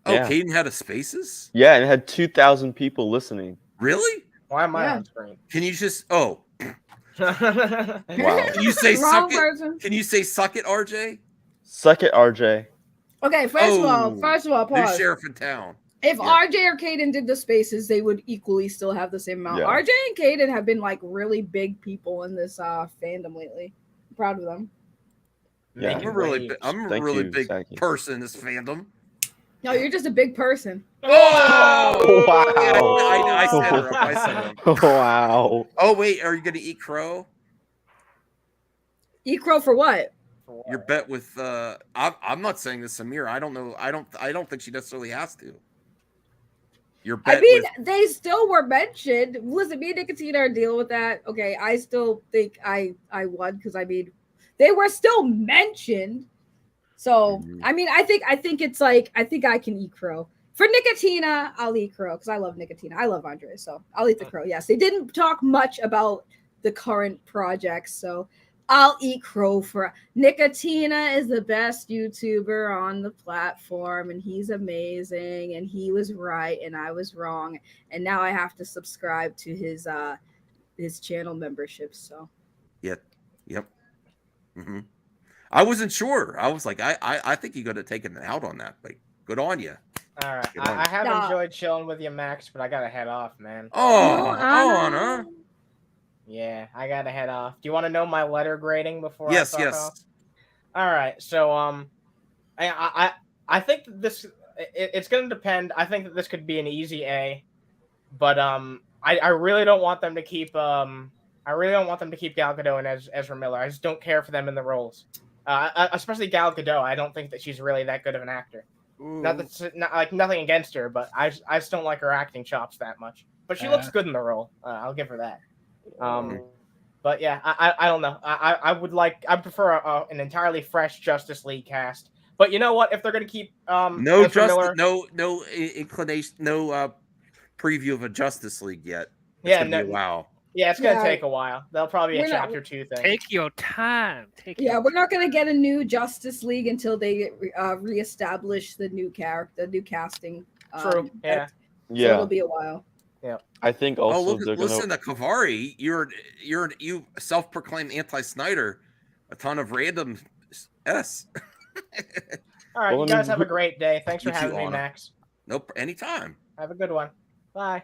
Oh, Yeah. Caden had a Spaces. Yeah, and it had 2,000 people listening. Really? Why am I Yeah. on screen? Can you just? Oh. Wow. Can you say Wrong suck person. it? Can you say suck it, RJ? Suck it, RJ. Okay, first of all, New pause. sheriff in town. If RJ or Caden did the spaces, they would equally still have the same amount. Yeah. RJ and Caden have been like really big people in this fandom lately. I'm proud of them. Yeah. I'm a really big Saggy. person in this fandom. No, you're just a big person. Oh! Wow. Yeah, I set her up. I set her up. Wow. Oh wait, are you gonna eat crow? Eat crow for what? Your bet with I'm not saying this, Samir. I don't know. I don't think she necessarily has to. Your bet I mean, with they still were mentioned. Listen, me and Nicotina are dealing with that. Okay, I still think I won because I mean, they were still mentioned. So I mean, I think it's like I think I can eat crow. For Nicotina, I'll eat crow because I love Nicotina. I love Andre, so I'll eat the crow. Yes, they didn't talk much about the current projects, so I'll eat crow for Nicotina is the best YouTuber on the platform, and he's amazing, and he was right, and I was wrong, and now I have to subscribe to his channel membership. So Yep. Mm-hmm. I wasn't sure. I was like, I think you could have taken it out on that. Like, good on you. All right. Good on I you. have enjoyed chilling with you, Max, but I gotta head off, man. Oh, Anna. Yeah, I gotta head off. Do you want to know my letter grading before? Yes, I fuck yes. off? All right. So I think that this it's gonna depend. I think that this could be an easy A, but I really don't want them to keep Gal Gadot and Ezra Miller. I just don't care for them in the roles. Especially Gal Gadot. I don't think that she's really that good of an actor. Not like nothing against her, but I just don't like her acting chops that much. But she looks good in the role. I'll give her that. But yeah, I don't know. I prefer an entirely fresh Justice League cast. But you know what? If they're gonna keep No Ezra Miller, no inclination, no preview of a Justice League yet. It's Yeah, gonna be no- a while. yeah, it's gonna take a while. They'll probably be a We're not- chapter 2 thing. Take your time. we're not gonna get a new Justice League until they reestablish the new character, the new casting. True. Yeah. So Yeah. it'll be a while. Yeah. I think also they're listen gonna. to Kavari. You self-proclaimed anti-Snyder. A ton of random S. All right, Well, you I guys mean, have a great day. Thanks for You too, having me, Anna. Max. Nope, anytime. Have a good one. Bye.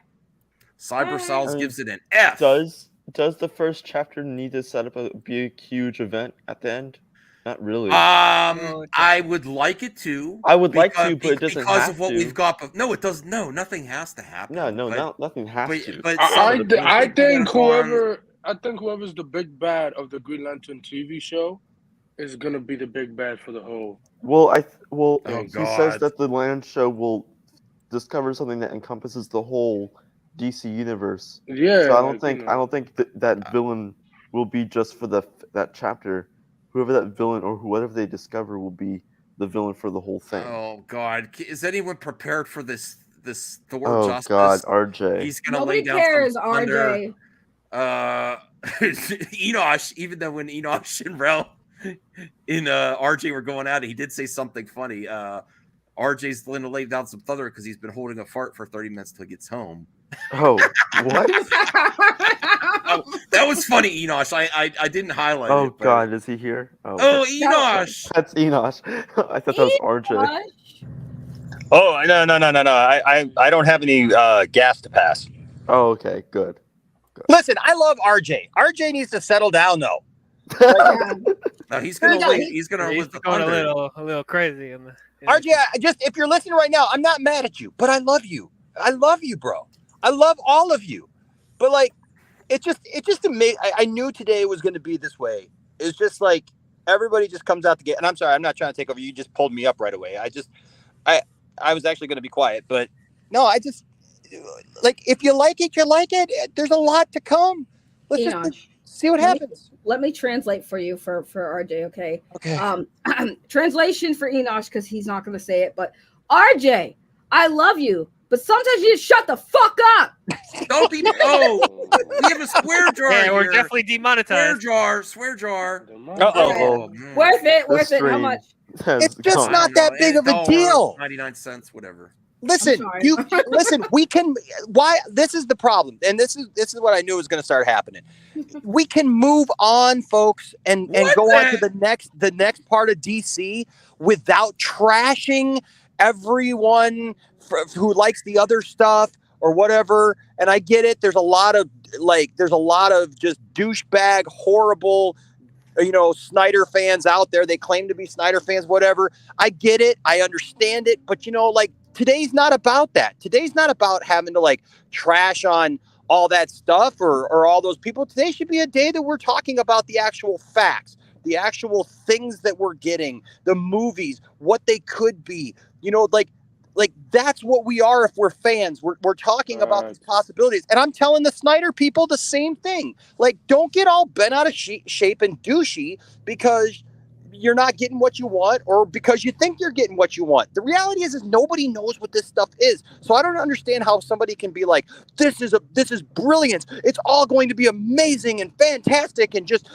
Cyber Cells I mean, gives it an F. Does the first chapter need to set up a big huge event at the end? Not really. I would like it to. I would like to, but it doesn't because have of what to. we've got. But no, it does. No, nothing has to happen. No, nothing has to. But I think whoever. whoever's the big bad of the Green Lantern TV show is gonna be the big bad for the whole. Well, Oh, he God. says that the land show will discover something that encompasses the whole DC universe. Yeah, So I don't like, think you know. that villain will be just for that chapter. Whoever that villain or whatever they discover will be the villain for the whole thing. Oh God, is anyone prepared for this Thor Oh, justice? God, RJ. He's gonna Nobody lay down cares, some thunder. RJ. Enosh. Even though when Enosh and Rel in RJ were going at it, he did say something funny. RJ's going to lay down some thunder because he's been holding a fart for 30 minutes till he gets home. Oh, what? That was funny, Enosh. I didn't highlight Oh it. but- God, is he here? Oh, Enosh. That's Enosh. I thought that was RJ. Oh, no. I don't have any gas to pass. Oh, okay, good. Listen, I love RJ. RJ needs to settle down, though. No, he's gonna He's with the going thunder. a little crazy in the. RJ, if you're listening right now, I'm not mad at you, but I love you. I love you, bro. I love all of you. But like, it just amazing. I knew today was going to be this way. It's just like everybody just comes out to get. And I'm sorry, I'm not trying to take over. You just pulled me up right away. I was actually going to be quiet, but no, I just like if you like it, you like it. There's a lot to come. Let's just see what happens. Let me translate for you for RJ. Okay. Okay. Translation for Enosh because he's not going to say it, but RJ, I love you. But sometimes you just shut the fuck up. Don't be. Oh, we have a swear jar. Yeah, we're here. definitely demonetized. Swear jar. Uh-oh. Worth it. How much? It's just not that big of a deal. 99 cents, whatever. Listen, listen. We can. Why? This is the problem, and this is what I knew was going to start happening. We can move on, folks, and go on to the next part of DC without trashing everyone who likes the other stuff or whatever. And I get it. There's a lot of just douchebag, horrible, Snyder fans out there. They claim to be Snyder fans, whatever. I get it. I understand it. But today's not about that. Today's not about having to trash on all that stuff or all those people. Today should be a day that we're talking about the actual facts, the actual things that we're getting, the movies, what they could be, that's what we are if we're fans. We're talking about these possibilities. And I'm telling the Snyder people the same thing. Don't get all bent out of shape and douchey because you're not getting what you want or because you think you're getting what you want. The reality is nobody knows what this stuff is. So I don't understand how somebody can be like, this is brilliance. It's all going to be amazing and fantastic and just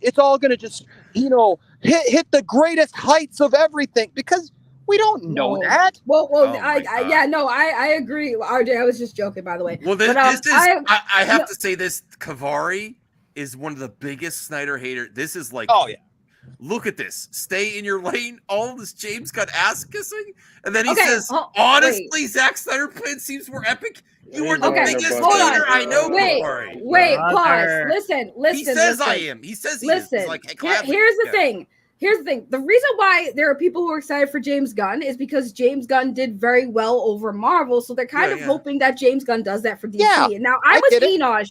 it's all going to just, hit the greatest heights of everything because we don't know that. Well, I agree. RJ, I was just joking, by the way. Well, this is. I have to say this. Kavari is one of the biggest Snyder haters. This is oh yeah. Look at this. Stay in your lane. All this James Gunn ass kissing, and then he says, "Honestly, Zack Snyder plan seems more epic." You are the biggest hater I know. Wait, pause. Listen. He says I am. He says he is. Here's the thing. Here's the thing. The reason why there are people who are excited for James Gunn is because James Gunn did very well over Marvel. So they're kind of hoping that James Gunn does that for DC. Yeah, and now I'm with Enosh.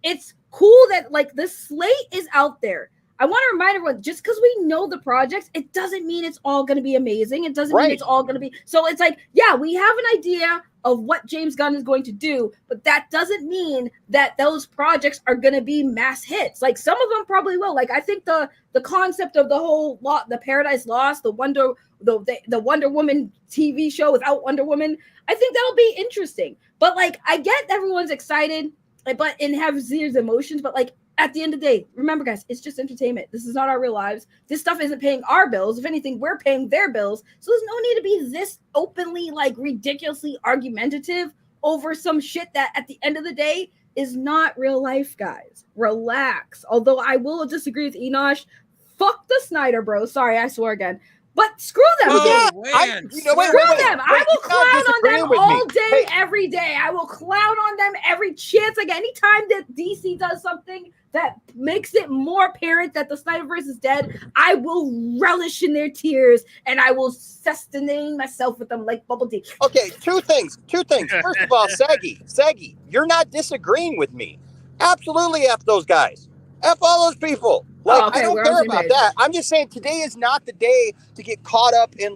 It's cool that this slate is out there. I want to remind everyone, just because we know the projects, it doesn't mean it's all going to be amazing. It doesn't mean it's all going to be. So it's we have an idea of what James Gunn is going to do, but that doesn't mean that those projects are going to be mass hits. Some of them probably will. I think the concept of the whole the Paradise Lost, the Wonder Woman TV show without Wonder Woman, I think that'll be interesting. But I get everyone's excited, and have zero emotions, but at the end of the day, remember, guys, it's just entertainment. This is not our real lives. This stuff isn't paying our bills. If anything, we're paying their bills. So there's no need to be this openly, ridiculously argumentative over some shit that at the end of the day is not real life, guys. Relax. Although I will disagree with Enosh. Fuck the Snyder bros. Sorry, I swore again. But screw them. Screw them. I will clown on them all day, every day. I will clown on them every chance. Anytime that DC does something that makes it more apparent that the Snyderverse is dead, I will relish in their tears and I will sustenance myself with them like bubble tea. Okay, two things. First of all, Saggy, you're not disagreeing with me. Absolutely F those guys. F all those people. I don't care about that. I'm just saying today is not the day to get caught up in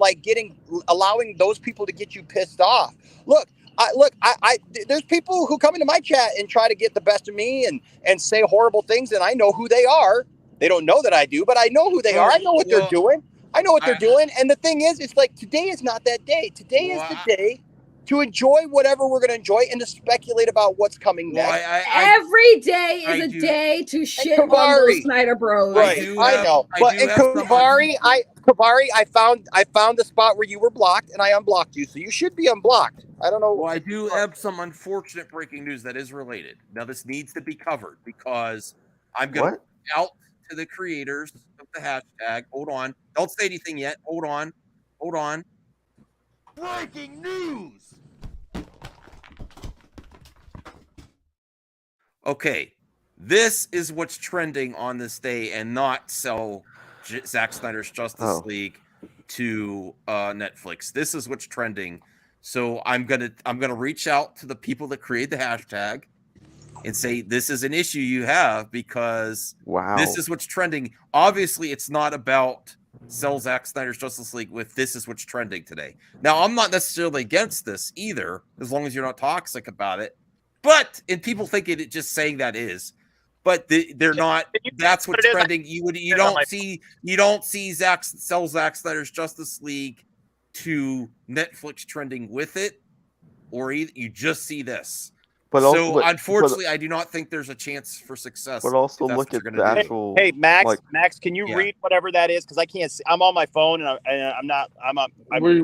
allowing those people to get you pissed off. Look, there's people who come into my chat and try to get the best of me and say horrible things, and I know who they are. They don't know that I do, but I know who they are. I know what they're doing. And the thing is, it's today is not that day. Today is the day to enjoy whatever we're going to enjoy and to speculate about what's coming next. Every day is a day to shit on those Snyder bros. Right, I know. But in Kavari, I found the spot where you were blocked, and I unblocked you, so you should be unblocked. I don't know. Well, I do have some unfortunate breaking news that is related. Now, this needs to be covered because I'm going to out to the creators of the hashtag. Hold on. Don't say anything yet. Hold on. Breaking news! Okay, this is what's trending on this day, and not sell Zack Snyder's Justice League to Netflix. This is what's trending. So I'm gonna reach out to the people that create the hashtag, and say this is an issue you have because Wow. this is what's trending. Obviously, it's not about sell Zack Snyder's Justice League with this is what's trending today. Now, I'm not necessarily against this either, as long as you're not toxic about it. But and people think it just saying that is, but they're not. That's what's trending. You don't see Zack Snyder's Justice League to Netflix trending with it, or you just see this. But unfortunately, I do not think there's a chance for success. But also look at the actual. Hey, Max, like, Max, can you read whatever that is? Because I can't see. I'm on my phone and I'm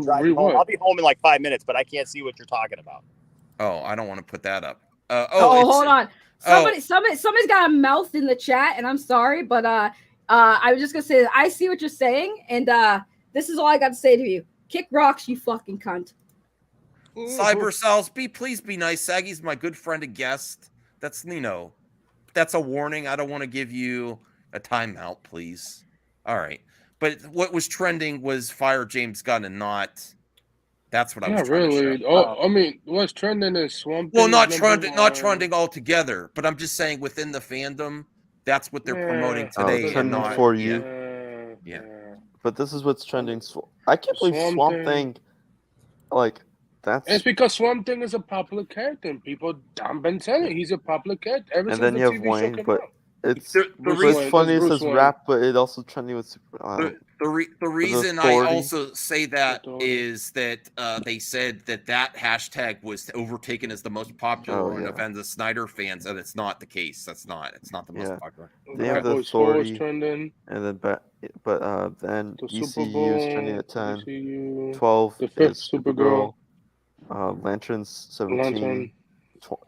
driving home. I'll be home in like 5 minutes, but I can't see what you're talking about. Oh, I don't want to put that up. Hold on. Somebody's got a mouth in the chat, and I'm sorry, but I was just gonna say I see what you're saying, and this is all I got to say to you. Kick rocks, you fucking cunt. Cyber Cells, please be nice. Saggy's my good friend and guest. That's that's a warning. I don't want to give you a timeout, please. All right. But what was trending was fire James Gunn and not. That's what I was trying to show. Oh, I mean, what's trending is Swamp Thing. Well, not trending altogether, but I'm just saying within the fandom, that's what they're promoting today. Trending and for you. Yeah. But this is what's trending. I can't believe Swamp Thing. Like that's. It's because Swamp Thing is a popular character, and people. I've been telling you, he's a popular character. And then you have Wayne, but it's funny it says rap, but it also trending with Super. The reason I also say that is that they said that hashtag was overtaken as the most popular one of the Snyder fans, and it's not the case. It's not the most popular. They have the Authority, and then then ECU is trending at 10. 12 is Supergirl. Lanterns 17.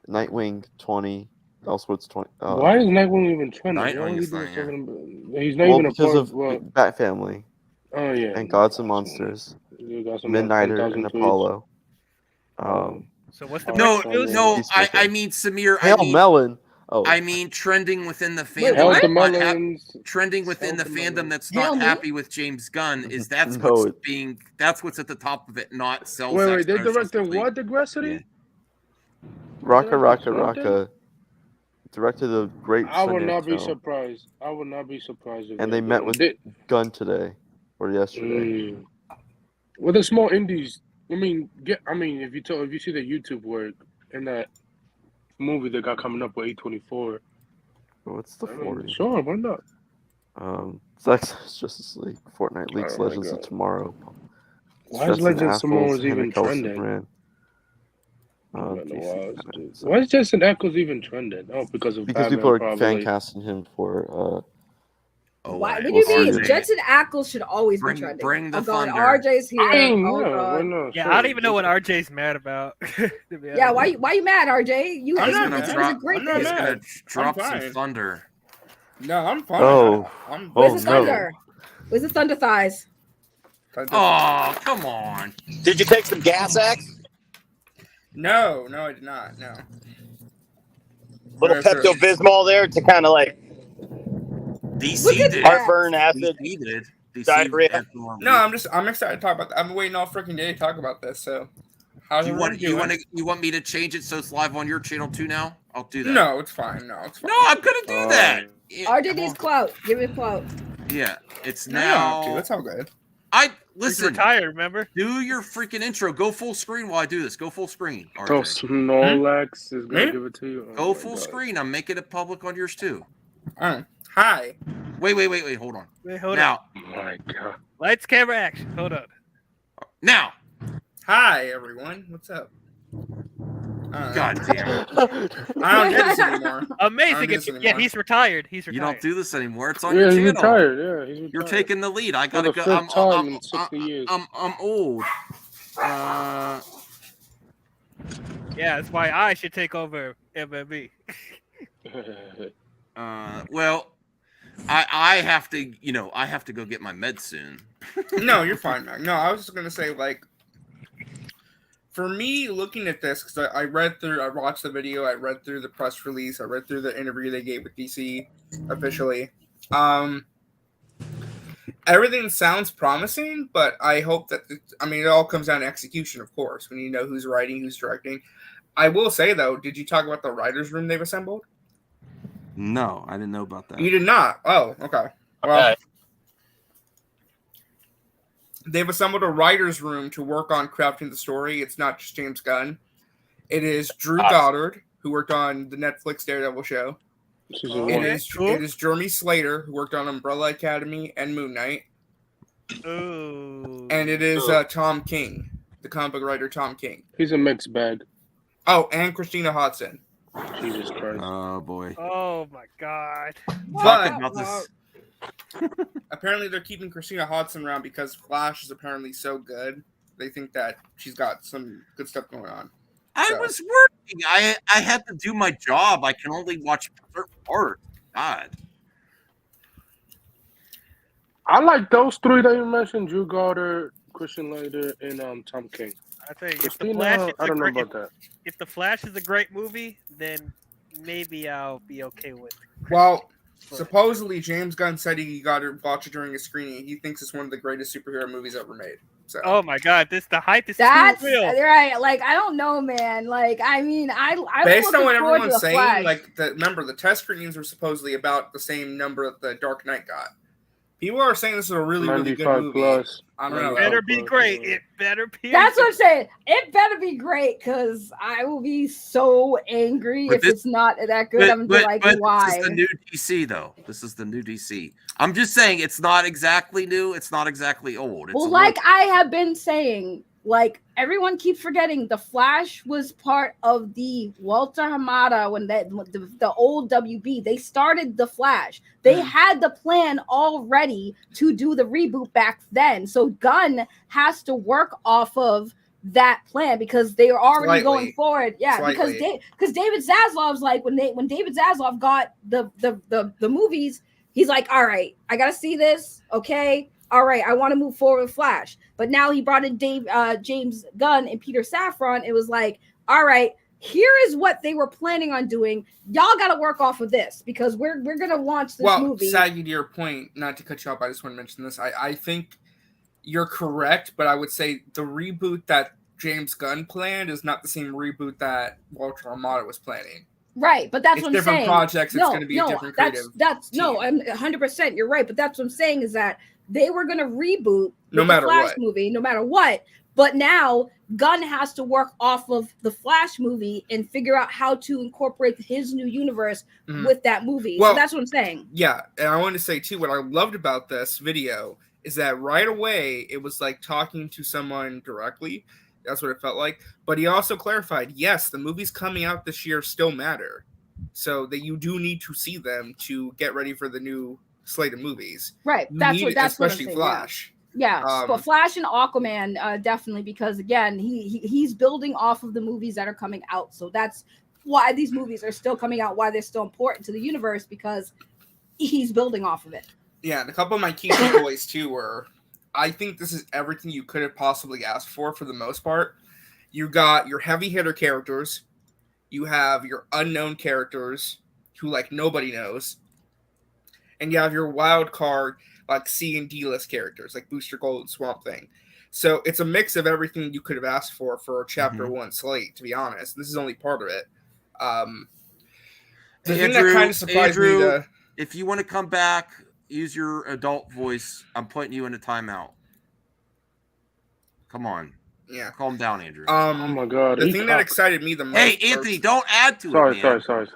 Nightwing 20. Elseworlds 20. Why is Nightwing even trending? He's not even a part of Bat Family. Oh yeah. And Gods and Monsters. Midnighter and Apollo. So what's the no? I mean Samir. Melon. Oh. I mean trending within the fandom. Trending within the fandom that's not happy with James Gunn is that's what's at the top of it, not sell. Wait, they directed what? Degrassi? Raka. Directed a great. I would not be surprised. I would not be surprised. And they met with Gunn today or yesterday. Well, the small indies. I mean, if you see the YouTube work in that movie that got coming up with A24. What's the 40? Sure, why not? Zack Snyder's Justice League, Fortnite League's Legends of Tomorrow. Why is Legends of Tomorrow even trending? Why is Jensen Ackles even trending? Oh, because Batman, people are probably. fan casting him for. Why? What do you mean? Jensen Ackles should always be trending. Bring the God, thunder. RJ's here. I don't even know what RJ's mad about. Yeah, why you mad, RJ? You He's gonna drop some thunder. No, I'm fine. Where's the thunder? Where's the thunder thighs? Oh, come on. Did you take some gas X? No, I did not. No. Little Pepto Bismol there to kind of like DC did. Heartburn, acid, diarrhea. No, I'm excited to talk about that. I've been waiting all freaking day to talk about this. So, how's you want me to change it so it's live on your channel too now? I'll do that. No, it's fine. No, I'm gonna do that. RJ needs clout. Give me clout. Yeah, it's now. That's all good. Listen. He's retired, remember? Do your freaking intro. Go full screen while I do this. Go full screen. So Snorlax is gonna give it to you. Go full screen. I'm making it public on yours too. Hi. Wait. Hold on. Hold now. on. Oh my God. Lights, camera, action. Hold on. Now. Hi, everyone. What's up? God damn. I don't do this anymore. Amazing. Yeah, he's retired. You don't do this anymore. It's on your channel. He's retired. You're taking the lead. I gotta go. I'm old. Yeah, that's why I should take over MME. Well, I have to go get my meds soon. No, you're fine, Mac. No, I was just gonna say, like, for me, looking at this, because I watched the video, I read through the press release, I read through the interview they gave with DC officially. Everything sounds promising, but I hope that it all comes down to execution, of course, when you know who's writing, who's directing. I will say though, did you talk about the writers' room they've assembled? No, I didn't know about that. You did not. Oh, okay. Well, they've assembled a writers' room to work on crafting the story. It's not just James Gunn. It is Drew Goddard, who worked on the Netflix Daredevil show. It is Jeremy Slater, who worked on Umbrella Academy and Moon Knight. Ooh. And it is Tom King, the comic book writer Tom King. He's a mixed bag. Oh, and Christina Hodson. Jesus Christ. Oh boy. Oh my God. But about this. apparently they're keeping Christina Hodson around because Flash is apparently so good. They think that she's got some good stuff going on. I was working. I had to do my job. I can only watch certain parts. God. I like those three that you mentioned: Drew Goddard, Christian Slater, and Tom King. I think if Christina, the Flash is I don't know a great, about that. if the Flash is a great movie, then maybe I'll be okay with. Well, supposedly James Gunn said he got to watch it during a screening. He thinks it's one of the greatest superhero movies ever made. So. Oh my God, the hype is That's too real. right. Like I don't know, man. Like I mean, I'm Based on what looking forward to everyone's the saying, Flash. like remember the test screenings were supposedly about the same number that the Dark Knight got. People are saying this is a really, really good movie. Plus. I don't know. It better be great. It better be. That's what I'm saying. It better be great because I will be so angry if it's not that good. I'm gonna be like, why? This is the new DC, though. This is the new DC. I'm just saying it's not exactly new. It's not exactly old. It's Well, like I have been saying, like everyone keeps forgetting, the Flash was part of the Walter Hamada when the old WB. They started the Flash. They had the plan already to do the reboot back then. So Gunn has to work off of that plan because they are already going forward. Yeah, because David Zaslav's like when David Zaslav got the movies, he's like, all right, I gotta see this. Okay. All right, I want to move forward with Flash. But now he brought in James Gunn and Peter Safran. It was like, all right, here is what they were planning on doing. Y'all got to work off of this because we're going to launch this movie. Saggy, to your point, not to cut you off, I just want to mention this. I think you're correct, but I would say the reboot that James Gunn planned is not the same reboot that Walter Hamada was planning. Right, but that's it's what I'm different saying. projects. It's going to be a different creative. I'm 100%. You're right, but that's what I'm saying is that they were going to reboot no matter the Flash what movie, no matter what. But now Gunn has to work off of the Flash movie and figure out how to incorporate his new universe with that movie. Well, so that's what I'm saying. Yeah, and I wanted to say too, what I loved about this video is that right away it was like talking to someone directly. That's what it felt like. But he also clarified, yes, the movies coming out this year still matter. So that you do need to see them to get ready for the new slate of movies. Right. That's what I'm especially saying, Flash. Yeah. But Flash and Aquaman, definitely, because again, he's building off of the movies that are coming out. So that's why these movies are still coming out, why they're still important to the universe, because he's building off of it. Yeah, and a couple of my key takeaways too were, I think this is everything you could have possibly asked for the most part. You got your heavy hitter characters, you have your unknown characters who like nobody knows, and you have your wild card like C and D list characters like Booster Gold and Swamp Thing. So it's a mix of everything you could have asked for chapter one slate, to be honest. This is only part of it. The thing that kind of surprised me, if you want to come back, use your adult voice. I'm putting you in a timeout. Come on. Yeah. Calm down, Andrew. Oh my God. The thing that excited me the most. Hey, Anthony, don't add to it, man. Sorry.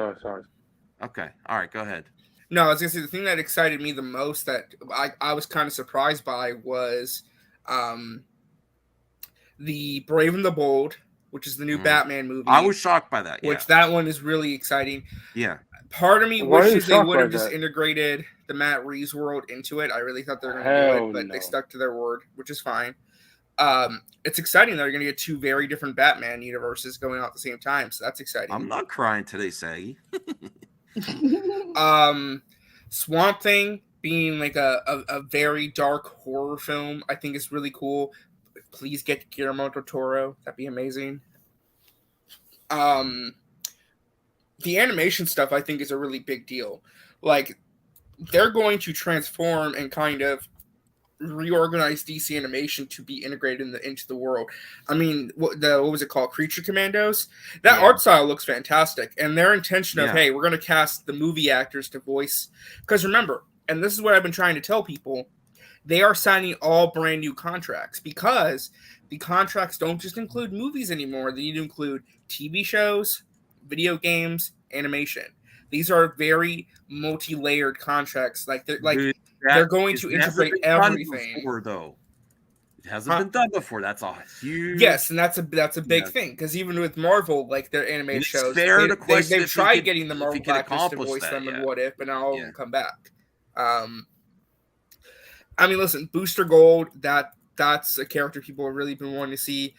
Okay. All right, go ahead. No, I was going to say the thing that excited me the most that I was kind of surprised by was the Brave and the Bold, which is the new Batman movie. I was shocked by that. Yeah. Which that one is really exciting. Yeah. Part of me wishes they would have just integrated the Matt Reeves world into it. I really thought they were going to do it, but they stuck to their word, which is fine. It's exciting that you're going to get two very different Batman universes going on at the same time, so that's exciting. I'm not crying today, Saggy. Swamp Thing being like a very dark horror film, I think is really cool. Please get Guillermo del Toro. That'd be amazing. The animation stuff I think is a really big deal. Like they're going to transform and kind of reorganized DC animation to be integrated into the world. I mean, what was it called? Creature Commandos? That art style looks fantastic. And their intention of, hey, we're going to cast the movie actors to voice. Because remember, and this is what I've been trying to tell people, they are signing all brand new contracts because the contracts don't just include movies anymore. They need to include TV shows, video games, animation. These are very multi-layered contracts. They're going to integrate everything. Before, though. It hasn't been done before. That's a huge. Yes, and that's a big thing because even with Marvel, like their animated shows, they've tried getting the Marvel actors to voice them in What If, but now all of them come back. I mean, listen, Booster Gold. That's a character people have really been wanting to see.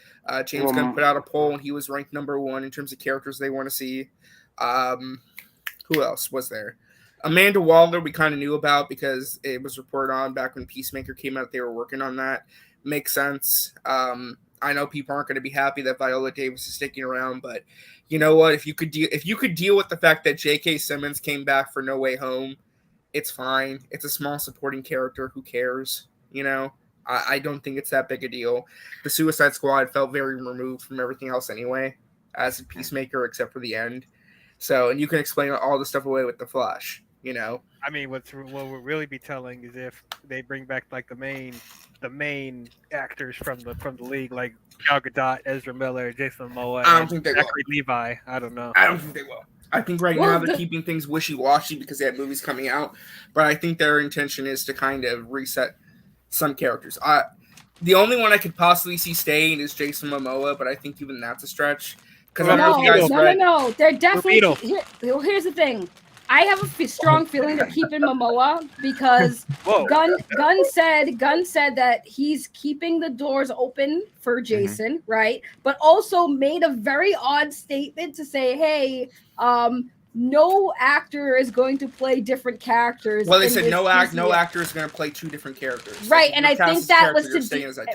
James Gunn put out a poll, and he was ranked #1 in terms of characters they want to see. Who else was there? Amanda Waller, we kind of knew about because it was reported on back when Peacemaker came out. They were working on that. Makes sense. I know people aren't going to be happy that Viola Davis is sticking around, but you know what? If you could deal with the fact that J.K. Simmons came back for No Way Home, it's fine. It's a small supporting character. Who cares? You know, I don't think it's that big a deal. The Suicide Squad felt very removed from everything else anyway, as a Peacemaker, except for the end. So, and you can explain all the stuff away with the Flash. You know, I mean, what we'll really be telling is if they bring back like the main actors from the league, like Gal Gadot, Ezra Miller, Jason Momoa, I don't think they will. Levi. I don't know. I don't think they will. I think now they're keeping things wishy-washy because they have movies coming out, but I think their intention is to kind of reset some characters. The only one I could possibly see staying is Jason Momoa, but I think even that's a stretch. Because no. They're definitely here's the thing. I have a strong feeling of keeping Momoa because Gunn said that he's keeping the doors open for Jason, right? But also made a very odd statement to say, hey, no actor is going to play different characters. Well, they said no actor is going to play 2 different characters. Right, and I think that was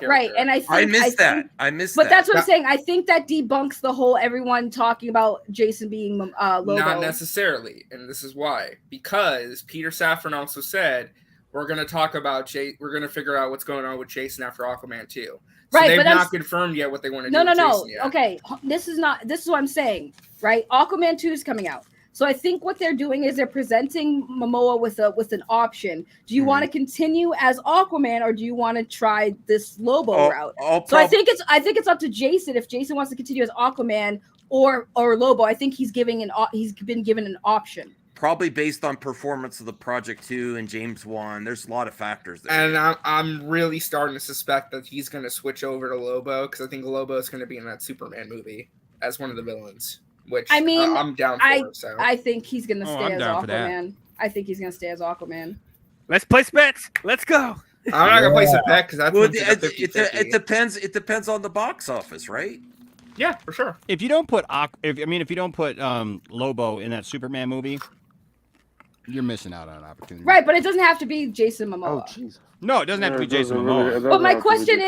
right, and I missed that. But that's what I'm saying. I think that debunks the whole everyone talking about Jason being Lobo. Not necessarily, and this is why. Because Peter Safran also said we're going to talk about we're going to figure out what's going on with Jason after Aquaman 2. So right, they've but not confirmed yet what they want to do with Jason yet. Okay, this is what I'm saying, right? Aquaman 2 is coming out. So I think what they're doing is they're presenting Momoa with an option. Do you want to continue as Aquaman, or do you want to try this Lobo route? So I think it's up to Jason if Jason wants to continue as Aquaman or Lobo. I think he's been given an option. Probably based on performance of the Project 2 and James Wan. There's a lot of factors there. And I'm really starting to suspect that he's going to switch over to Lobo because I think Lobo is going to be in that Superman movie as one of the villains. Which I mean, I'm down for. I think he's gonna stay as Aquaman. I think he's gonna stay as Aquaman. Let's place bets. Let's go. I'm not gonna place a bet because it depends. It depends on the box office, right? Yeah, for sure. If you don't put Lobo in that Superman movie, you're missing out on an opportunity. Right, but it doesn't have to be Jason Momoa. Oh, jeez. No, it doesn't have to be Jason Momoa. But my question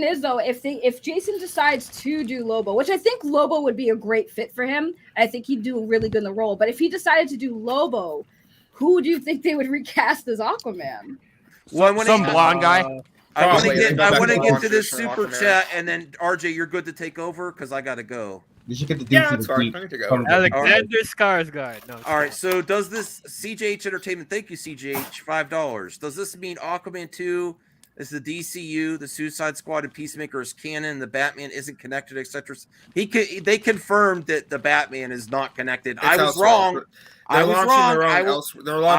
is though, if Jason decides to do Lobo, which I think Lobo would be a great fit for him, I think he'd do really good in the role. But if he decided to do Lobo, who do you think they would recast as Aquaman? Some blonde guy. I want to get to this super chat, and then RJ, you're good to take over because I got to go. You should get the that's fine. I need to go. Alexander Skarsgård. No, all right. So does this CJH Entertainment? Thank you, CJH. $5. Does this mean Aquaman 2 is the DCU, the Suicide Squad, and Peacemaker is canon? The Batman isn't connected, etc. They confirmed that the Batman is not connected. I was wrong. I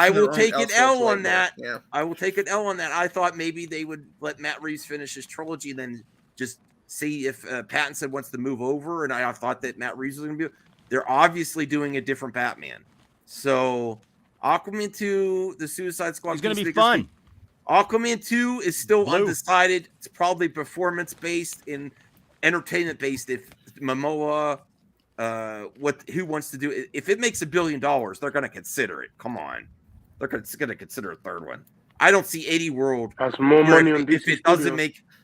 will take an L on that. Yeah. I will take an L on that. I thought maybe they would let Matt Reeves finish his trilogy and then just see if Pattinson wants to move over, and I thought that Matt Reeves was going to be. They're obviously doing a different Batman. So Aquaman 2, the Suicide Squad, is going to be fun. Aquaman 2 is still undecided. It's probably performance based and entertainment based. If Momoa, who wants to do it? If it makes $1 billion, they're going to consider it. Come on, they're going to consider a third one. I don't see 80 World. That's more money on DC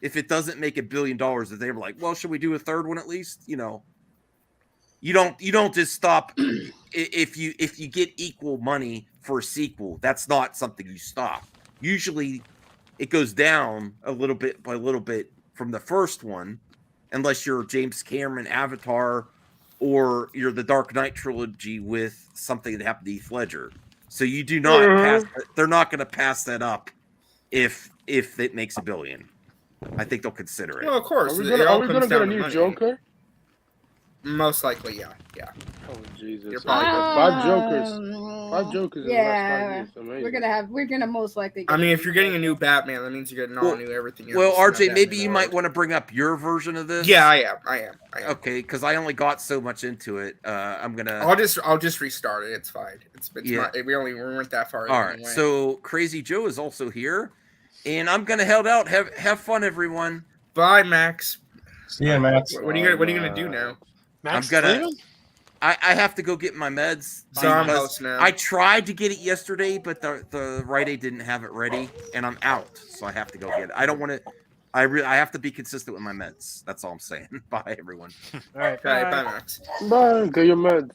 if it doesn't make $1 billion, that they were like, well, should we do a third one at least? You know, you don't just stop if you get equal money for a sequel. That's not something you stop. Usually, it goes down a little bit by little bit from the first one, unless you're James Cameron Avatar or you're the Dark Knight trilogy with something that happened to Heath Ledger. So you do not pass. They're not going to pass that up if it makes $1 billion. I think they'll consider it. Well, of course. Are we gonna get a new Joker? Most likely, yeah. Oh Jesus! You're probably Five Jokers. In the last 5 Yeah, years. Amazing. we're gonna most likely. I mean, if you're getting a new Batman, that means you're getting all new everything else. Well, in RJ, that maybe Batman you world. might want to bring up your version of this. Yeah, I am. Okay, because I only got so much into it. I'm gonna. I'll just restart it. It's fine. It's Yeah. we weren't that far. All right. Anyway. So Crazy Joe is also here, and I'm gonna head out. Have fun, everyone. Bye, Max. See ya, Max. What are you gonna do now? Max, I'm gonna. I have to go get my meds. So I'm because host now. I tried to get it yesterday, but the Rite Aid didn't have it ready, and I'm out, so I have to go get it. I don't want to. I have to be consistent with my meds. That's all I'm saying. Bye, everyone. All right, bye, Max. Bye. Get your meds.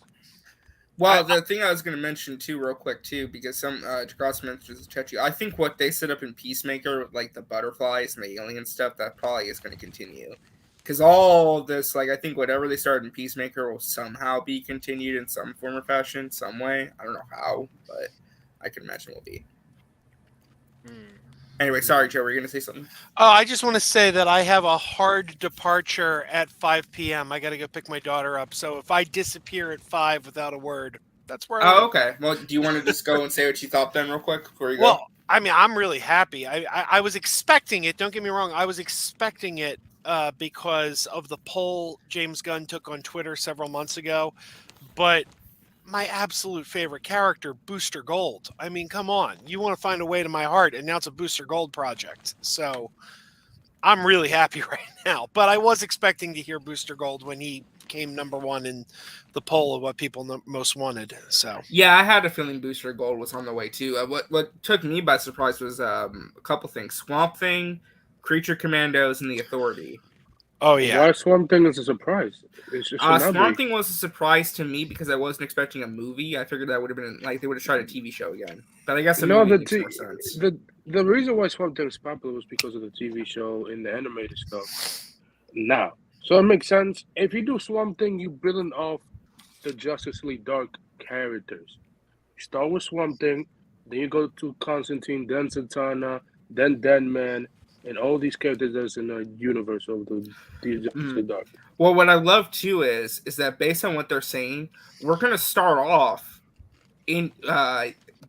Well, the thing I was going to mention too, real quick too, because some Gross mentions Chechi. I think what they set up in Peacemaker, like the butterflies and the alien stuff, that probably is going to continue. Because all this, like, I think whatever they started in Peacemaker will somehow be continued in some form or fashion, some way. I don't know how, but I can imagine it will be. Anyway, sorry, Joe, were you going to say something? Oh, I just want to say that I have a hard departure at 5 p.m. I got to go pick my daughter up. So if I disappear at 5 without a word, that's where I live. Oh, okay. Well, do you want to just go and say what you thought then real quick before you go? Well, I mean, I'm really happy. I was expecting it. Don't get me wrong. I was expecting it because of the poll James Gunn took on Twitter several months ago. But my absolute favorite character, Booster Gold. I mean, come on. You want to find a way to my heart, and now it's a Booster Gold project. So I'm really happy right now. But I was expecting to hear Booster Gold when he came #1 in the poll of what people most wanted. So yeah, I had a feeling Booster Gold was on the way too. What took me by surprise was a couple things: Swamp Thing, Creature Commandos, and the Authority. Oh yeah, Why Swamp Thing is a surprise? Swamp Thing was a surprise to me because I wasn't expecting a movie. I figured that would have been like they would have tried a TV show again. But I guess a movie makes more sense. The reason why Swamp Thing is popular was because of the TV show and the animated stuff. Now, so it makes sense. If you do Swamp Thing, you building off the Justice League Dark characters. You start with Swamp Thing, then you go to Constantine, then Zatanna, then Deadman, and all these characters that's in the universe of the Justice League Dark. Well, what I love too is that based on what they're saying, we're gonna start off in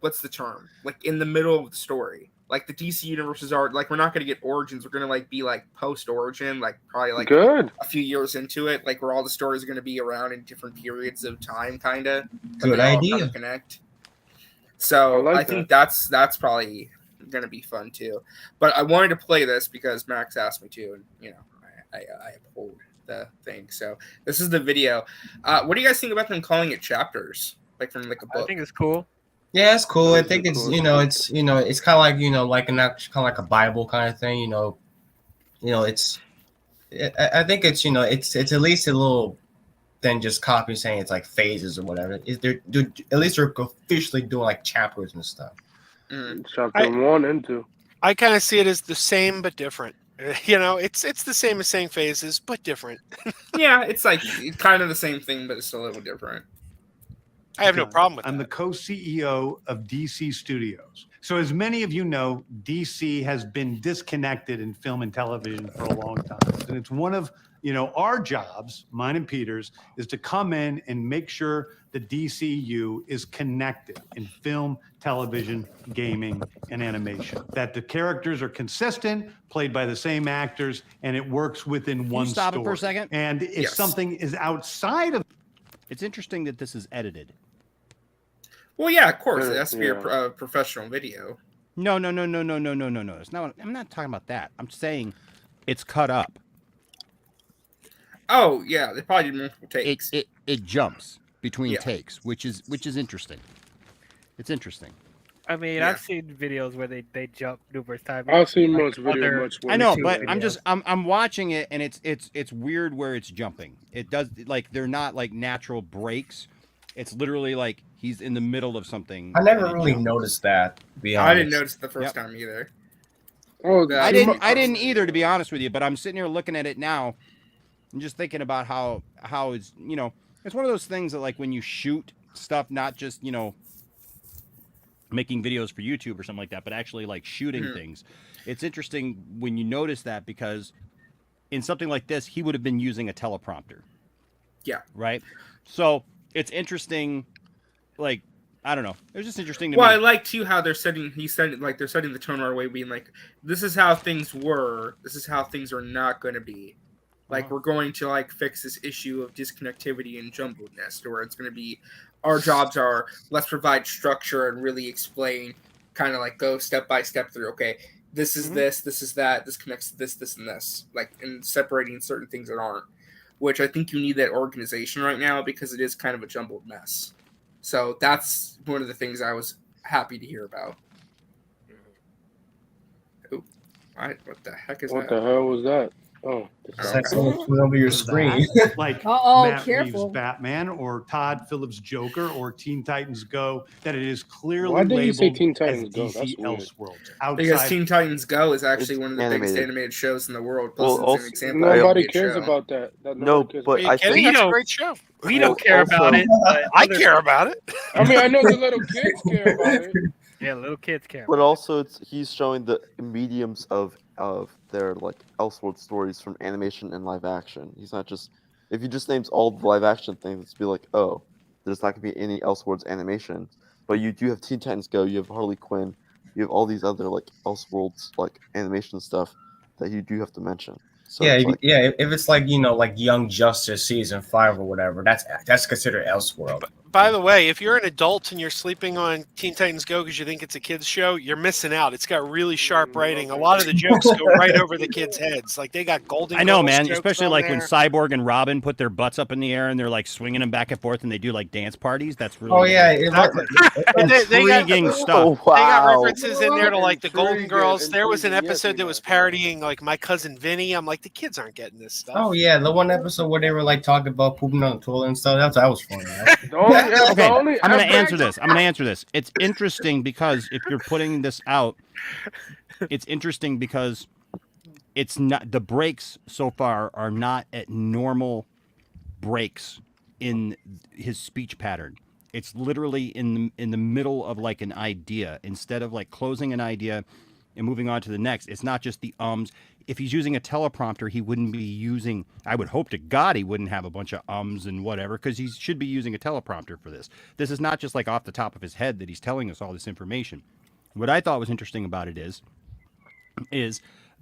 what's the term? Like in the middle of the story. Like the DC universes are like we're not gonna get origins. We're gonna like be like post origin, like probably like Good. a few years into it, like where all the stories are gonna be around in different periods of time, kind of. Good idea. Connect. So I think that's probably gonna be fun too. But I wanted to play this because Max asked me to, and you know I uphold the thing. So this is the video. What do you guys think about them calling it chapters, like from like a book? I think it's cool. Yeah, it's cool. I think it's it's kind of like like an kind of like a Bible kind of thing. It's. I think it's it's at least a little than just copy saying it's like phases or whatever. They're at least they're officially doing like chapters and stuff. Chapter 1 and 2. I kind of see it as the same but different. It's the same as saying phases but different. Yeah, it's like kind of the same thing, but it's a little different. I have no problem with that. I'm the co-CEO of DC Studios. So as many of you know, DC has been disconnected in film and television for a long time. And it's one of, our jobs, mine and Peter's, is to come in and make sure the DCU is connected in film, television, gaming, and animation. That the characters are consistent, played by the same actors, and it works within one stop story. it for a second? And if something is outside of... It's interesting that this is edited. Well, yeah, of course. It has to be a professional video. No. It's not. I'm not talking about that. I'm saying it's cut up. Oh, yeah. They probably did multiple takes. It jumps between Yeah. takes, which is interesting. It's interesting. I mean, Yeah. I've seen videos where they jump numerous times. I've seen Like much video other much. I know, YouTube but videos. I'm watching it, and it's weird where it's jumping. It does like they're not like natural breaks. It's literally like he's in the middle of something. I never and it really jumps. noticed that. To be I honest. didn't notice it the first time either. Oh, I didn't either, to be honest with you. But I'm sitting here looking at it now, and just thinking about how it's it's one of those things that like when you shoot stuff, not just making videos for YouTube or something like that, but actually like shooting things. It's interesting when you notice that because in something like this, he would have been using a teleprompter. Yeah. Right. So it's interesting. Like, I don't know. It was just interesting to me. I like too how they're setting the tone our way, being like, this is how things were. This is how things are not going to be. Like, we're going to like fix this issue of disconnectivity and jumbledness, where it's going to be our jobs are let's provide structure and really explain, kind of like go step by step through. Okay, this is this is that, this connects to this and this, like, and separating certain things that aren't. Which I think you need that organization right now because it is kind of a jumbled mess. So that's one of the things I was happy to hear about. Oh, what the heck is that? What the hell was that? Oh, that's over your screen. Like Matt careful. Reeves' Batman or Todd Phillips' Joker or Teen Titans Go, that it is clearly Why did you say labeled Teen as Titans Go? That's DC weird. Elseworlds. Because Teen Titans Go is actually It's one of the biggest animated. animated shows in the world. Well, Plus, it's also- an example. Nobody of a cares show. about that. No, but I think That's a great show. We don't care about it. But I care about it. I mean, I know the little kids care about it. Yeah, little kids care. But also, he's showing the mediums of their like Elseworld stories from animation and live action. He's not just if he just names all the live action things, it's be like, oh, there's not gonna be any Elseworlds animation. But you do have Teen Titans Go, you have Harley Quinn, you have all these other like Elseworlds like animation stuff that you do have to mention. So yeah, it's like, if it's like like Young Justice season 5 or whatever, that's considered Elseworld. By the way, if you're an adult and you're sleeping on Teen Titans Go because you think it's a kid's show, you're missing out. It's got really sharp writing. A lot of the jokes go right over the kids' heads. Like they got golden. I know, Girls man. jokes Especially on like there. when Cyborg and Robin put their butts up in the air and they're like swinging them back and forth and they do like dance parties. That's really they got intriguing stuff. They got references in there to like the Golden Girls. There was an episode that was parodying like My Cousin Vinny. I'm like, the kids aren't getting this stuff. Oh yeah, the one episode where they were like talking about pooping on the toilet and stuff. That was funny. Okay, I'm going to answer this. It's interesting because if you're putting this out, it's interesting because it's not the breaks so far are not at normal breaks in his speech pattern. It's literally in the middle of like an idea instead of like closing an idea and moving on to the next. It's not just the ums. If he's using a teleprompter, he wouldn't be using, I would hope to God he wouldn't have a bunch of ums and whatever, because he should be using a teleprompter for this. This is not just like off the top of his head that he's telling us all this information. What I thought was interesting about it is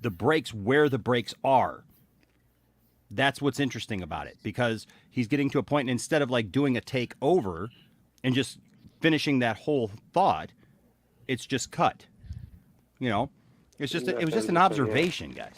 the breaks, where the breaks are. That's what's interesting about it, because he's getting to a point, instead of like doing a take over and just finishing that whole thought, it's just cut. You know, it's just it was just an observation, guys.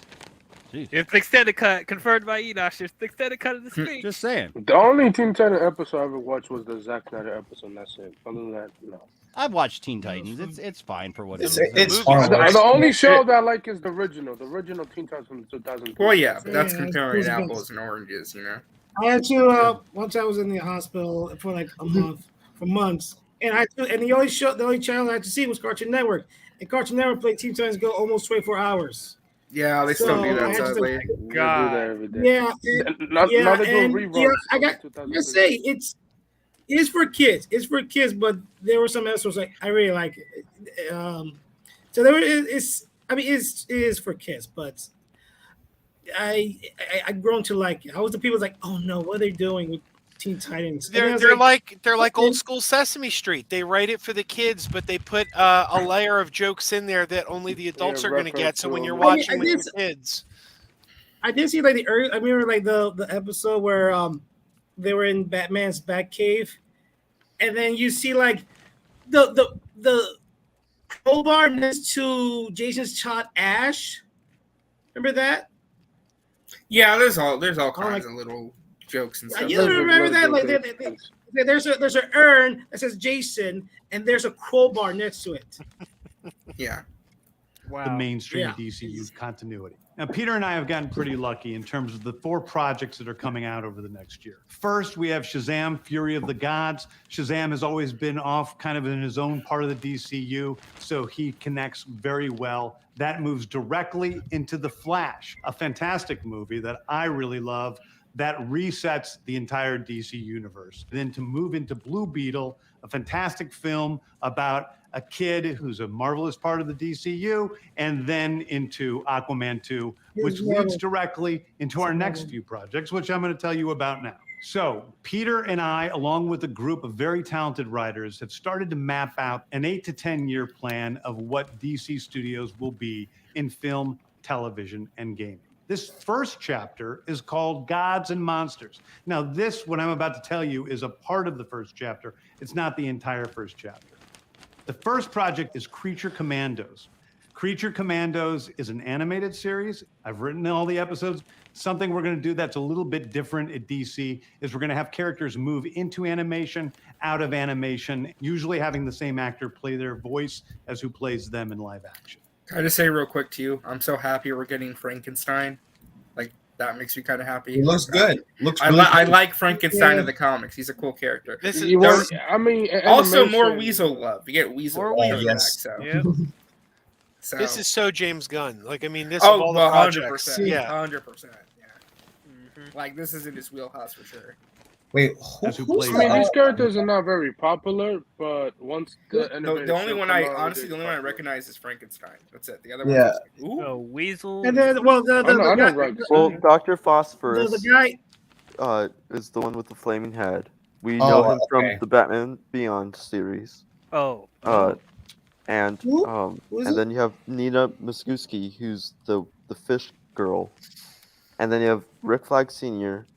Jeez. It's the extended cut confirmed by Enosh. It's the extended cut of the speech. Just saying. The only Teen Titans episode I ever watched was the Zack Snyder episode. And that's it. Other than that, no. I've watched Teen Titans. It's fine for what it is. It's the only show that I like is the original Teen Titans from 2000. Well, yeah, but that's comparing apples and oranges, you know. I had to once I was in the hospital for like a month, for months, and the only channel I had to see was Cartoon Network, and Cartoon Network played Teen Titans Go almost 24 hours. Yeah, they still do that, sadly. Yeah, I got to say it is for kids. It's for kids, but there were some episodes like I really like it. So there is. I mean, it is for kids, but I've grown to like it. I was the people like, oh no, what are they doing with Teen Titans? They're like old school Sesame Street. They write it for the kids, but they put a layer of jokes in there that only the adults are going to get. So when you're watching with your kids, I did see like I remember like the episode where they were in Batman's Batcave, and then you see like the crowbar next to Jason's child Ash. Remember that? Yeah, there's all kinds of little jokes and stuff. You remember that? Like there's an urn that says Jason, and there's a crowbar next to it. Yeah. The mainstream DCU continuity. Now, Peter and I have gotten pretty lucky in terms of the 4 projects that are coming out over the next year. First, we have Shazam, Fury of the Gods. Shazam has always been off kind of in his own part of the DCU, so he connects very well. That moves directly into The Flash, a fantastic movie that I really love that resets the entire DC universe. Then to move into Blue Beetle, a fantastic film about a kid who's a marvelous part of the DCU, and then into Aquaman 2, which leads directly into our next few projects, which I'm going to tell you about now. So Peter and I, along with a group of very talented writers, have started to map out an 8 to 10 year plan of what DC Studios will be in film, television, and gaming. This first chapter is called Gods and Monsters. Now, this, what I'm about to tell you, is a part of the first chapter. It's not the entire first chapter. The first project is Creature Commandos. Creature Commandos is an animated series. I've written all the episodes. Something we're going to do that's a little bit different at DC is we're going to have characters move into animation, out of animation, usually having the same actor play their voice as who plays them in live action. Can I just say real quick to you, I'm so happy we're getting Frankenstein. Like, that makes me kind of happy. He looks good. Looks I, really I good. like Frankenstein Yeah. in the comics. He's a cool character. This is Also more Weasel love. You get Weasel More love Weasel. back. Yes. So. Yeah. So. This is so James Gunn. Like, I mean, this of all the 100%. projects. Yeah. 100%. Yeah. Like, this is in his wheelhouse for sure. Wait, I mean, these characters are not very popular, but once the The only one I recognize is Frankenstein. That's it. The other one's just like, ooh. Oh, Weasel. And then, well, the guy, Well, Dr. Phosphorus the guy, is the one with the flaming head. We Oh, know him okay. from the Batman Beyond series. Oh. And then you have Nina Muskuski, who's the fish girl. And then you have Rick Flag Sr.,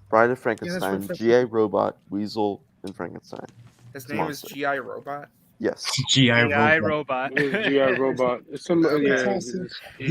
Bride of Frankenstein, Rick Flag. G.I. Robot, Weasel, and Frankenstein. His name is G.I. Robot. Yes. G.I. Robot. G.I. Robot. It's some,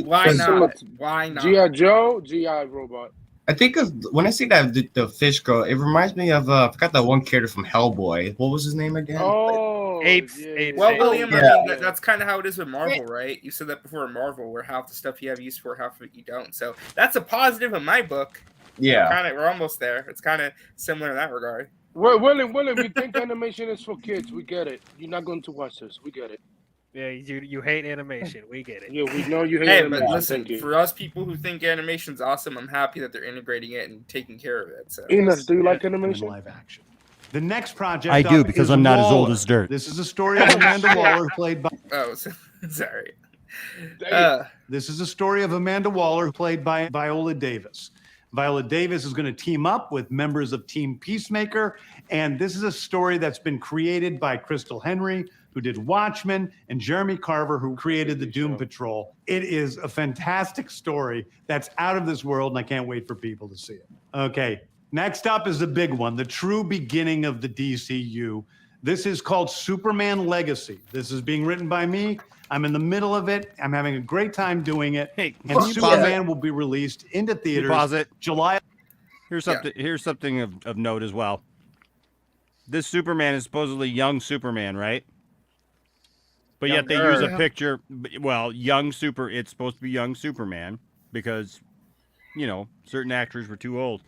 Why not? Why not? G.I. Joe, G.I. Robot. I think of when I see that the fish girl, it reminds me of I forgot that one character from Hellboy. What was his name again? Oh, Apes. Well, William, Yeah. I mean, that's kind of how it is with Marvel, right? You said that before in Marvel, where half the stuff you have use for, half of it you don't. So that's a positive in my book. Yeah. We're almost there. It's kind of similar in that regard. William, we think animation is for kids. We get it. You're not going to watch this. We get it. Yeah, you hate animation. We get it. Yeah, we know you hate Hey, animation. but listen, Thank you. for us people who think animation's awesome, I'm happy that they're integrating it and taking care of it. So. Enos, do you like animation? Live action. The next project I do, up because is I'm not as old Waller. as dirt. This is a story of Amanda Waller, played by. Oh, sorry. This is a story of Amanda Waller, played by Viola Davis. Viola Davis is going to team up with members of Team Peacemaker, and this is a story that's been created by Crystal Henry, who did Watchmen, and Jeremy Carver, who created the Doom Patrol. It is a fantastic story that's out of this world, and I can't wait for people to see it. Okay, next up is the big one, the true beginning of the DCU. This is called Superman Legacy. This is being written by me. I'm in the middle of it. I'm having a great time doing it. Hey, and can you Superman will be released into theaters pause it? July. Here's something of note as well. This Superman is supposedly young Superman, right? But yet they use a picture. Well, it's supposed to be young Superman because, certain actors were too old.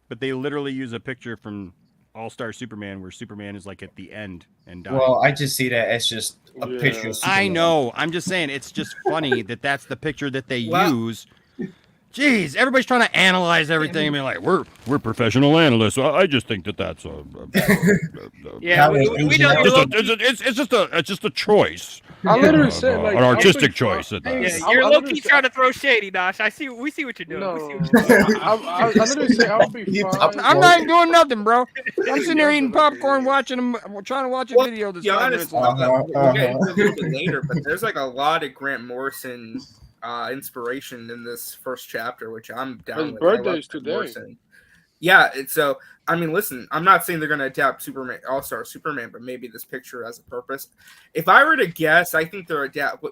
But they literally use a picture from All-Star Superman where Superman is like at the end and dying. Well, I just see that as just a picture of Superman. I know. I'm just saying it's just funny that that's the picture that they use. Jeez, everybody's trying to analyze everything. I mean, like we're professional analysts. I just think that's yeah. We know it's just a choice. I literally said an artistic choice. You're low key trying to throw shady, Nosh. We see what you're doing. No, I literally say I'll be fine. I'm not even doing nothing, bro. I'm sitting there eating popcorn, trying to watch a video. That's Be 5 honest, minutes long. we'll get into it a little bit later, but there's like a lot of Grant Morrison inspiration in this first chapter, which I'm down His with. birthday's today. Morrison. Yeah, so I mean, listen, I'm not saying they're going to adapt Superman, All-Star Superman, but maybe this picture has a purpose. If I were to guess, I think they're adapt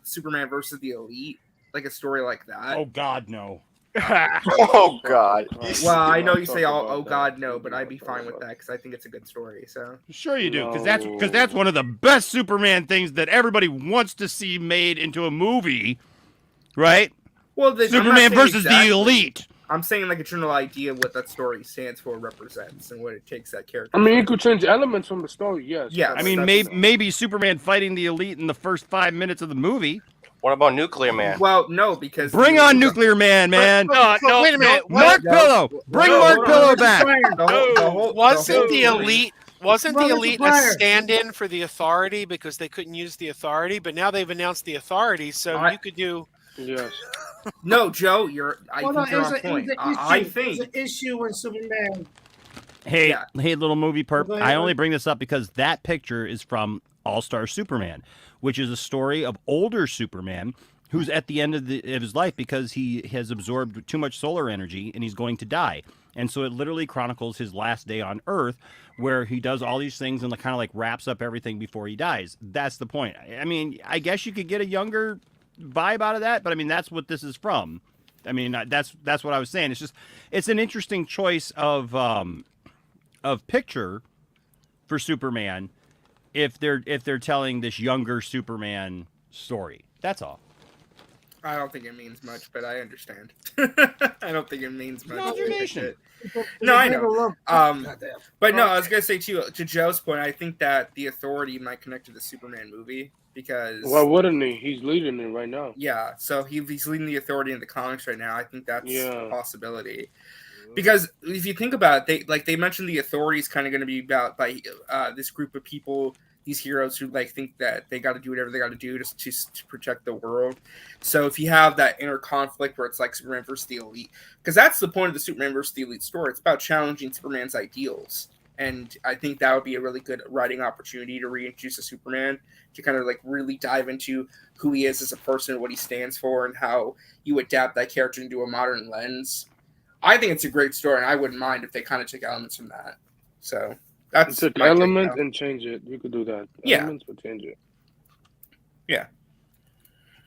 Superman versus the Elite, like a story like that. Oh God, no. Oh God. Well, I know you say, "Oh God, no," but I'd be fine with that because I think it's a good story. So Sure you do, because that's one of the best Superman things that everybody wants to see made into a movie, right? Well, Superman versus the Elite. I'm saying like a general idea of what that story stands for, represents, and what it takes that character. I mean, you could change elements from the story, yes. Yeah, I mean, maybe Superman fighting the Elite in the first 5 minutes of the movie. What about Nuclear Man? Well, no, because Bring on Nuclear Man, man. No, wait a minute. no, Mark Pillow. Bring Mark Pillow back. Wasn't the Elite a Fire. stand-in for the Authority because they couldn't use the Authority? But now they've announced the Authority, so you could do. Yes. No, Joe, I Hold think on, you're it's on an point. issue. I think It's an issue when Superman. Hey, little movie perp. Go ahead. I only bring this up because that picture is from All-Star Superman, which is a story of older Superman who's at the end of his life because he has absorbed too much solar energy and he's going to die. And so it literally chronicles his last day on Earth, where he does all these things and kind of like wraps up everything before he dies. That's the point. I mean, I guess you could get a younger vibe out of that, but I mean, that's what this is from. I mean, that's what I was saying. It's an interesting choice of picture for Superman if they're telling this younger Superman story. That's all. I don't think it means much, but I understand. I don't think it means much. Observation. No, I know. But no, I was gonna say to Joe's point, I think that the Authority might connect to the Superman movie because. Why wouldn't he? He's leading it right now. Yeah, so he's leading the Authority in the comics right now. I think that's a possibility. Because if you think about it, they mentioned the Authority is kind of going to be about this group of people, these heroes who think that they got to do whatever they got to do to protect the world. So if you have that inner conflict where it's like Superman versus the Elite, because that's the point of the Superman versus the Elite story. It's about challenging Superman's ideals. And I think that would be a really good writing opportunity to reintroduce a Superman, to kind of really dive into who he is as a person, what he stands for, and how you adapt that character into a modern lens. I think it's a great story, and I wouldn't mind if they kind of took elements from that. So that's took elements and change it. You could do that. Yeah. Elements, but change it. Yeah.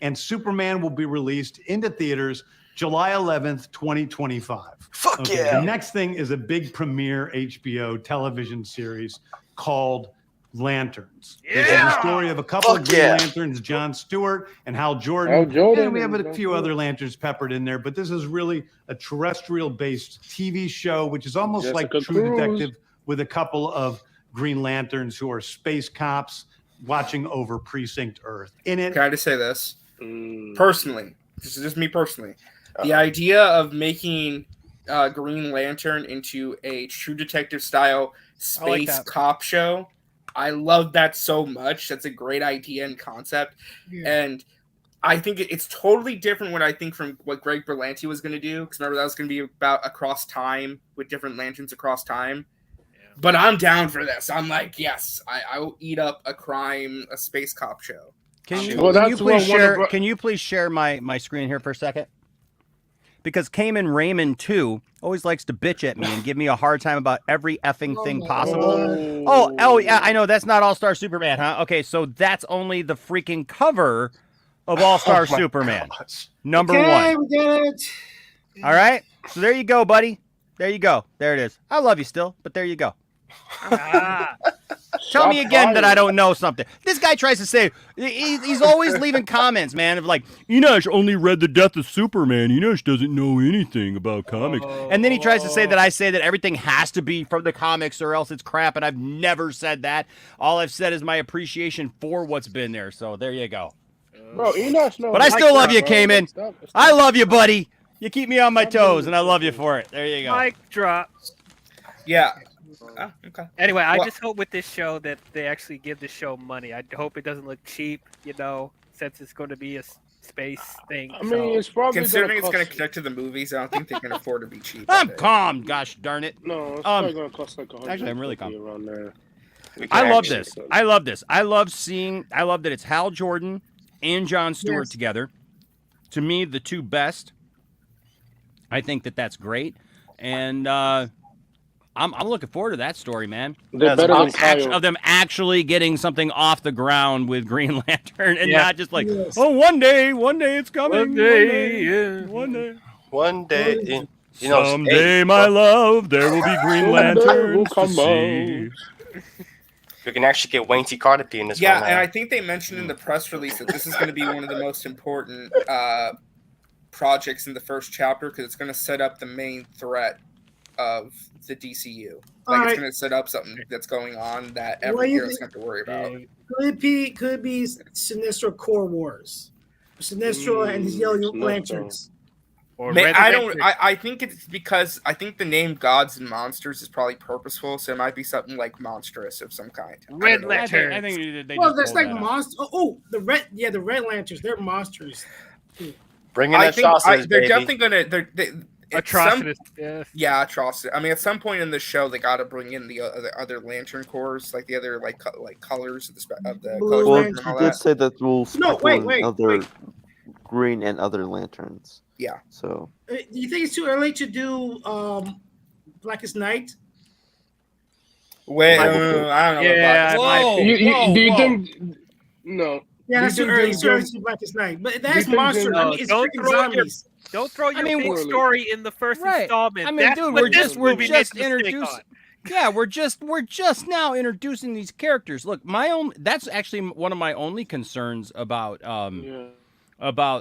And Superman will be released into theaters July 11th, 2025. Fuck yeah. The next thing is a big premiere HBO television series called Lanterns. This is the story of a couple of Green Lanterns, John Stewart and Hal Jordan. And we have a few other Lanterns peppered in there, but this is really a terrestrial-based TV show, which is almost like True Detective with a couple of Green Lanterns who are space cops watching over Precinct Earth. In it, can I just say this? Personally, this is just me personally. The idea of making Green Lantern into a True Detective style space cop show, I love that so much. That's a great idea and concept. Yeah. And I think it's totally different what I think from what Greg Berlanti was going to do. Because remember, that was going to be about across time with different lanterns across time. Yeah. But I'm down for this. I'm like, yes, I will eat up a space cop show. Can you please share my screen here for a second? Because Cayman Raymond, too, always likes to bitch at me and give me a hard time about every effing thing possible. Oh, yeah, I know. That's not All-Star Superman, huh? Okay, so that's only the freaking cover of All-Star Superman. Number one. We get it. All right? So there you go, buddy. There you go. There it is. I love you still, but there you go. Tell me again that I don't know something. This guy tries to say, he's always leaving comments, man, of like, Enosh only read The Death of Superman. Enosh doesn't know anything about comics. And then he tries to say that I say that everything has to be from the comics or else it's crap, and I've never said that. All I've said is my appreciation for what's been there. So there you go. Bro, Enosh knows. But I still love you, Cayman. I love you, buddy. You keep me on my toes, and I love you for it. There you go. Mic drop. Yeah. Okay. Anyway, I just hope with this show that they actually give the show money. I hope it doesn't look cheap, since it's going to be a space thing. I mean, it's probably considering it's going to connect to the movies. I don't think they can afford to be cheap. I'm calm. Gosh darn it. No, it's probably going to cost like $100. Actually, I'm really calm. Around there. I love this. I love this. I love that it's Hal Jordan and John Stewart together. To me, the two best. I think that's great, and I'm looking forward to that story, man. Of them actually getting something off the ground with Green Lantern, and not just like, one day it's coming. One day. Someday, my love, there will be Green Lanterns to see. We can actually get Wayne T. Carter in this. Yeah, and I think they mentioned in the press release that this is going to be one of the most important projects in the first chapter because it's going to set up the main threat of the DCU. Like it's going to set up something that's going on that every hero is going to have to worry about. Could it be Sinestro Core Wars? Sinestro and his Yellow Lanterns. I think it's because I think the name Gods and Monsters is probably purposeful, so it might be something like monstrous of some kind. Red Lanterns. I think they well, there's like monsters. Oh, the red Lanterns. They're monsters. Bring in Atrocitus, they're baby. definitely gonna. Atrocitus. Yeah, Atrocitus. I mean, at some point in the show, they got to bring in the other Lantern Corps, like the other like colors of the Well, colors. you did say that we'll wait, other green and other lanterns. Yeah. So. Do you think it's too early to do Blackest Night? Wait, I don't know. Yeah. Do you think? No. Yeah, that's too early. Too early to do Blackest Night, but that's monsters. I mean, it's freaking zombies. Don't throw your big story in the first installment. I mean, That's dude, what we're this just movie makes a mistake introducing. on. Yeah, we're just now introducing these characters. Look, that's actually one of my only concerns about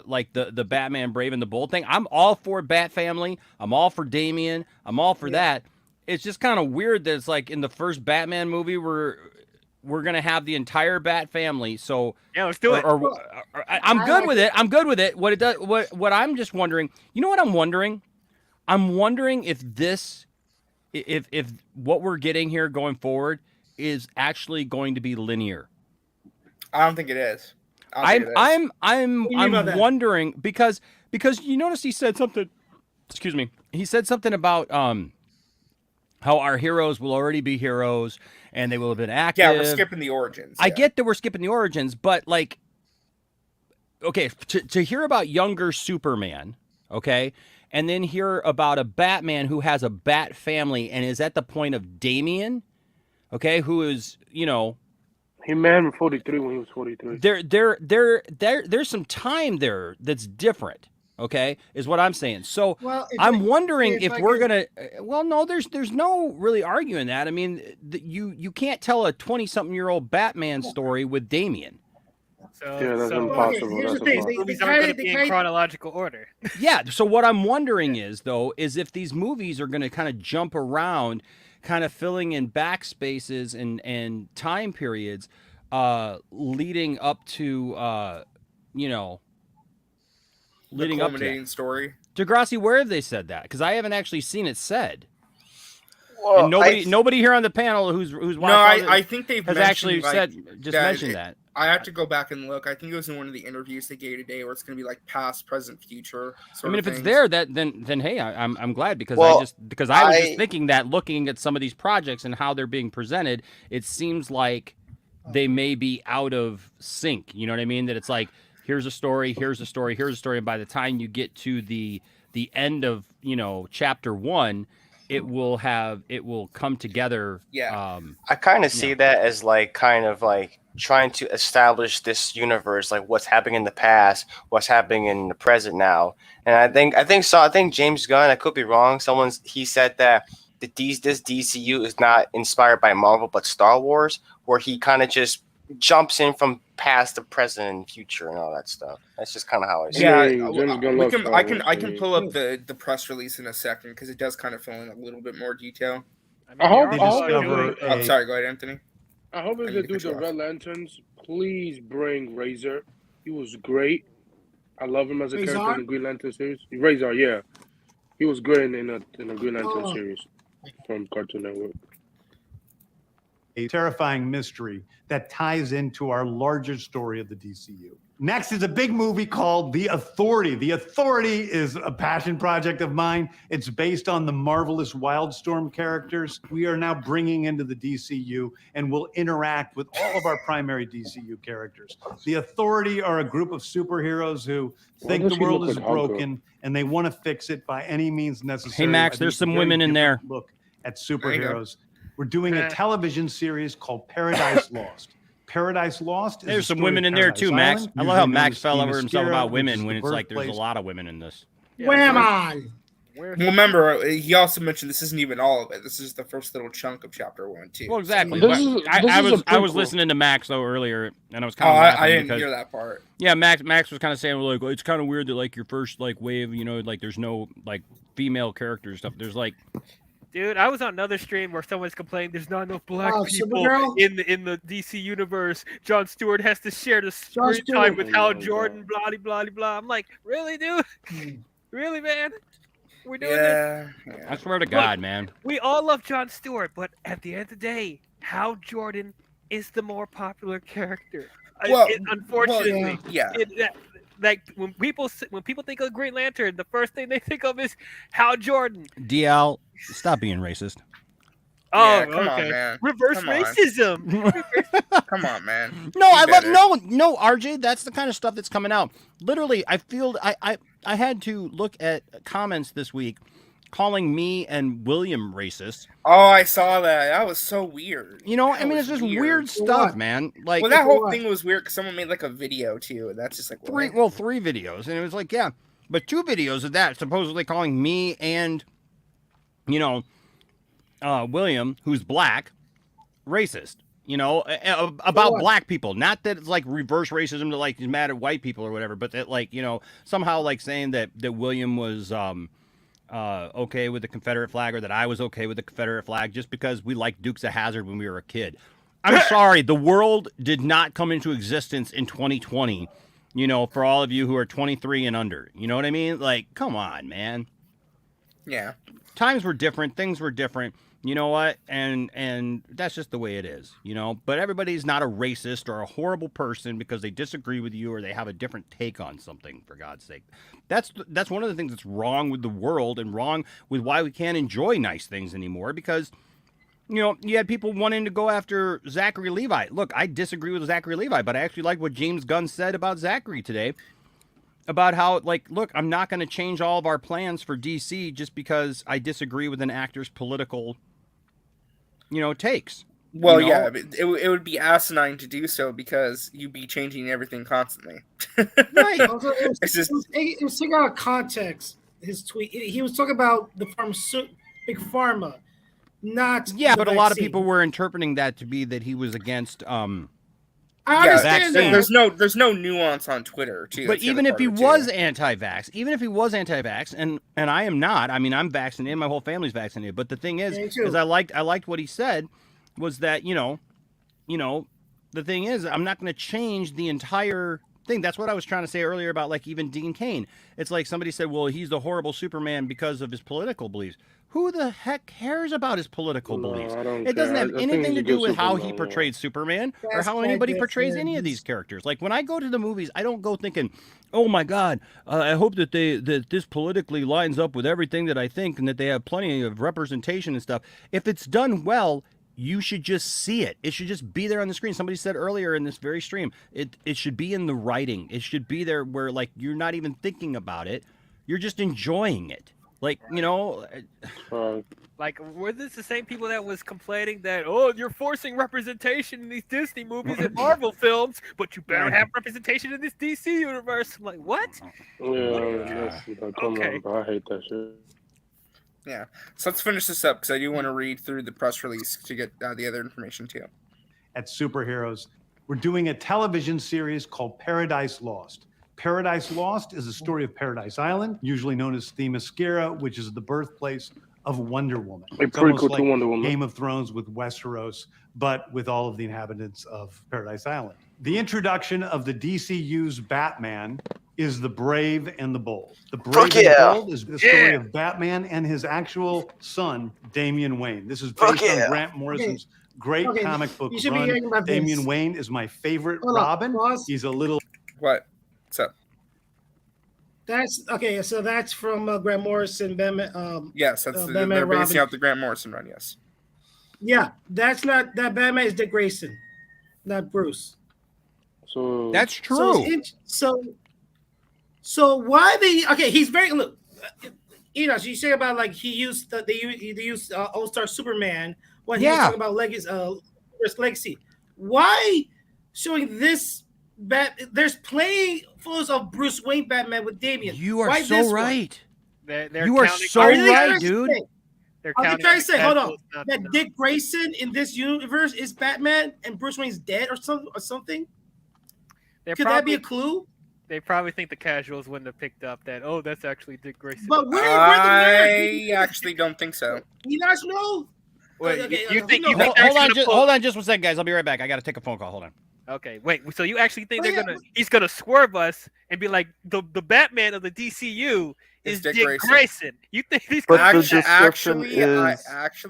like the Batman Brave and the Bold thing. I'm all for Bat Family. I'm all for Damian. I'm all for that. It's just kind of weird that it's like in the first Batman movie we're gonna have the entire Bat family. So yeah, let's do it. I'm good with it. I'm good with it. What I'm just wondering. You know what I'm wondering? I'm wondering if what we're getting here going forward is actually going to be linear. I don't think it is. I'm wondering because you notice he said something. Excuse me. He said something about how our heroes will already be heroes and they will have been active. Yeah, we're skipping the origins. I get that we're skipping the origins, but like, okay, to hear about younger Superman, okay, and then hear about a Batman who has a Bat family and is at the point of Damian, okay, who is, you know, he man 43 when he was 43. There's some time there that's different. Okay, is what I'm saying. So well, I'm wondering if we're gonna. Well, no, there's no really arguing that. I mean, you can't tell a 20-something-year-old Batman story with Damian. Yeah, that's impossible. Here's the thing: movies aren't going to be in chronological order. Yeah. So what I'm wondering is if these movies are going to kind of jump around, kind of filling in backspaces and time periods, leading up to leading up to that story. Degrassi, where have they said that? Because I haven't actually seen it said. Well, and nobody here on the panel who's watching. No, I think they've has mentioned, actually mentioned that. I have to go back and look. I think it was in one of the interviews they gave today, where it's going to be like past, present, future. I mean, if it's there, then hey, I'm glad because I was just thinking that looking at some of these projects and how they're being presented, it seems like they may be out of sync. You know what I mean? That it's like, here's a story, and by the time you get to the end of chapter 1, it will come together. Yeah, I kind of see that as like kind of like trying to establish this universe, like what's happening in the past, what's happening in the present now. And I think James Gunn, I could be wrong. He said that this DCU is not inspired by Marvel but Star Wars, where he kind of just jumps in from past to present and future and all that stuff. That's just kind of how I see it. I can pull up the press release in a second because it does kind of fill in a little bit more detail. Sorry, go ahead, Anthony. I hope if they do the Red Lanterns, please bring Razor. He was great. I love him as a character in the Green Lantern series. Razor, yeah, he was great in a Green Lantern series from Cartoon Network. A terrifying mystery that ties into our larger story of the DCU. Next is a big movie called The Authority. The Authority is a passion project of mine. It's based on the marvelous Wildstorm characters we are now bringing into the DCU and will interact with all of our primary DCU characters. The Authority are a group of superheroes who think the world is broken and they want to fix it by any means necessary. Hey, Max, there's some women in there. Look at superheroes. We're doing a television series called Paradise Lost. Paradise Lost. There's some women in there too, Max. I love how Max fell over himself about women when it's like there's a lot of women in this. Wham on! Well, remember, he also mentioned this isn't even all of it. This is the first little chunk of chapter 1 too. Well, exactly. So, I was listening to Max though earlier, and I was kind of laughing I didn't because, hear that part. Yeah, Max was kind of saying like, it's kind of weird that like your first like wave, like there's no like female character stuff. There's like. Dude, I was on another stream where someone's complaining there's not enough black people Supergirl? in the DC universe. John Stewart has to share the screen time with Hal Jordan, blah blah blah. I'm like, really, dude? Really, man? We're doing this? I swear to God, man. We all love John Stewart, but at the end of the day, Hal Jordan is the more popular character. Well, Unfortunately, yeah. Like when people think of Green Lantern, the first thing they think of is Hal Jordan. DL, stop being racist. Oh, Yeah, come on, okay. man. Reverse Come on. racism. Come on, man. No, I better. love no RJ. That's the kind of stuff that's coming out. Literally, I feel I had to look at comments this week calling me and William racist. Oh, I saw that. That was so weird. I mean, it's just weird stuff, man. Like, well, that whole thing was weird because someone made like a video too, and that's just like three videos, and it was like, yeah, but 2 videos of that supposedly calling me and William, who's black, racist. About black people. Not that it's like reverse racism that like he's mad at white people or whatever, but that like somehow like saying that William was okay with the Confederate flag, or that I was okay with the Confederate flag just because we liked Dukes of Hazzard when we were a kid. I'm sorry, the world did not come into existence in 2020. For all of you who are 23 and under, you know what I mean? Like, come on, man. Yeah. Times were different. Things were different. You know what? And that's just the way it is, But everybody's not a racist or a horrible person because they disagree with you or they have a different take on something, for God's sake. That's one of the things that's wrong with the world and wrong with why we can't enjoy nice things anymore because, you had people wanting to go after Zachary Levi. Look, I disagree with Zachary Levi, but I actually like what James Gunn said about Zachary today. About how, like, look, I'm not going to change all of our plans for DC just because I disagree with an actor's political, takes. Well, yeah, it would be asinine to do so because you'd be changing everything constantly. Right. Also, it was taken out of context. His tweet. He was talking about the big pharma, not. Yeah, but a lot of vaccine. people were interpreting that to be that he was against. I understand that. There's no nuance on Twitter too. But even if he was anti-vax, and I am not. I mean, I'm vaccinated. My whole family's vaccinated. But the thing is I liked what he said was that the thing is I'm not going to change the entire thing. That's what I was trying to say earlier about like even Dean Cain. It's like somebody said, well, he's the horrible Superman because of his political beliefs. Who the heck cares about his political beliefs? It doesn't have anything to do with how he portrayed Superman or how anybody portrays any of these characters. Like when I go to the movies, I don't go thinking, oh my God, I hope that this politically lines up with everything that I think and that they have plenty of representation and stuff. If it's done well, you should just see it. It should just be there on the screen. Somebody said earlier in this very stream, it should be in the writing. It should be there where like you're not even thinking about it. You're just enjoying it. Like, like, were this the same people that was complaining that, oh, you're forcing representation in these Disney movies and Marvel films, but you better have representation in this DC universe? I'm like, what? Yeah, okay. I hate that shit. Yeah. So let's finish this up because I do want to read through the press release to get the other information too. At Superheroes, we're doing a television series called Paradise Lost. Paradise Lost is a story of Paradise Island, usually known as Themyscira, which is the birthplace of Wonder Woman. It's almost like Wonder Woman. Game of Thrones with Westeros, but with all of the inhabitants of Paradise Island. The introduction of the DCU's Batman is The Brave and the Bold. The Brave and the Bold is the story of Batman and his actual son, Damian Wayne. This is based on Grant Morrison's great comic book run. Damian Wayne is my favorite Robin. He's a little... What? What's up? That's okay. So that's from Grant Morrison. Batman. Yes, that's they're basing out the Grant Morrison run. Yes. Yeah, that's not that Batman is Dick Grayson, not Bruce. So that's true. So why the okay? He's very look. So you say about like they used All-Star Superman when he was talking about legacy. Why showing this? There's plenty photos of Bruce Wayne Batman with Damian. You are Why so right. They're You are counting- so Are they right, trying to dude. say- They're Are they counting trying on to say, hold on, casuals not to that know. Dick Grayson in this universe is Batman and Bruce Wayne's dead or something? They're Could that be probably- a clue? They probably think the casuals wouldn't have picked up that. Oh, that's actually Dick Grayson. But we're the I nerds. actually don't think so. You guys know? Wait, Okay, you who think knows? Hold on just 1 second, guys. I'll be right back. I got to take a phone call. Hold on. Okay, wait. So you actually think Well, he's gonna swerve us and be like the Batman of the DCU is Dick Grayson? You think he's But gonna the description is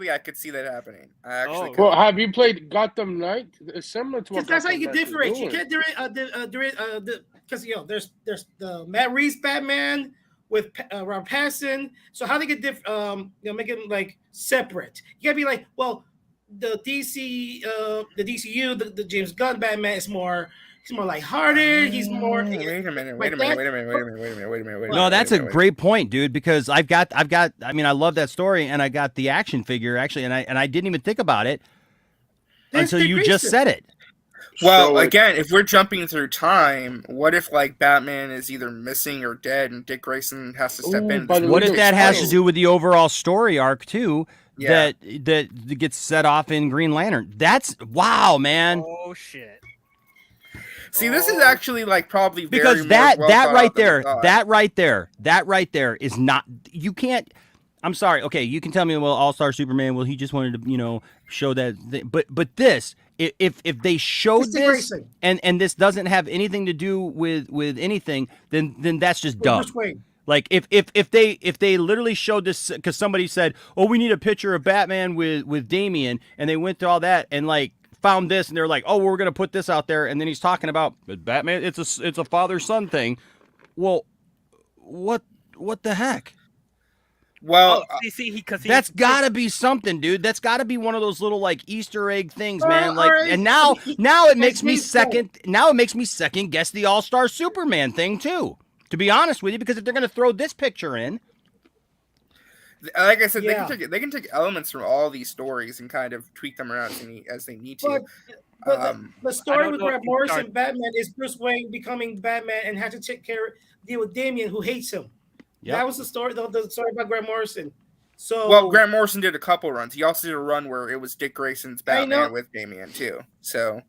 I could see that happening. I actually could. Well, have you played Gotham Knight? It's similar to what Because that's how you Gotham can Knight is differentiate. You doing. can't because there's the Matt Reeves Batman with Robert Pattinson. So how they get make it like separate? You gotta be like, well, the DCU, the James Gunn Batman is more. He's more lighthearted. He's more. Wait a minute. No, that's a great point, dude. Because I've got. I mean, I love that story, and I got the action figure actually, and I didn't even think about it until you just said it. Well, So, again, if we're jumping through time, what if like Batman is either missing or dead, and Dick Grayson has to step in? What if that has to do with the overall story arc too? Yeah. That gets set off in Green Lantern. That's wow, man. Oh shit. See, this is actually like probably very Because more that well that thought right out than we there, thought. that right there is not. You can't. I'm sorry. Okay, you can tell me, well, All-Star Superman. Well, he just wanted to, show that. But this, if they showed It's Dick this, Grayson. and this doesn't have anything to do with anything, then that's just dumb. Bruce Wayne. Like if they literally showed this because somebody said, oh, we need a picture of Batman with Damian, and they went through all that and like found this, and they're like, oh, we're gonna put this out there, and then he's talking about Batman. It's a father-son thing. Well, what the heck? Well, that's got to be something, dude. That's got to be one of those little like Easter egg things, man. Like, alright. and now it makes me second. Now it makes me second guess the All-Star Superman thing too. To be honest with you, because if they're going to throw this picture in, like I said, Yeah. they can take elements from all these stories and kind of tweak them around as they need to. But the I story don't with know if Grant you Morrison start- Batman is Bruce Wayne becoming Batman and had to deal with Damian, who hates him. Yep. That was the story. The story about Grant Morrison. So Well, Grant Morrison did a couple runs. He also did a run where it was Dick Grayson's I know. Batman with Damian too. So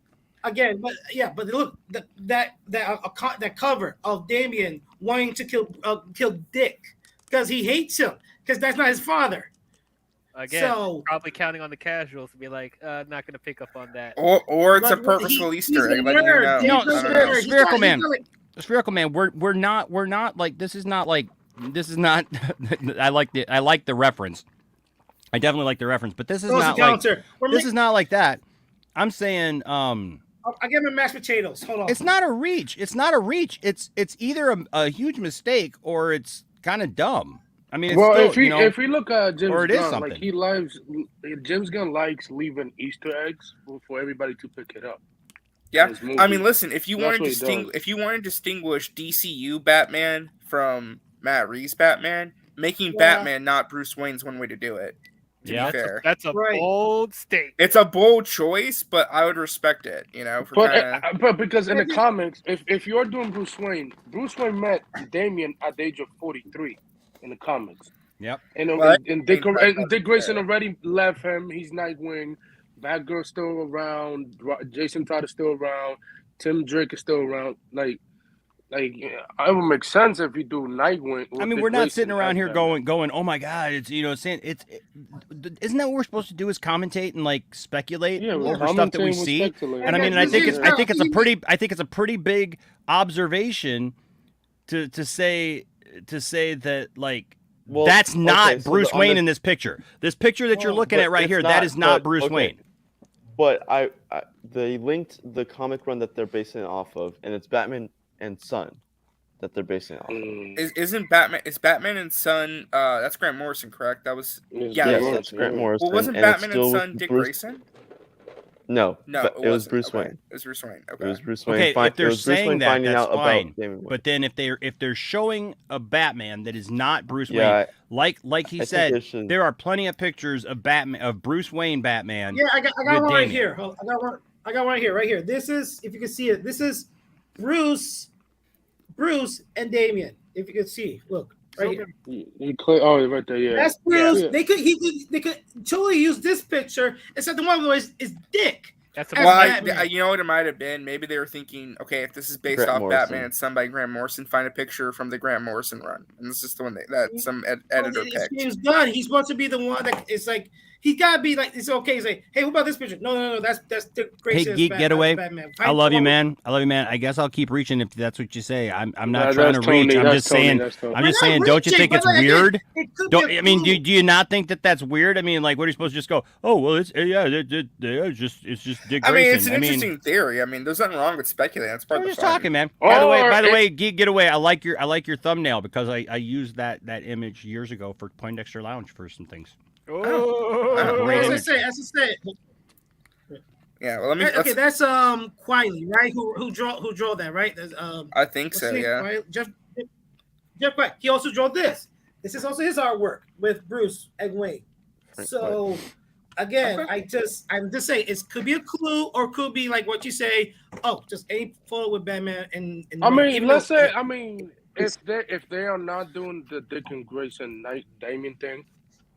again, but look, that cover of Damian wanting to kill Dick because he hates him because that's not his father. Again, So- probably counting on the casuals to be like, not going to pick up on that. or it's a But purposeful he's Easter a egg. Letting you nerd. know. He's no, a I don't know. nerd. Spherical He's Man. not like- Spherical Man, we're not like this is not like this is not. I like the reference. I definitely like the reference, but this is Throw us a not like counter. this is not like that. I'm saying I give him mashed potatoes. Hold on. it's not a reach. It's not a reach. It's either a huge mistake or it's kind of dumb. I mean, it's Well, still, if we look at James or it is Gunn, something. like James Gunn likes leaving Easter eggs for everybody to pick it up. Yeah, His movie. I mean, listen. If you That's want to what he does. distinguish DCU Batman from Matt Reeves Batman, making Yeah. Batman not Bruce Wayne's one way to do it. To Yeah. be fair, That's a Right. bold statement. it's a bold choice, but I would respect it. For But because in the comics, if you're doing Bruce Wayne met Damian at the age of 43 in the comics. Yep. And, Well, and Dick Grayson already left him. He's Nightwing. Batgirl's still around. Jason Todd is still around. Tim Drake is still around. Like it would make sense if you do Nightwing. I mean, we're not sitting around here going, oh my god, it's saying isn't that what we're supposed to do is commentate and like speculate Yeah, we're over stuff that we commentating, we're see? speculating. And I mean, Yeah, I think this I think it's a pretty big observation to say that like Well, that's not okay, so Bruce on Wayne the- in this picture. This picture that you're looking But at right it's here, that is not but- Bruce okay. Wayne. But they linked the comic run that they're basing it off of, and it's Batman and Son that they're basing it off of. Isn't Batman? Is Batman and Son? That's Grant Morrison, correct? That was Yes, yeah. that's Grant Morrison. Well, wasn't and it's Batman still and with Son Dick Bruce- Grayson? No, No, but it was wasn't. Bruce Okay. Wayne. It was Bruce Wayne. Okay. It was Bruce Wayne. Okay, if it they're was Bruce saying Wayne that, finding that's out fine. about Damian Wayne. But then if they're showing a Batman that is not Bruce Yeah, Wayne, like he I think said, it should- there are plenty of pictures of Bruce Wayne Batman. Yeah, I got with one right Damian. here. I got one here, right here. This is, if you can see it, this is Bruce and Damian. If you can see, look. Right here. Oh, right there, yeah. That's Bruce. Yeah. They could totally use this picture, except the one is Dick. That's you know what it might have been? Maybe they were thinking, okay, if this is based off Batman, it's done by Grant Morrison. Find a picture from the Grant Morrison run, and this is the one that some editor It's picked. James Gunn. He's supposed to be the one that is like he gotta be like it's okay. He's like, hey, what about this picture? No, that's Dick Hey, Grayson. Geek Getaway. Batman. I love you, man. I guess I'll keep reaching if that's what you say. I'm not trying to reach. I'm just saying. I'm just saying. Don't you think it's weird? I mean, do you not think that that's weird? I mean, like, what are you supposed to just go? Oh, well, it's just Dick Grayson. I mean, it's an interesting theory. I mean, there's nothing wrong with speculating. That's part of the just fun. talking, man. By the way, Geek Getaway. I like your thumbnail because I used that image years ago for Poindexter Lounge for some things. As I say. Yeah, well, okay, that's Quiley, right? Who draw that, right? I think so. Yeah. Jeff Quiley. He also drew this. This is also his artwork with Bruce and Wayne. So again, I'm just saying it could be a clue or could be like what you say. Oh, just any photo with Batman and I mean, let's say if they are not doing the Dick and Grayson Night Damien thing.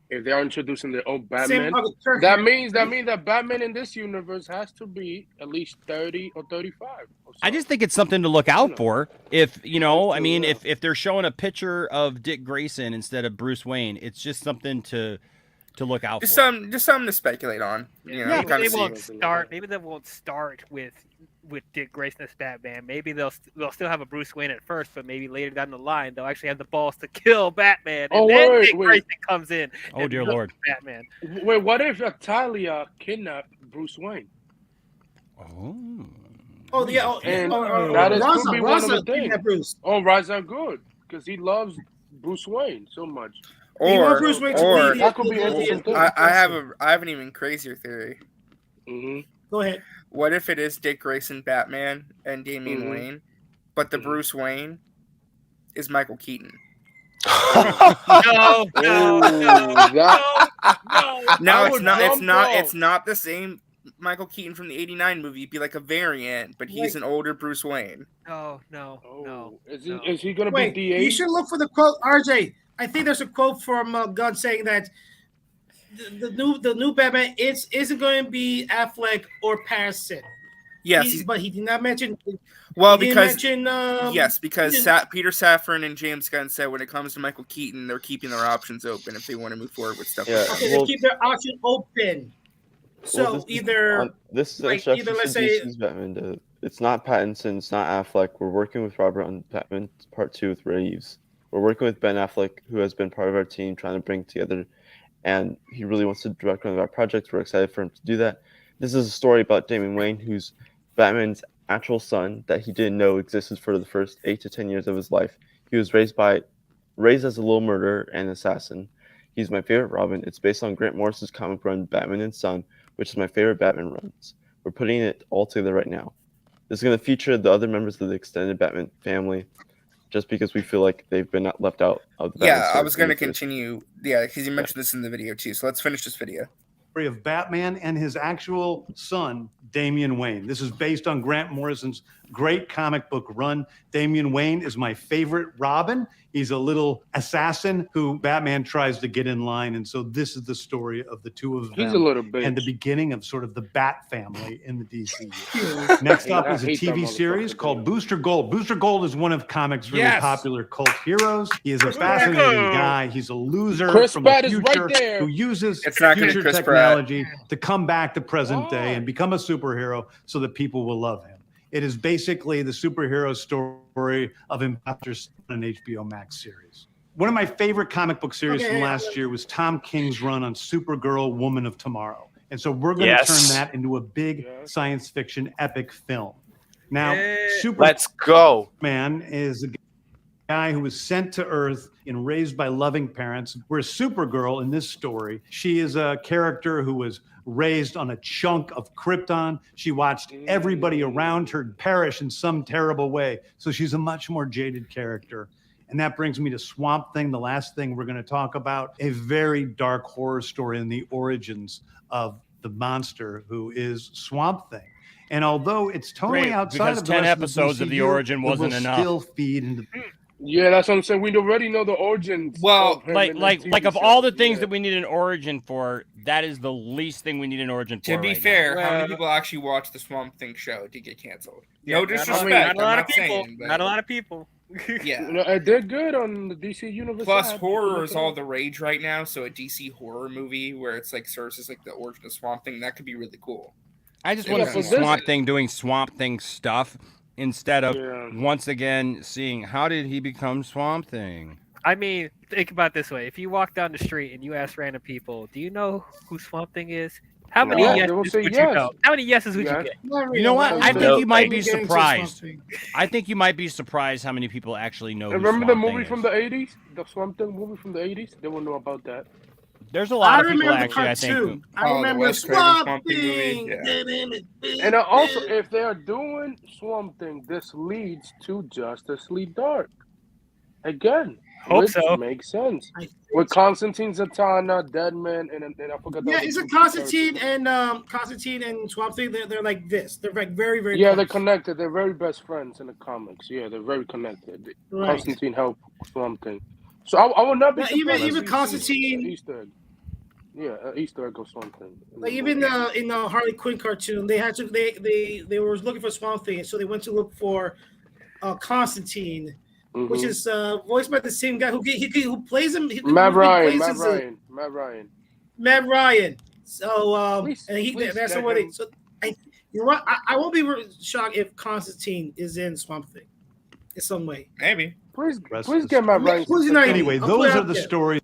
If they are introducing their own Batman, that means that Batman in this universe has to be at least 30 or 35. Or so. I just think it's something to look out for. If I mean, if they're showing a picture of Dick Grayson instead of Bruce Wayne, it's just something to look out for. Just something to speculate on. Maybe they won't start. Maybe they won't start with Dick Grayson as Batman. Maybe they'll still have a Bruce Wayne at first, but maybe later down the line they'll actually have the balls to kill Batman, and then Dick Grayson comes in. Oh dear Lord, Batman! Wait, what if Talia kidnapped Bruce Wayne? Oh yeah, that is could be one of the things. Oh, Ra's al Ghul, because he loves Bruce Wayne so much. Or that could be interesting. I have an even crazier theory. Go ahead. What if it is Dick Grayson Batman and Damian Wayne, but the Bruce Wayne is Michael Keaton? No. It's not the same Michael Keaton from the '89 movie. It'd be like a variant, but he's an older Bruce Wayne. No. Is he gonna be DA? You should look for the quote, RJ. I think there's a quote from Gunn saying that the new Batman isn't going to be Affleck or Pattinson. Yes, but he did not mention. Well, because Peter Safran and James Gunn said when it comes to Michael Keaton, they're keeping their options open if they want to move forward with stuff. They keep their option open. So this is let's say Batman. It's not Pattinson, it's not Affleck. We're working with Robert on Batman Part 2 with Reeves. We're working with Ben Affleck, who has been part of our team, trying to bring together, and he really wants to direct one of our projects. We're excited for him to do that. This is a story about Damian Wayne, who's Batman's actual son that he didn't know existed for the first 8 to 10 years of his life. He was raised as a little murderer and assassin. He's my favorite Robin. It's based on Grant Morrison's comic run Batman and Son, which is my favorite Batman runs. We're putting it all together right now. This is going to feature the other members of the extended Batman family, just because we feel like they've been left out of the Batman I was going to continue. Yeah, because you mentioned this in the video too. So let's finish this video. Of Batman and his actual son, Damian Wayne. This is based on Grant Morrison's great comic book run. Damian Wayne is my favorite Robin. He's a little assassin who Batman tries to get in line. And so this is the story of the two of them. He's a little bitch. And the beginning of sort of the Bat family in the DC. Next up is a TV series called Booster Gold. Booster Gold is one of comics' really popular cult heroes. He is a fascinating guy. He's a loser from the future who uses future technology to come back to present day and become a superhero so that people will love him. It is basically the superhero story of Imposters on an HBO Max series. One of my favorite comic book series from last year was Tom King's run on Supergirl, Woman of Tomorrow. And so we're going to turn that into a big science fiction epic film. Now, let's go. Man is a guy who was sent to Earth and raised by loving parents. Whereas Supergirl in this story, she is a character who was raised on a chunk of Krypton. She watched everybody around her perish in some terrible way. So she's a much more jaded character. And that brings me to Swamp Thing, the last thing we're going to talk about, a very dark horror story in the origins of the monster who is Swamp Thing. And although it's totally outside because of the 10 rest episodes of the DCU, origin wasn't it will enough. Still feed into Yeah, that's what I'm saying. We already know the origins. Well, of him like in like the like TV of all show. the things that we need an origin for, that is the least thing we need an origin for. To be right fair, now. how many people actually watched the Swamp Thing show? It did get canceled. Yeah, No not a lot- disrespect. not a lot I'm of not people. saying, but Not a lot of people. yeah. They're good on the DC universe. Plus, side. horror Look is at all it. the rage right now. So a DC horror movie where it's like serves as like the origin of Swamp Thing, that could be really cool. I just want to see Swamp Thing doing Swamp Thing stuff instead of once again seeing how did he become Swamp Thing. I mean, think about it this way: if you walk down the street and you ask random people, "Do you know who Swamp Thing is?" How many they will yeses say would yes. you know? How many yeses would you get? You know what? I think you might be Get into surprised. something. I think you might be surprised how many people actually know. Who Remember the Swamp movie Thing from is. the 80s? The Swamp Thing movie from the 80s? They will know about that. There's a lot I of people remember actually. I think. cartoon. I Oh, the remember Wes Craven Swamp Swamp Thing movie, Thing. And also, if they are doing Swamp Thing, this leads to Justice League Dark. Again. Hope which so. makes sense. With Constantine, Zatanna, Deadman, and I forgot the Yeah, other is it two Constantine and Swamp Thing? They're like this. They're like very, very Yeah, close. they're connected. They're very best friends in the comics. Yeah, they're very connected. Right. Constantine helped Swamp Thing. So I would not be Yeah, surprised. even if we see Constantine- an Easter egg. Yeah, an Easter egg of Swamp Thing. Like even in the Harley Quinn cartoon, they had to they were looking for Swamp Thing, so they went to look for Constantine, which Mhm. is voiced by the same guy who plays him. Matt Ryan. plays Matt Ryan. Matt Ryan. So Please that's get what him. it. So you know what? I won't be shocked if Constantine is in Swamp Thing in some way. Maybe. Please Rest please of get the Matt story. Ryan. Who's not in it? Anyway, I'll put those it are out the there. stories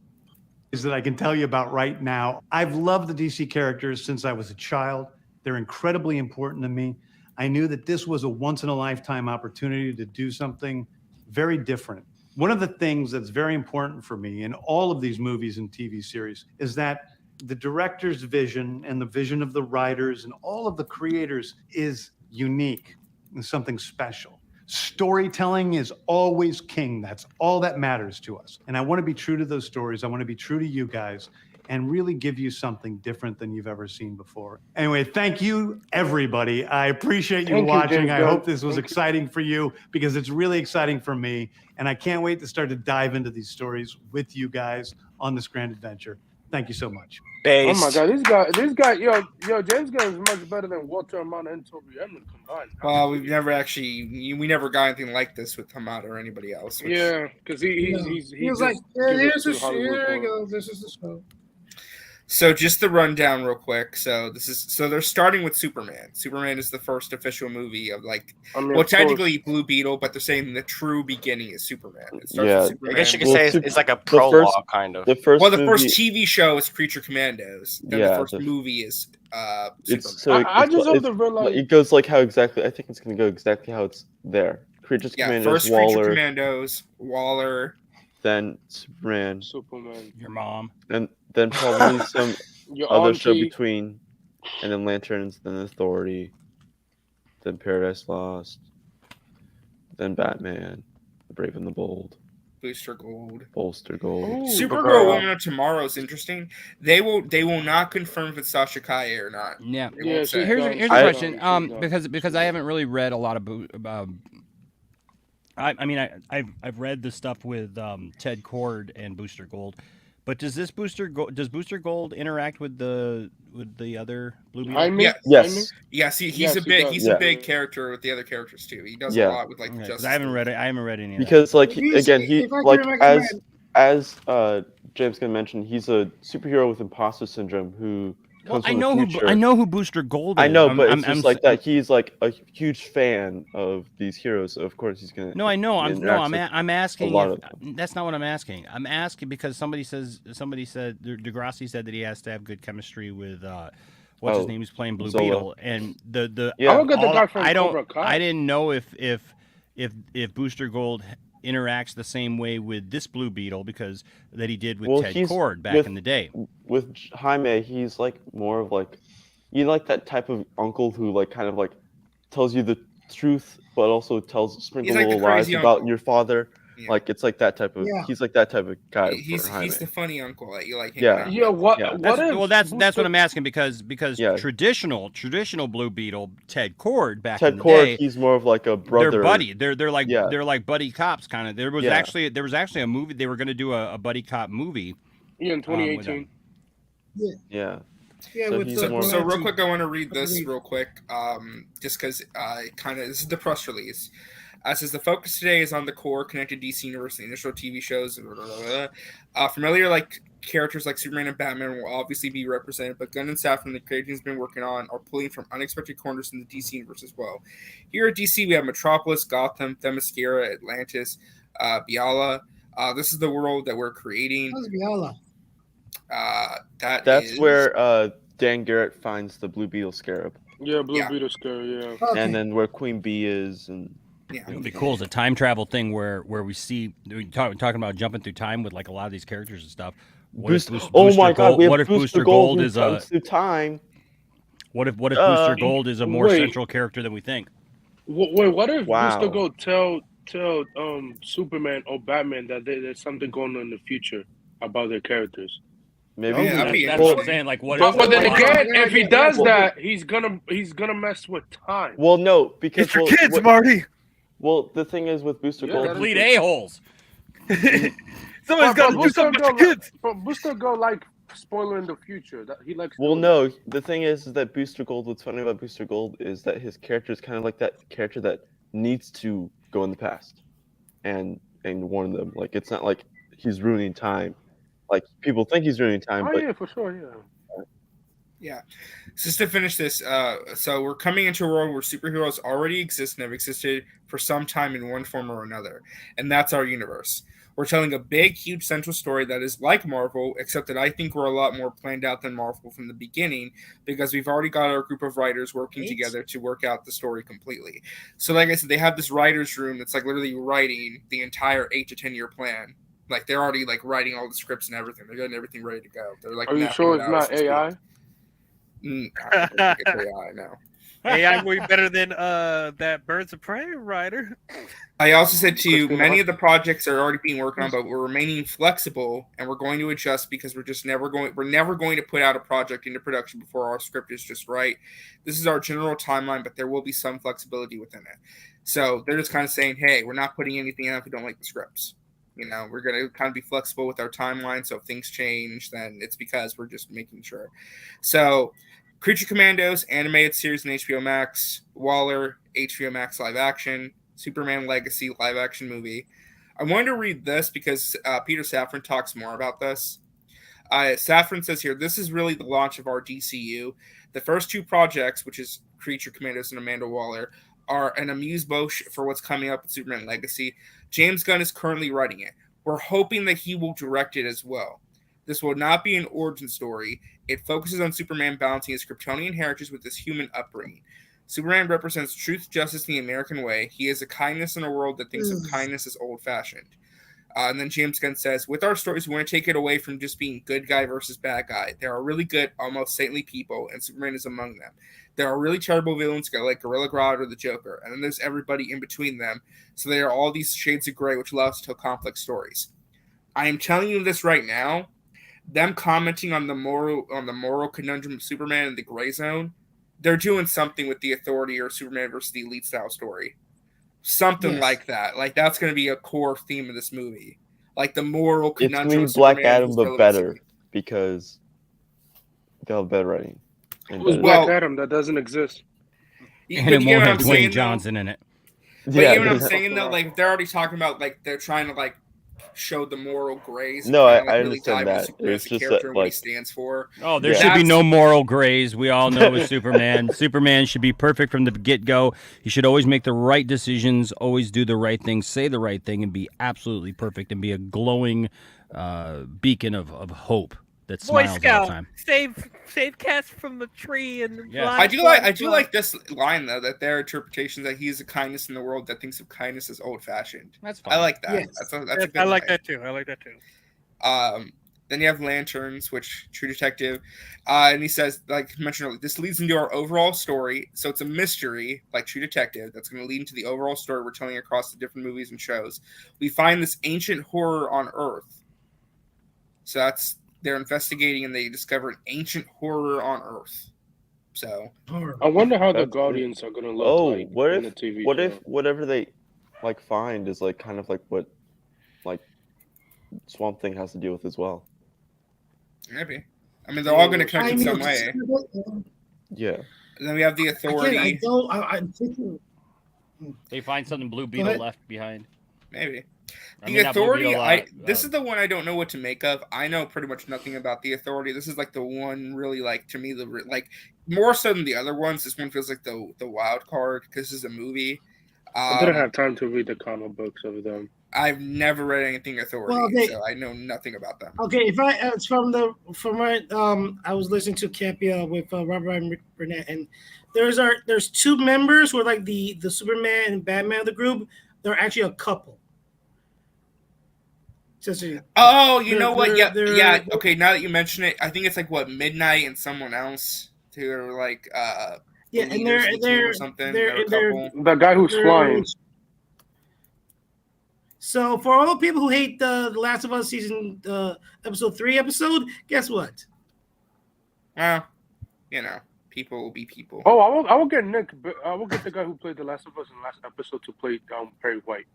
that I can tell you about right now. I've loved the DC characters since I was a child. They're incredibly important to me. I knew that this was a once in a lifetime opportunity to do something very different. One of the things that's very important for me in all of these movies and TV series is that the director's vision and the vision of the writers and all of the creators is unique and something special. Storytelling is always king. That's all that matters to us. And I want to be true to those stories. I want to be true to you guys and really give you something different than you've ever seen before. Anyway, thank you, everybody. I appreciate you Thank you, watching. James I Gunn. hope this was Thank you. exciting for you because it's really exciting for me. And I can't wait to start to dive into these stories with you guys on this grand adventure. Thank you so much. Oh my God, this guy, yo, James Gunn is much better than Walter Amada and Toby Edmond combined. Well, we never got anything like this with Hamada or anybody else. which- Yeah, because he was like, just yeah, gives here's it the to Hollywood here you for- go. This is the show. So just the rundown real quick. So they're starting with Superman. Superman is the first official movie of of technically Blue Beetle, but they're saying the true beginning is Superman. It starts Yeah. with Superman. I guess you could say it's like a the prologue, first- kind of. The first well, the movie, first TV show is Creature Commandos. Then Yeah, the first the- movie is Superman. it's so I it's, just hope it's, to realize- it goes like how exactly. I think it's going to go exactly how it's there. Creatures Yeah, Commandos, first Creature Waller, Commandos, Waller. then Superman, Your mom. and then probably some Your other show auntie. between, and then Lanterns, then Authority, then Paradise Lost, then Batman, The Brave and the Bold, Booster Gold. Bolster Gold. Supergirl Woman of Tomorrow is interesting. They will not confirm if it's Sasha Kaye or not. Yeah. They won't say. Here's a question. Because I haven't really read a lot of. I've read the stuff with Ted Cord and Booster Gold, but does Booster Gold interact with the other Blue Beetle? Yes. Yes, he's Yes, a he big does. he's Yeah. a big character with the other characters too. He does Yeah. a lot with like Okay, 'cause Justice I haven't League. read it. I haven't read any of that. Because like He's- again, he if I can like recommend- as James Gunn mentioned, he's a superhero with imposter syndrome who Well, comes from the future. I know who Booster Gold is. I know, but I'm- it's just I'm- like that. He's like a huge fan of these heroes, so of course he's gonna. No, I know. he I'm interacts with asking. a lot if- of them. that's not what I'm asking. I'm asking because somebody said Degrassi said that he has to have good chemistry with what's his Oh, name? He's playing Blue Zola. Beetle, and the Yeah. I would get the guy from I don't. Cobra Kai. I didn't know if Booster Gold interacts the same way with this Blue Beetle because that he did with Well, Ted he's Cord back with- in the day. With Jaime, he's like more of like, you like that type of uncle who like kind of like tells you the truth, but also sprinkles like the little lies crazy about uncle. your father. Like it's like that type of. Yeah. He's like that type of guy. He's for Jaime. the funny uncle that you like. Yeah. Yeah. That's what I'm asking because traditional Blue Beetle Ted Kord back Ted in the Kord, day, he's more of like a brother. They're buddy. They're like Yeah. they're like buddy cops kind of. There was actually a movie they were going to do a buddy cop movie. Yeah, in 2018. Yeah. So real quick, I want to read this real quick, just because this is the press release. Says the focus today is on the core connected DC universe, the initial TV shows. Familiar like characters like Superman and Batman will obviously be represented, but Gunn and Safran, the creative team's been working on, are pulling from unexpected corners in the DC universe as well. Here at DC, we have Metropolis, Gotham, Themyscira, Atlantis, Biala. This is the world that we're creating. How's Biala? That's where Dan Garrett finds the Blue Beetle Scarab. Yeah, Blue Beetle Scarab. Yeah. Okay. And then where Queen Bee is, and yeah, it would be cool as a time travel thing where we see talking about jumping through time with like a lot of these characters and stuff. What if Booster Gold is a through time? What if Booster Gold is a more central character than we think? Wait, what if Booster Gold tell Superman or Batman that there's something going on in the future about their characters? Maybe that's what I'm saying. Like, what? But then again, if he does that, he's gonna mess with time. Well, no, because it's for kids, Marty. Well, the thing is with Booster Gold, complete a-holes. Somebody's got to do something with kids. But Booster Gold like spoiling the future. That he likes. Well, no, the thing is that Booster Gold. What's funny about Booster Gold is that his character is kind of like that character that needs to go in the past, and warn them. Like it's not like he's ruining time. Like people think he's ruining time. Oh but yeah, for sure, yeah. Yeah. Just to finish this, so we're coming into a world where superheroes already exist and have existed for some time in one form or another, and that's our universe. We're telling a big, huge central story that is like Marvel, except that I think we're a lot more planned out than Marvel from the beginning because we've already got our group of writers working together to work out the story completely. So like I said, they have this writer's room that's like literally writing the entire 8 to 10 year plan. Like they're already like writing all the scripts and everything. They're getting everything ready to go. They're like, are you sure it's not AI? I don't think it's AI now. AI way better than that Birds of Prey writer. I also said to you, many of the projects are already being worked on, but we're remaining flexible and we're going to adjust because we're never going to put out a project into production before our script is just right. This is our general timeline, but there will be some flexibility within it. So they're just kind of saying, hey, we're not putting anything out if we don't like the scripts. You know, we're going to kind of be flexible with our timeline. So if things change, then it's because we're just making sure. So Creature Commandos, animated series on HBO Max, Waller, HBO Max live action, Superman Legacy live action movie. I wanted to read this because Peter Safran talks more about this. Safran says here, this is really the launch of our DCU. The first two projects, which is Creature Commandos and Amanda Waller, are an amuse-bouche for what's coming up in Superman Legacy. James Gunn is currently writing it. We're hoping that he will direct it as well. This will not be an origin story. It focuses on Superman balancing his Kryptonian heritage with his human upbringing. Superman represents truth, justice, and the American way. He is a kindness in a world that thinks of kindness as old-fashioned. And then James Gunn says, with our stories, we want to take it away from just being good guy versus bad guy. There are really good, almost saintly people, and Superman is among them. There are really terrible villains like Gorilla Grodd or the Joker, and then there's everybody in between them. So there are all these shades of gray, which allow us to tell complex stories. I am telling you this right now. Them commenting on the moral conundrum of Superman in the gray zone, they're doing something with the Authority or Superman versus the Elite style story. Something like that. Like that's going to be a core theme of this movie. Like the moral conundrum. It's Black Adam, but better because they'll have better writing. Who's Black Adam? That doesn't exist. And it won't have Dwayne Johnson in it. But you know what I'm saying though? Like they're already talking about like they're trying to like show the moral grays. No, and, I really understand dive that. Superman It's as a just character that, and what he like, stands for. Oh, there should be no moral grays. We all know with Superman. Superman should be perfect from the get-go. He should always make the right decisions, always do the right thing, say the right thing, and be absolutely perfect and be a glowing beacon of hope that Boy smiles all Scout, the time. save Cass from the tree and I do like this line though, that their interpretation that he is a kindness in the world that thinks of kindness as old fashioned. That's fine. I like that. Yes. That's a good I like line. that too. I like that too. Then you have Lanterns, which True Detective, and he says, like mentioned earlier, this leads into our overall story. So it's a mystery, like True Detective, that's going to lead into the overall story we're telling across the different movies and shows. We find this ancient horror on Earth. So they're investigating and they discover an ancient horror on Earth. So I wonder how the That's Guardians are going to look like what in if the TV what show. if whatever they like find is like kind of like what like Swamp Thing has to deal with as well? Maybe. I mean, they're all going to connect in some way. Yeah. And then we have the Authority. Again, I'm thinking. They find something Blue Beetle left behind. Maybe. I The mean, not Blue Authority, Beetle, this is the one I don't know what to make of. I know pretty much nothing about the Authority. This is like the one really like to me like more so than the other ones. This one feels like the wild card because this is a movie. I didn't have time to read the comic books of them. I've never read anything Authority, Well, so I know nothing about them. Okay, if it's from what I was listening to Campea with Robert and Burnett, and there's two members who are like the Superman and Batman of the group. They're actually a couple. Oh, you know what? Yeah. Okay, now that you mention it, I think it's like what Midnight and someone else who are like yeah, and they're or something. they're a couple. The guy who's flying. So for all the people who hate the Last of Us season episode 3 episode, guess what? People will be people. Oh, I will get Nick. I will get the guy who played the Last of Us in the last episode to play Perry White.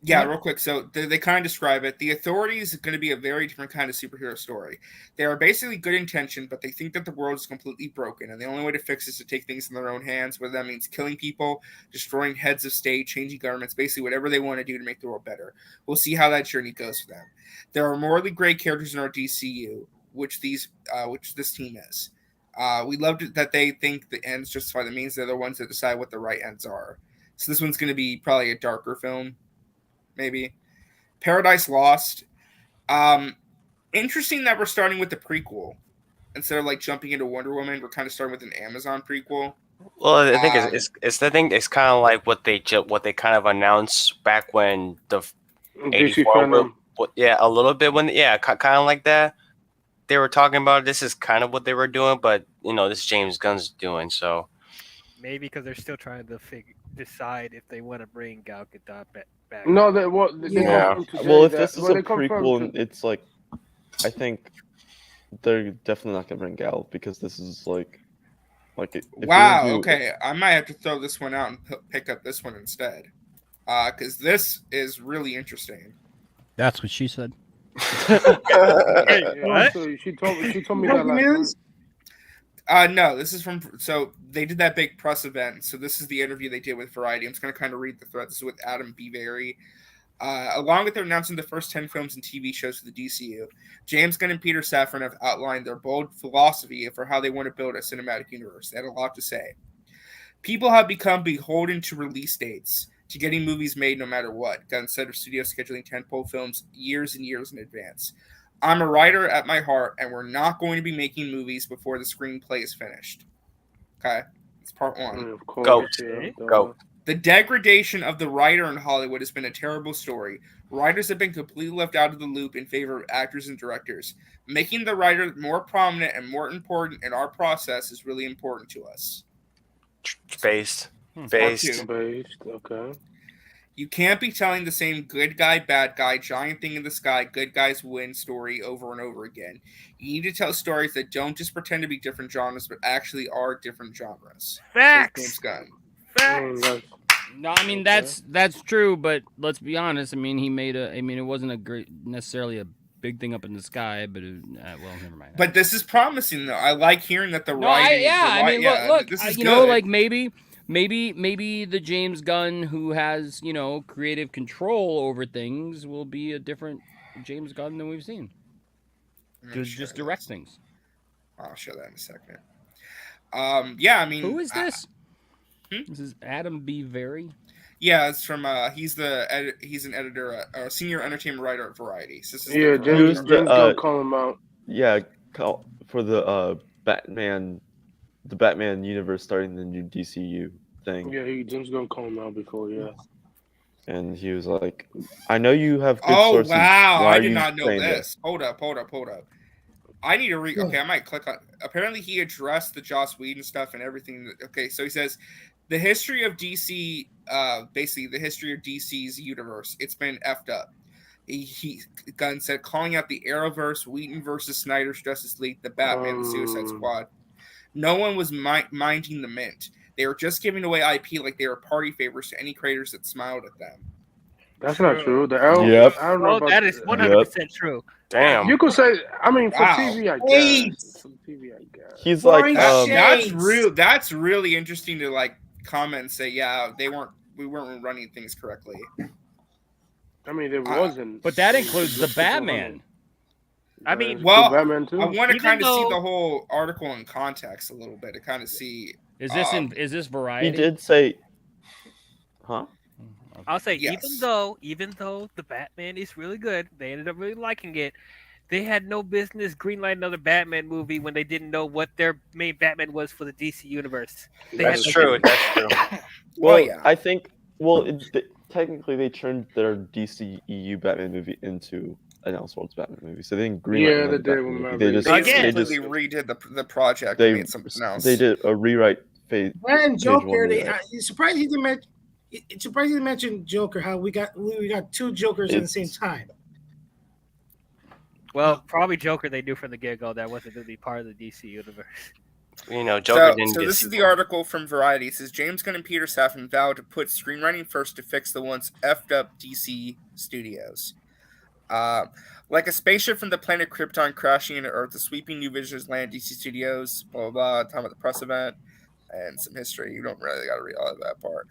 Yeah, real quick. So they kind of describe it. The Authority is going to be a very different kind of superhero story. They are basically good intention, but they think that the world is completely broken, and the only way to fix it is to take things in their own hands, whether that means killing people, destroying heads of state, changing governments, basically whatever they want to do to make the world better. We'll see how that journey goes for them. There are morally great characters in our DCU, which this team is. We loved that they think the ends justify the means. They're the ones that decide what the right ends are. So this one's going to be probably a darker film, maybe. Paradise Lost. Interesting that we're starting with the prequel instead of like jumping into Wonder Woman. We're kind of starting with an Amazon prequel. Well, I think it's kind of like what they kind of announced back when the '84. Yeah, a little bit kind of like that. They were talking about this is kind of what they were doing, but this James Gunn's doing so. Maybe because they're still trying to decide if they want to bring Gal Gadot back. No, Well, if this is a prequel, it's like, I think they're definitely not gonna bring Gal because this is like. Wow. Okay, I might have to throw this one out and pick up this one instead, because this is really interesting. That's what she said. Wait, what? She told me that last night. No, this is from. So they did that big press event. So this is the interview they did with Variety. I'm just going to kind of read the thread. This is with Adam B. Very. Along with their announcing the first 10 films and TV shows for the DCU, James Gunn and Peter Safran have outlined their bold philosophy for how they want to build a cinematic universe. They had a lot to say. People have become beholden to release dates, to getting movies made no matter what, instead of studio scheduling tentpole films years and years in advance. I'm a writer at my heart, and we're not going to be making movies before the screenplay is finished. Okay? It's part one. Go. The degradation of the writer in Hollywood has been a terrible story. Writers have been completely left out of the loop in favor of actors and directors. Making the writer more prominent and more important in our process is really important to us. Based. Okay. You can't be telling the same good guy, bad guy, giant thing in the sky, good guys win story over and over again. You need to tell stories that don't just pretend to be different genres, but actually are different genres. Facts. James Gunn. No, I mean that's true, but let's be honest. I mean, it wasn't necessarily a big thing up in the sky, but well, never mind. But this is promising, though. I like hearing that the writing. Look, this is like maybe the James Gunn who has creative control over things will be a different James Gunn than we've seen. Just direct things. I'll show that in a second. Yeah, I mean, who is this? This is Adam B. Very. Yeah, it's from. He's an editor, senior entertainment writer at Variety. So this is James Gunn call him out. Yeah, for the Batman universe starting the new DCU thing. Yeah, James Gunn call him out before. Yeah. and he was like, "I know you have good Oh sources. wow! Why I are did you not know saying this. Hold up. I need to read. Okay, I might click on. Apparently, he addressed the Joss Whedon stuff and everything. Okay, so he says the history of DC, basically the history of DC's universe, it's been effed up. Gunn said, calling out the Arrowverse, Whedon versus Snyder's Justice League, the Batman, the Suicide Squad. No one was minding the mint. They were just giving away IP like they were party favors to any creators that smiled at them. That's not true. The Arrow. Yep. I don't know about that is 100% true. Damn. You could say. I mean, for Wow. TV, I Hey. guess. For TV, I guess. He's like, that's really interesting to like comment and say, yeah, we weren't running things correctly. I mean, there wasn't. But that includes the Batman. I mean, well, Batman too. I want to Even kind of see though- the whole article in context a little bit to kind of see. Is this Variety? He did say, huh? I'll say Yes. even though the Batman is really good, they ended up really liking it. They had no business greenlighting another Batman movie when they didn't know what their main Batman was for the DC universe. That's true. Well, yeah. I think. Well, technically, they turned their DCEU Batman movie into an Elseworlds Batman movie, so they didn't greenlight Yeah, another they did Batman with movie. Matt They Reeves. just Completely redid the project and made something else. They did a rewrite phase. And Joker, one they, rewrite. it's surprising he didn't mention. It's surprising to mention Joker. How we got two Jokers at the same time. Well, probably Joker they knew from the get-go that wasn't going to be part of the DC universe. You know, Joker didn't So get this is the article from Variety. It says James Gunn and Peter Safran vowed to put screenwriting first to fix the once effed up DC studios. Like a spaceship from the planet Krypton crashing into Earth, the sweeping new visitors land DC studios, blah, blah, blah, time of the press event, and some history. You don't really got to read all of that part.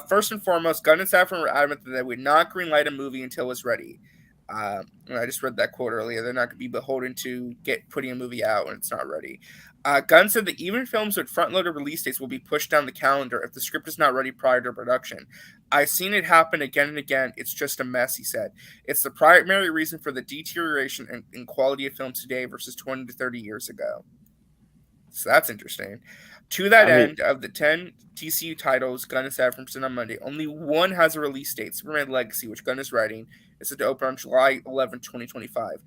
First and foremost, Gunn and Safran were adamant that they would not greenlight a movie until it was ready. I just read that quote earlier. They're not going to be beholden to putting a movie out when it's not ready. Gunn said that even films with front-loaded release dates will be pushed down the calendar if the script is not ready prior to production. I've seen it happen again and again. It's just a mess, he said. It's the primary reason for the deterioration in quality of films today versus 20 to 30 years ago. So that's interesting. To that end, of the 10 TCU titles Gunn and Safran presented on Monday, only one has a release date, Superman Legacy, which Gunn is writing. It's set to open on July 11, 2025.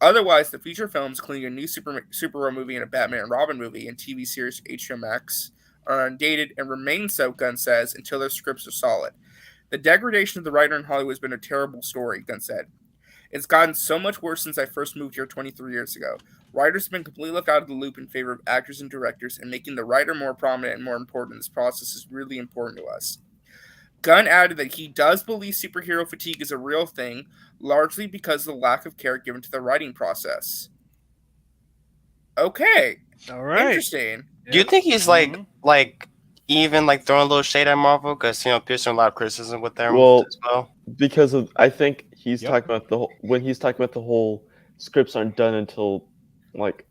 Otherwise, the feature films, including a new Supergirl movie and a Batman and Robin movie and TV series HBO Max, are undated and remain so, Gunn says, until their scripts are solid. The degradation of the writer in Hollywood has been a terrible story, Gunn said. It's gotten so much worse since I first moved here 23 years ago. Writers have been completely left out of the loop in favor of actors and directors, and making the writer more prominent and more important in this process is really important to us. Gunn added that he does believe superhero fatigue is a real thing, largely because of the lack of care given to the writing process. Okay. All right. Interesting. Do you think he's like even like throwing a little shade at Marvel? Because there's a lot of criticism with them as well. Because of I think he's talking about when he's talking about the whole scripts aren't done until like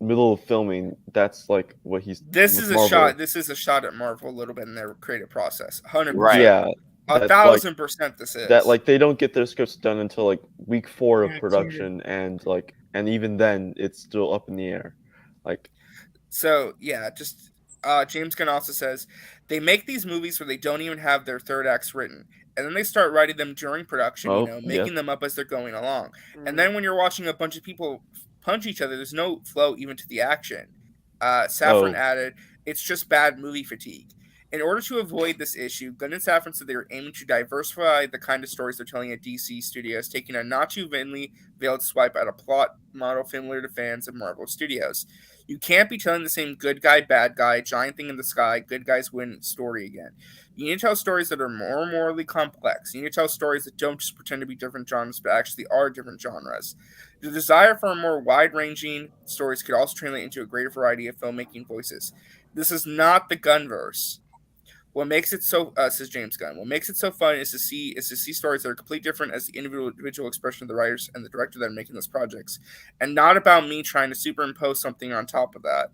middle of filming. That's like what he's. This is Marvel. a shot. This is a shot at Marvel a little bit in their creative process. 100%. Right. Yeah. 1,000% this is. That like they don't get their scripts done until like week 4 of production, and even then it's still up in the air. So yeah, just James Gunn also says they make these movies where they don't even have their third acts written, and then they start writing them during production, making them up as they're going along. And then when you're watching a bunch of people punch each other, there's no flow even to the action. Safran added, "It's just bad movie fatigue." In order to avoid this issue, Gunn and Safran said they were aiming to diversify the kind of stories they're telling at DC Studios, taking a not too thinly veiled swipe at a plot model familiar to fans of Marvel Studios. You can't be telling the same good guy, bad guy, giant thing in the sky, good guys win story again. You need to tell stories that are more morally complex. You need to tell stories that don't just pretend to be different genres, but actually are different genres. The desire for more wide-ranging stories could also translate into a greater variety of filmmaking voices. This is not the Gunverse. What makes it so, says James Gunn, what makes it so fun is to see stories that are completely different as the individual expression of the writers and the director that are making those projects, and not about me trying to superimpose something on top of that.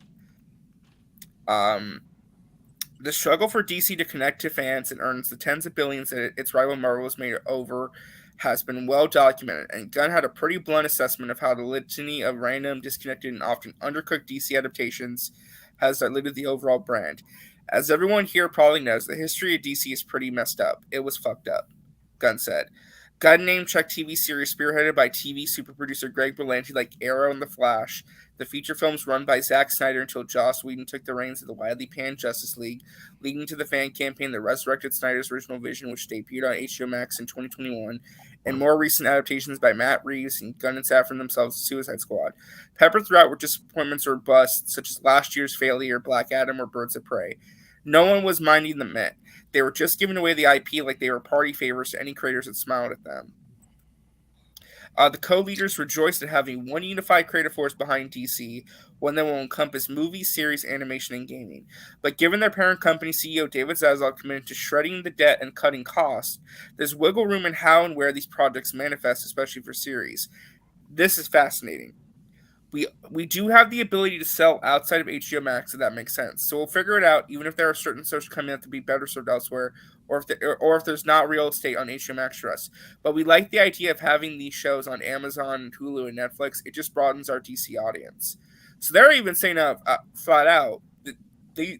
The struggle for DC to connect to fans and earns the tens of billions that its rival Marvel has made over has been well documented, and Gunn had a pretty blunt assessment of how the litany of random, disconnected, and often undercooked DC adaptations has diluted the overall brand. As everyone here probably knows, the history of DC is pretty messed up. It was fucked up. Gunn said. Gunn name-checked TV series spearheaded by TV super producer Greg Berlanti like Arrow and The Flash, the feature films run by Zack Snyder until Joss Whedon took the reins of the widely panned Justice League, leading to the fan campaign that resurrected Snyder's original vision, which debuted on HBO Max in 2021, and more recent adaptations by Matt Reeves and Gunn and Safran themselves, Suicide Squad. Peppered throughout were disappointments or busts, such as last year's failure, Black Adam, or Birds of Prey. No one was minding the Met. They were just giving away the IP like they were party favors to any creators that smiled at them. The co-leaders rejoiced at having one unified creative force behind DC, one that will encompass movies, series, animation, and gaming. But given their parent company CEO David Zaslav committed to shredding the debt and cutting costs, there's wiggle room in how and where these projects manifest, especially for series. This is fascinating. We do have the ability to sell outside of HBO Max, if that makes sense. So we'll figure it out, even if there are certain shows coming out to be better served elsewhere, or if there's not real estate on HBO Max for us. But we like the idea of having these shows on Amazon, Hulu, and Netflix. It just broadens our DC audience. So they're even saying flat out that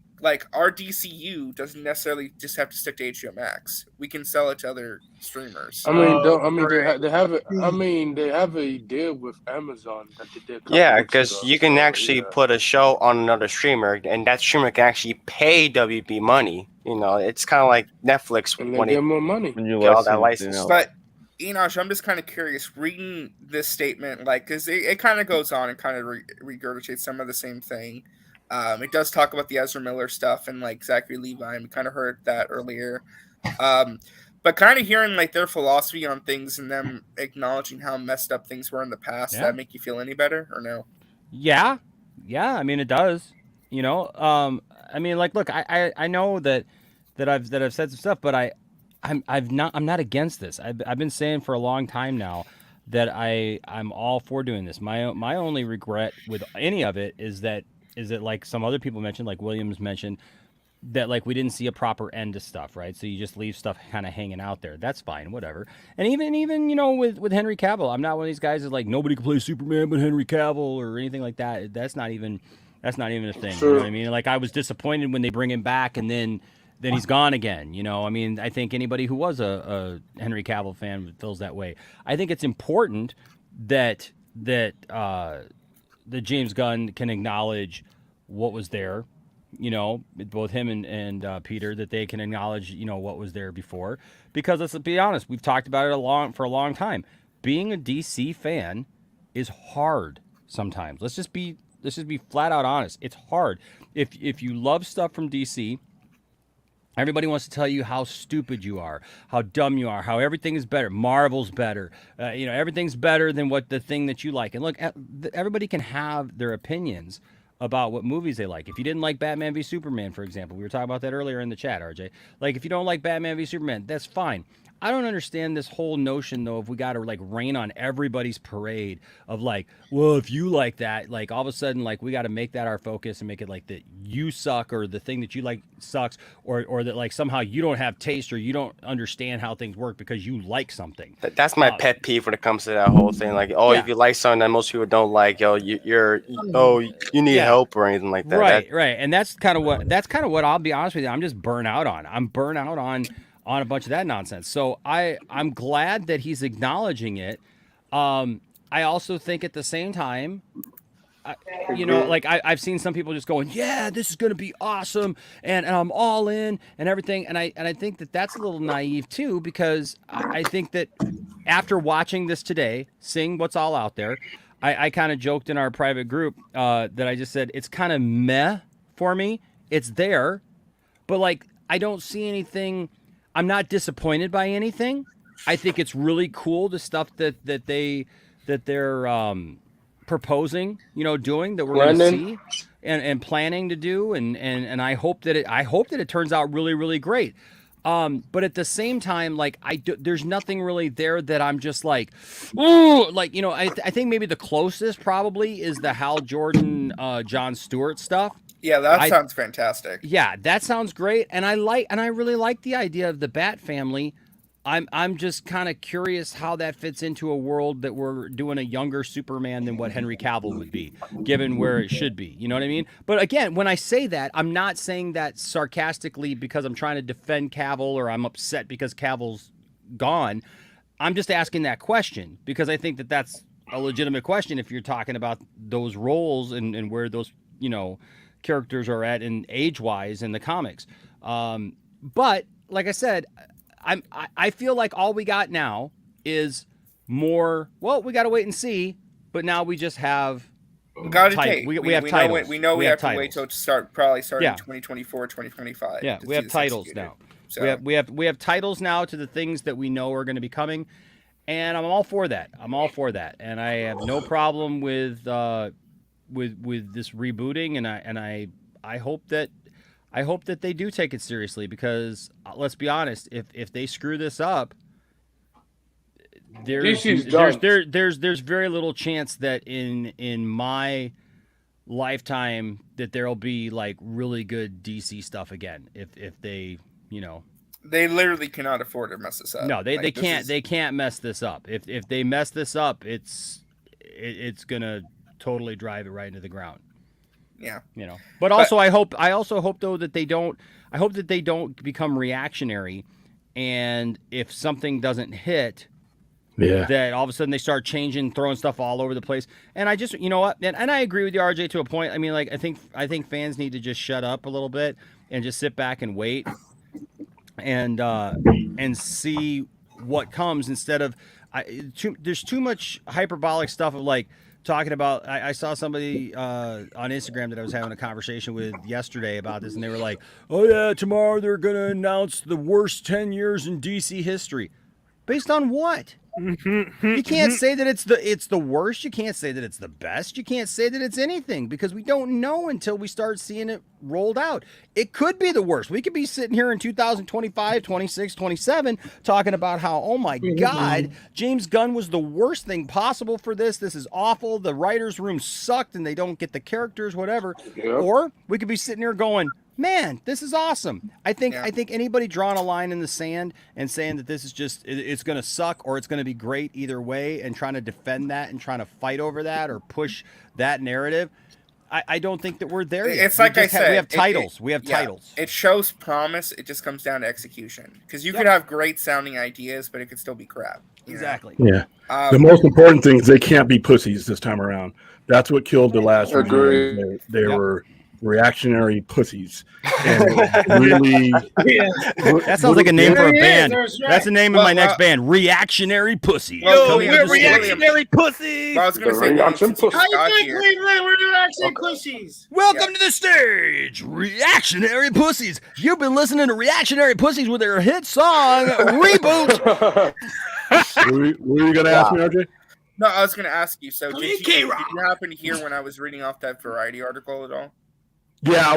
our DCU doesn't necessarily just have to stick to HBO Max. We can sell it to other streamers. They have it. They have a deal with Amazon that they did. Yeah, because you can actually put a show on another streamer, and that streamer can actually pay WB money. It's kind of like Netflix when they get more money when you get all that license. But Enosh, I'm just kind of curious, reading this statement, because it kind of goes on and kind of regurgitates some of the same thing. It does talk about the Ezra Miller stuff and Zachary Levi, and we kind of heard that earlier. But kind of hearing their philosophy on things and them acknowledging how messed up things were in the past, does that make you feel any better or no? Yeah. I mean, it does. Look, I know that I've said some stuff, but I'm not against this. I've been saying for a long time now that I'm all for doing this. My only regret with any of it is that like some other people mentioned, like Williams mentioned, that we didn't see a proper end to stuff, right? So you just leave stuff kind of hanging out there. That's fine, whatever. And even with Henry Cavill, I'm not one of these guys that's nobody can play Superman but Henry Cavill or anything like that. That's not even a thing. Sure. You know what I mean? I was disappointed when they bring him back and then he's gone again. I think anybody who was a Henry Cavill fan feels that way. I think it's important that James Gunn can acknowledge what was there, both him and Peter, that they can acknowledge, what was there before. Because let's be honest, we've talked about it for a long time. Being a DC fan is hard sometimes. Let's just be flat out honest. It's hard. If you love stuff from DC, everybody wants to tell you how stupid you are, how dumb you are, how everything is better. Marvel's better. Everything's better than what the thing that you like. And look, everybody can have their opinions about what movies they like. If you didn't like Batman v Superman, for example, we were talking about that earlier in the chat, RJ. If you don't like Batman v Superman, that's fine. I don't understand this whole notion, though, if we got to rain on everybody's parade of well, if you like that, all of a sudden, we got to make that our focus and make it that you suck or the thing that you like sucks or that somehow you don't have taste or you don't understand how things work because you like something. That's my pet peeve when it comes to that whole thing. If you like something that most people don't like, you need help or anything like that. Right. And that's kind of what I'll be honest with you. I'm just burnt out on. I'm burnt out on a bunch of that nonsense. So I'm glad that he's acknowledging it. I also think at the same time, I've seen some people just going, yeah, this is going to be awesome. And I'm all in and everything. And I think that that's a little naive too, because I think that after watching this today, seeing what's all out there, I kind of joked in our private group that I just said, it's kind of meh for me. It's there, but I don't see anything. I'm not disappointed by anything. I think it's really cool, the stuff that they're proposing, doing, that we're going to see and planning to do, and I hope that it turns out really, really great. But at the same time, there's nothing really there that I'm just ooh, I think maybe the closest probably is the Hal Jordan, Jon Stewart stuff. Yeah, that sounds fantastic. Yeah, that sounds great, and I really like the idea of the Bat family. I'm just kind of curious how that fits into a world that we're doing a younger Superman than what Henry Cavill would be, given where it should be. You know what I mean? But again, when I say that, I'm not saying that sarcastically because I'm trying to defend Cavill or I'm upset because Cavill's gone. I'm just asking that question because I think that that's a legitimate question if you're talking about those roles and where those, you know, characters are at in age-wise in the comics. But like I said, I feel like all we got now is more. Well, we got to wait and see. But now we just have. We got a date. We have titles. We know we have to titles. wait till probably starting Yeah. 2024, 2025. Yeah, to we see have this titles executed. now. So We have titles now to the things that we know are going to be coming, and I'm all for that. And I have no problem with this rebooting, and I hope that they do take it seriously because let's be honest, if they screw this up, there's very little chance that in my lifetime that there'll be like really good DC stuff again if they, you know, they literally cannot afford to mess this up. no, they can't mess this up. If they mess this up, it's gonna totally drive it right into the ground. Yeah, you know. But also I also hope though that they don't. I hope that they don't become reactionary, and if something doesn't hit, that all of a sudden they start changing, throwing stuff all over the place. And I just, you know what, and I agree with you, RJ, to a point. I mean, like I think fans need to just shut up a little bit and just sit back and wait and see what comes instead of there's too much hyperbolic stuff of like talking about. I saw somebody on Instagram that I was having a conversation with yesterday about this, and they were like, "Oh yeah, tomorrow they're gonna announce the worst 10 years in DC history." Based on what? You can't say that it's the worst. You can't say that it's the best. You can't say that it's anything because we don't know until we start seeing it rolled out. It could be the worst. We could be sitting here in 2025, 26, 27 talking about how, oh my God, James Gunn was the worst thing possible for this. This is awful. The writer's room sucked and they don't get the characters, whatever. Yep. Or we could be sitting here going, man, this is awesome. I think anybody drawing a line in the sand and saying that this is just it's going to suck or it's going to be great either way and trying to defend that and trying to fight over that or push that narrative, I don't think that we're there yet. It's like I said, we have titles. We have titles. It shows promise. It just comes down to execution because you could have great sounding ideas, but it could still be crap. Exactly. Yeah. The most important thing is they can't be pussies this time around. That's what killed the last review. They were reactionary pussies. And really, that sounds like a name for a band. That's the name of my next band, Reactionary Pussies. Yo, we're reactionary pussies. I was going to say, How you think, Cleveland? We're reactionary pussies. Welcome to the stage, Reactionary Pussies. You've been listening to Reactionary Pussies with their hit song, Reboot. What were you going to ask me, RJ? No, I was going to ask you. So did you happen to hear when I was reading off that Variety article at all? Yeah, I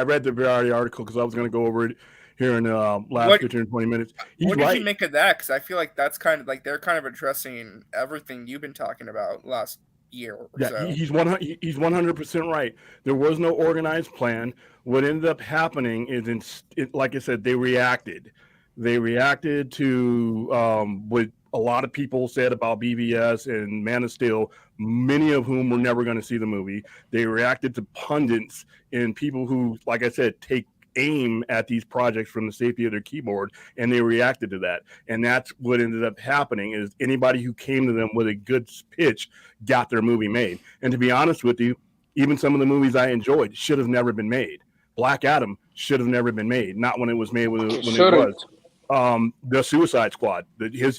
read the Variety article because I was going to go over it here in the last 15 or 20 minutes. What did you make of that? Because I feel like that's kind of like they're kind of addressing everything you've been talking about last year or so. He's 100% right. There was no organized plan. What ended up happening is, like I said, they reacted. They reacted to what a lot of people said about BVS and Man of Steel, many of whom were never going to see the movie. They reacted to pundits and people who, like I said, take aim at these projects from the safety of their keyboard, and they reacted to that. And that's what ended up happening is anybody who came to them with a good pitch got their movie made. And to be honest with you, even some of the movies I enjoyed should have never been made. Black Adam should have never been made, not when it was made when it was. The Suicide Squad, his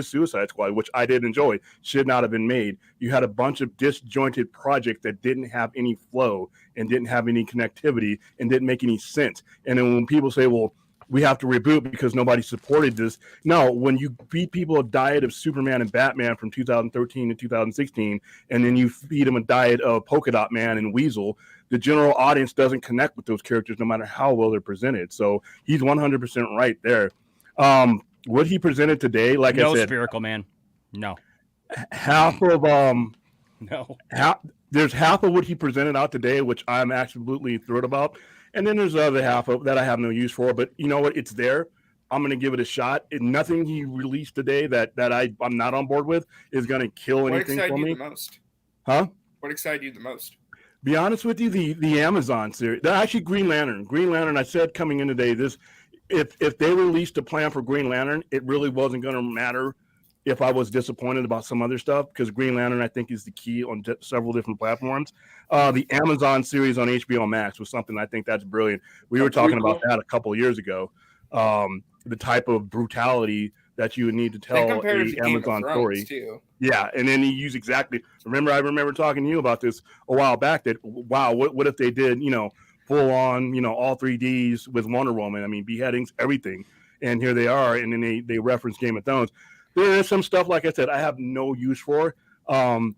Suicide Squad, which I did enjoy, should not have been made. You had a bunch of disjointed projects that didn't have any flow and didn't have any connectivity and didn't make any sense. And then when people say, well, we have to reboot because nobody supported this. No, when you feed people a diet of Superman and Batman from 2013 to 2016, and then you feed them a diet of Polka Dot Man and Weasel, the general audience doesn't connect with those characters no matter how well they're presented. So he's 100% right there. What he presented today, like I said, no Spherical Man. No. Half of no. There's half of what he presented out today, which I'm absolutely thrilled about. And then there's the other half of that I have no use for. But you know what? It's there. I'm going to give it a shot. Nothing he released today that I'm not on board with is going to kill anything for me. What excited you the most? Huh? What excited you the most? Be honest with you, the Amazon series. They're actually Green Lantern. Green Lantern, I said coming in today, if they released a plan for Green Lantern, it really wasn't going to matter if I was disappointed about some other stuff, because Green Lantern, I think, is the key on several different platforms. The Amazon series on HBO Max was something I think that's brilliant. We were talking about that a couple of years ago. The type of brutality that you would need to tell a Amazon story. Too. Yeah, and then you use exactly. I remember talking to you about this a while back. That wow, what if they did full on all 3Ds with Wonder Woman? I mean, beheadings, everything, and here they are, and then they reference Game of Thrones. There is some stuff, like I said, I have no use for. In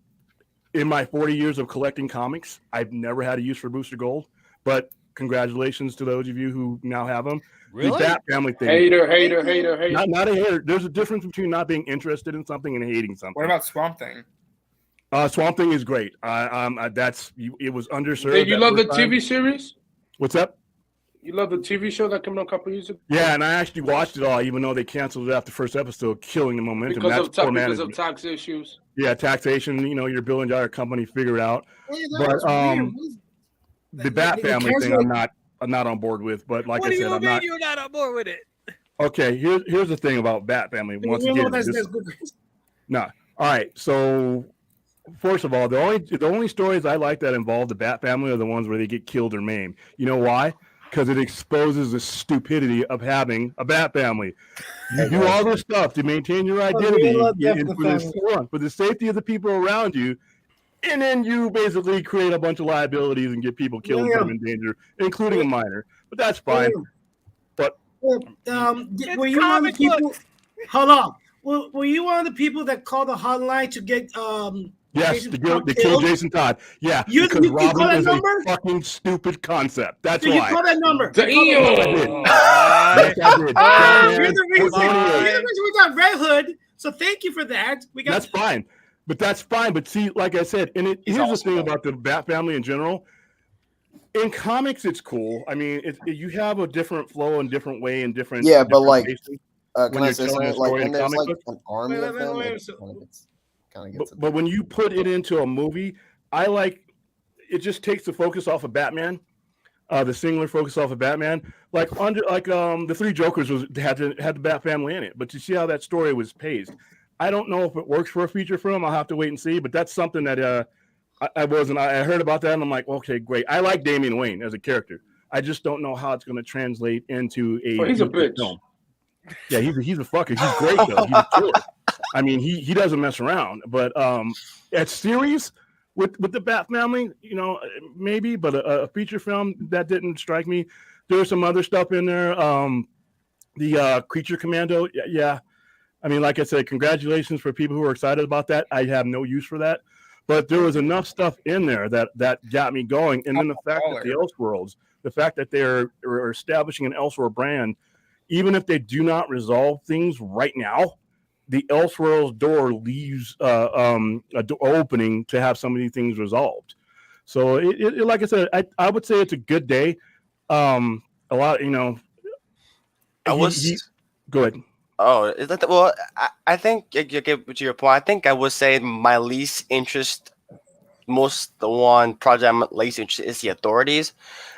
my 40 years of collecting comics, I've never had a use for Booster Gold, but congratulations to those of you who now have them. Really? The Bat Family thing. Hater. Not a hater. There's a difference between not being interested in something and hating something. What about Swamp Thing? Swamp Thing is great. It was underserved. Hey, you love the TV series? What's up? You love the TV show that came out a couple years ago? Yeah, and I actually watched it all, even though they canceled it after the first episode, killing the momentum. Because of tax issues. Yeah, taxation. You're a billion-dollar company, figure it out. But the Bat Family thing, I'm not on board with. But like I said, I'm not. You're not on board with it? Okay, here's the thing about Bat Family. Once again, no. All right, so first of all, the only stories I like that involve the Bat Family are the ones where they get killed or maimed. You know why? Because it exposes the stupidity of having a Bat Family. You do all this stuff to maintain your identity for the safety of the people around you, and then you basically create a bunch of liabilities and get people killed and put them in danger, including a minor. But that's fine. But were you one of the people? Hold on. Were you one of the people that called the hotline to get yes, to kill Jason Todd. Yeah, because Robin is a fucking stupid concept. That's why. You call that number. Damn. Yes, I did. You're the reason we got Red Hood. So thank you for that. That's fine. But see, like I said, and here's the thing about the Bat Family in general. In comics, it's cool. I mean, you have a different flow and different way and different. Yeah, but like, can I say something? Like when there's like an army of them, but when you put it into a movie, it just takes the focus off of Batman, the singular focus off of Batman. The Three Jokers had the Bat Family in it, but you see how that story was paced. I don't know if it works for a feature film. I'll have to wait and see. But that's something that I heard about that, and I'm like, okay, great. I like Damian Wayne as a character. I just don't know how it's going to translate into a. He's a bitch. Film. Yeah, he's a fucker. He's great though. He's a killer. I mean, he doesn't mess around. But at series with the Bat Family, maybe. But a feature film that didn't strike me. There was some other stuff in there. The Creature Commando. Yeah. I mean, like I said, congratulations for people who are excited about that. I have no use for that. But there was enough stuff in there that got me going. And then the fact that the Elseworlds, the fact that they're establishing an Elseworld brand, even if they do not resolve things right now, the Elseworlds door leaves a opening to have some of these things resolved. So, like I said, I would say it's a good day. A lot, go ahead. Oh, well, I think to your point. I think I would say my least interest, the one project I'm least interested is the Authorities.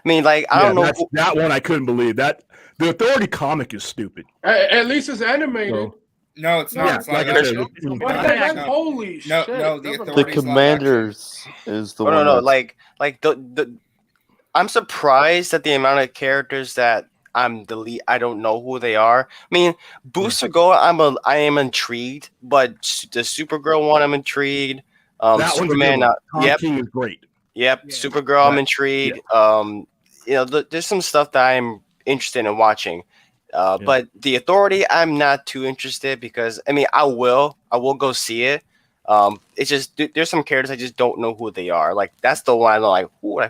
I mean, like I don't know that one. I couldn't believe that the Authority comic is stupid. At least it's animated. So, no, it's not. Yeah, it's like live I action. said, holy shit! No, the Commanders is the one. No, like the. I'm surprised at the amount of characters that I'm I don't know who they are. I mean, Booster Gold, I am intrigued, but the Supergirl one, I'm intrigued. Superman, Tom King is great. Yep, yeah. Supergirl, I'm intrigued. Yeah. There's some stuff that I'm interested in watching. But the Authority, I'm not too interested because I mean, I will go see it. It's just there's some characters I just don't know who they are. Like that's the one I'm like, who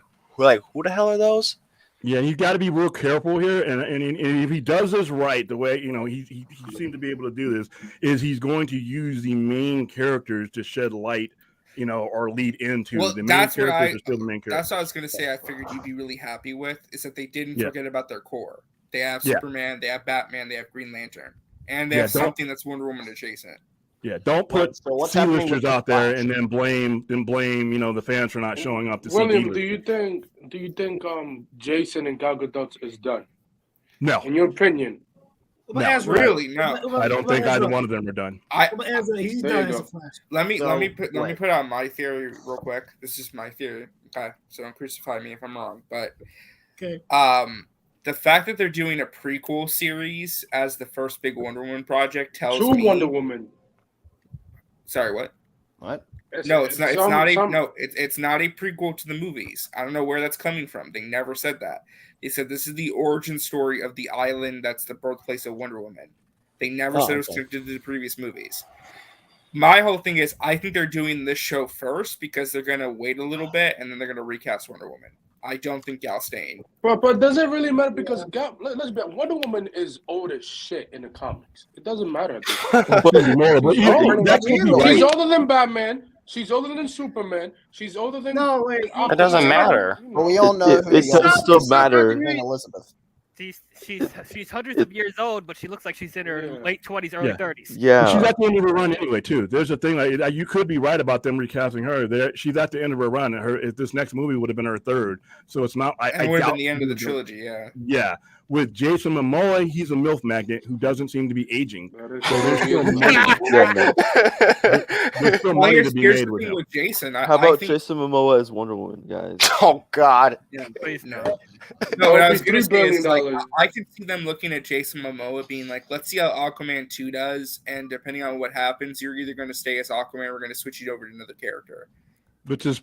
the hell are those? Yeah, you got to be real careful here, and if he does this right, the way he seemed to be able to do this, is he's going to use the main characters to shed light, or lead into the main characters are still the main characters. That's what I was going to say. I figured you'd be really happy with is that they didn't forget about their core. They have Superman, they have Batman, they have Green Lantern, and they have something that's Wonder Woman adjacent. Yeah, don't put C-listers out there and then blame the fans for not showing up to see William, do you think Jason and Gal Gadot is done? No. In your opinion? No. Really? No. I don't think either one of them are done. He's There you done as go. a Flash. Let me So, put out my theory real quick. This is my theory. Okay, so don't crucify me if I'm wrong. But Okay. the fact that they're doing a prequel series as the first big Wonder Woman project tells True me. Wonder Woman. Sorry, what? What? No, it's not. It's not a no. It's not a prequel to the movies. I don't know where that's coming from. They never said that. They said this is the origin story of the island that's the birthplace of Wonder Woman. They never said it was connected to the previous movies. My whole thing is, I think they're doing this show first because they're gonna wait a little bit and then they're gonna recast Wonder Woman. I don't think Gal's staying. But does it really matter? Because let's be honest, Wonder Woman is old as shit in the comics. It doesn't matter. She's older than Batman. She's older than Superman. She's older than. No, wait. It doesn't matter. But we all know it does still matter. Elizabeth. She's hundreds of years old, but she looks like she's in her late 20s, early 30s. Yeah, she's at the end of her run anyway. Too. There's a thing like you could be right about them recasting her. She's at the end of her run. This next movie would have been her third, so it's not. I would have been the end of the trilogy. Yeah. Yeah. With Jason Momoa, he's a MILF magnet who doesn't seem to be aging. So there's still money to be made with him. Jason, how about Jason Momoa as Wonder Woman, guys? Oh God. Yeah, please no. No, what I was going to say is like I could see them looking at Jason Momoa being like, let's see how Aquaman 2 does, and depending on what happens, you're either going to stay as Aquaman or we're going to switch you over to another character. Which is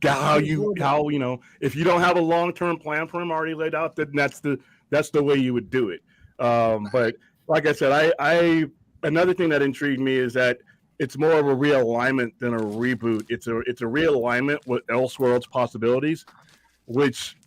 how you know, if you don't have a long-term plan for him already laid out, then that's the way you would do it. But like I said, I another thing that intrigued me is that it's more of a realignment than a reboot. It's a realignment with Elseworlds possibilities, which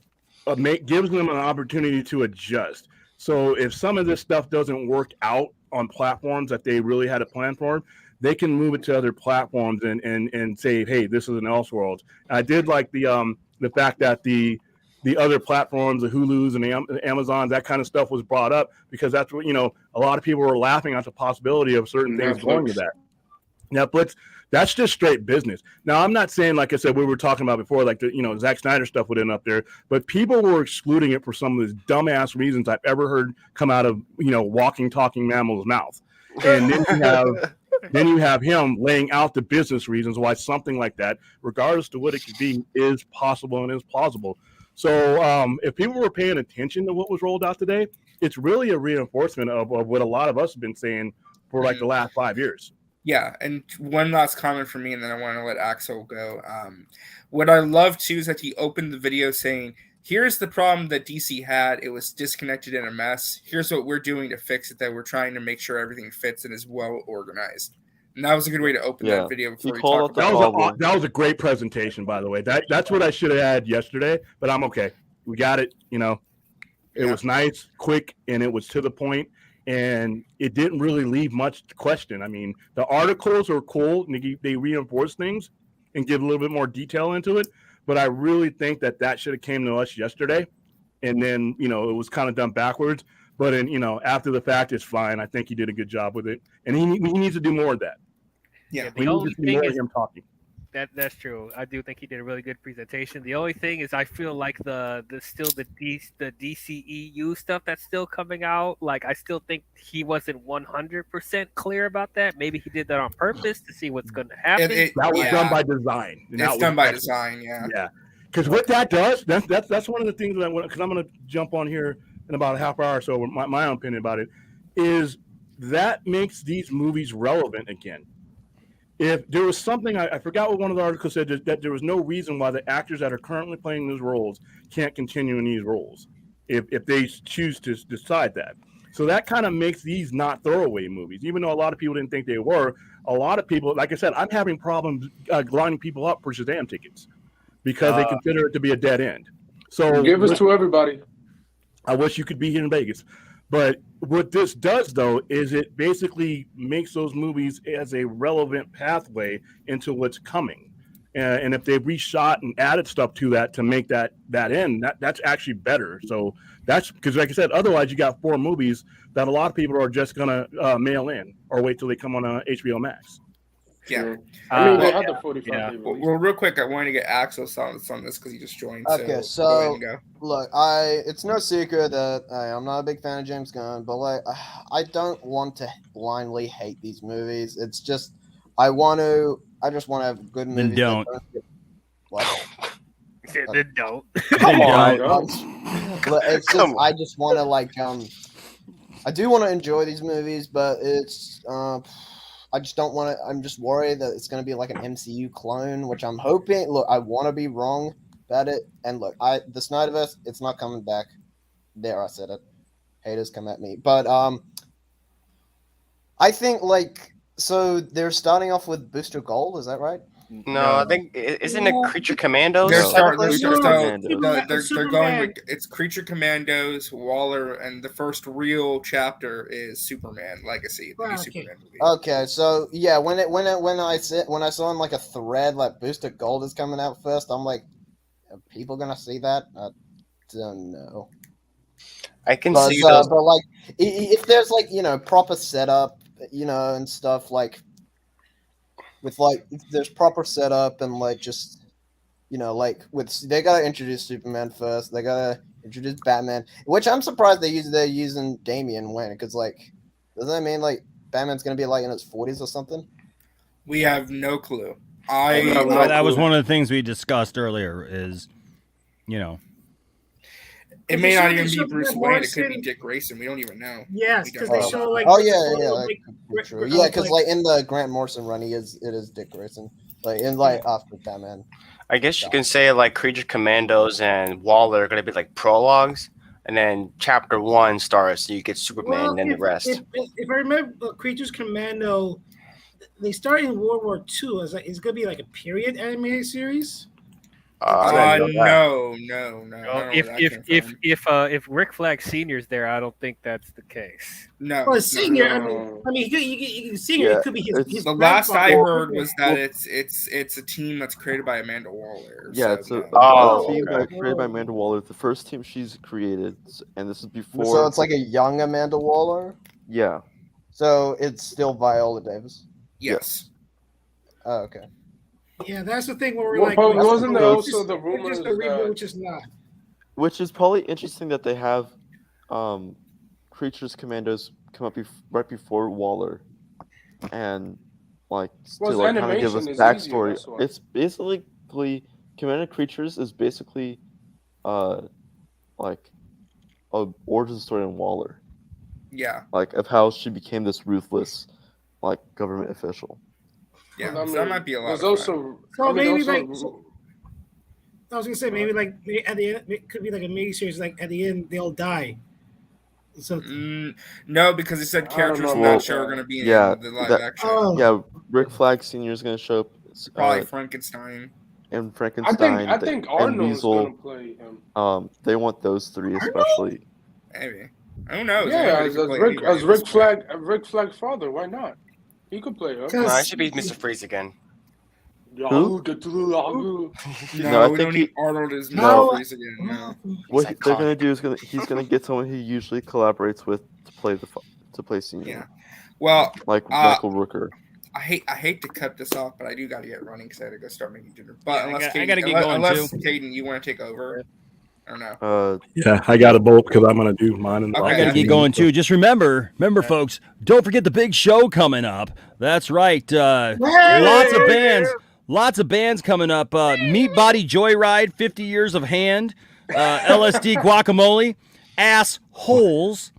gives them an opportunity to adjust. So if some of this stuff doesn't work out on platforms that they really had a plan for, they can move it to other platforms and say, hey, this is an Elseworlds. I did like the fact that the other platforms, the Hulus and the Amazons, that kind of stuff was brought up because that's what, a lot of people were laughing at the possibility of certain things going to that. Netflix, that's just straight business. Now, I'm not saying, like I said, we were talking about before, like Zack Snyder stuff would end up there, but people were excluding it for some of the dumbass reasons I've ever heard come out of, walking, talking mammal's mouth. And then you have him laying out the business reasons why something like that, regardless to what it could be, is possible and is plausible. So if people were paying attention to what was rolled out today, it's really a reinforcement of what a lot of us have been saying for like the last 5 years. Yeah, and one last comment from me, and then I want to let Axel go. What I love, too, is that he opened the video saying, here's the problem that DC had. It was disconnected and a mess. Here's what we're doing to fix it, that we're trying to make sure everything fits and is well organized. And that was a good way to open that video before we talk about that was a great presentation, by the way. That's what I should have had yesterday, but I'm okay. We got it. It was nice, quick, and it was to the point. And it didn't really leave much to question. I mean, the articles are cool. They reinforce things and give a little bit more detail into it. But I really think that should have came to us yesterday. And then, it was kind of done backwards. But, after the fact, it's fine. I think he did a good job with it. And he needs to do more of that. Yeah, the only thing is him talking. That's true. I do think he did a really good presentation. The only thing is, I feel like the DCEU stuff that's still coming out. Like, I still think he wasn't 100% clear about that. Maybe he did that on purpose to see what's going to happen. That was done by design. It's done by design. Yeah. Yeah. Because what that does, that's one of the things that because I'm going to jump on here in about a half hour or so. My own opinion about it is that makes these movies relevant again. If there was something, I forgot what one of the articles said, that there was no reason why the actors that are currently playing those roles can't continue in these roles if they choose to decide that. So that kind of makes these not throwaway movies, even though a lot of people didn't think they were. A lot of people, like I said, I'm having problems lining people up for Shazam tickets because they consider it to be a dead end. So give us to everybody. I wish you could be here in Vegas. But what this does, though, is it basically makes those movies as a relevant pathway into what's coming. And if they've reshot and added stuff to that to make that end, that's actually better. So that's because, like I said, otherwise you got 4 movies that a lot of people are just going to mail in or wait till they come on HBO Max. Yeah. I mean, they had the 45 day release. Well, real quick, I wanted to get Axel's thoughts on this because he just joined. Okay, so go ahead so and go. look, it's no secret that I'm not a big fan of James Gunn, but like, I don't want to blindly hate these movies. It's just I just want to have good movies. Then don't. What? Then don't. Come on. Don't. I just want to like I do want to enjoy these movies, but it's I just don't want to. I'm just worried that it's going to be like an MCU clone, which I'm hoping. Look, I want to be wrong about it. And look, the Snyderverse, it's not coming back. There, I said it. Haters come at me, but I think like so they're starting off with Booster Gold. Is that right? No, I think isn't it Creature Commandos? They're Superman. going with it's Creature Commandos, Waller, and the first real chapter is Superman Legacy. The new Superman movie. Okay, so yeah, when I saw in like a thread like Booster Gold is coming out first, I'm like, are people gonna see that? I don't know. I can see those. But like, if there's like proper setup, and stuff like. With like, if there's proper setup and like just, like they gotta introduce Superman first. They gotta introduce Batman, which I'm surprised they're using Damian Wayne because like, doesn't that mean like Batman's gonna be like in his 40s or something? We have no clue. That was one of the things we discussed earlier. Is it may not even be Bruce Wayne. It could be Dick Grayson. We don't even know. Yes, because they show like. Oh yeah, true. Yeah, because like in the Grant Morrison run, it is Dick Grayson. Like in like after Batman. I guess you can say like Creature Commandos and Waller are gonna be like prologues, and then Chapter 1 starts, so you get Superman and then the rest. If I remember, Creatures Commando, they started in World War II. It's gonna be like a period animated series. No. If Rick Flag Senior's there, I don't think that's the case. No. Well, Senior. I mean, you Senior. It could be his. The last I heard was that it's a team that's created by Amanda Waller. Yeah, so it's a team created by Amanda Waller. The first team she's created, and this is before. So it's like a young Amanda Waller. Yeah. So it's still Viola Davis. Yes. Oh, okay. Yeah, that's the thing where we're Well, like, but wasn't there also the rumors rumors just a reboot, that- which is not. Which is probably interesting that they have Creatures Commandos come up right before Waller, and like Well, to like kind of give us animation is easier, backstory. that's why. It's basically Commando Creatures is basically like a origin story on Waller. Yeah. Like of how she became this ruthless like government official. Yeah, I mean, so that might be a lot. there's Of also. So I mean, maybe also- like. I was gonna say maybe like at the end it could be like a mini series. Like at the end they'll die. So no, because it said characters in Well, that show are going to be yeah, in the live that- action. Yeah, Rick Flag Sr. is going to show up. Probably Frankenstein. And Frankenstein. I think and Arnold's Weasel. gonna play him. They want those three especially. Maybe. Who knows? Yeah, Anybody as can play Rick anybody as at Rick this point. Rick Flag's father. Why not? He could play him. No, I should be Mr. Freeze again. Who? Get to the Yahoo. No, I we think don't he- need Arnold as No. Mr. Freeze again. No. What they're gonna do is he's gonna get someone he usually collaborates with to play Senior. Yeah. Well, like Michael Rooker. I hate to cut this off, but I do got to get running because I got to go start making dinner. But Yeah, unless I gotta get going, unless too. Caden, you want to take over? I don't know. Yeah, I got a bolt because I'm gonna do mine. And I gotta get going too. Just remember, folks, don't forget the big show coming up. That's right. Lots of bands coming up. Meat Body Joyride, 50 Years of Hand, LSD Guacamole, Ass Holes.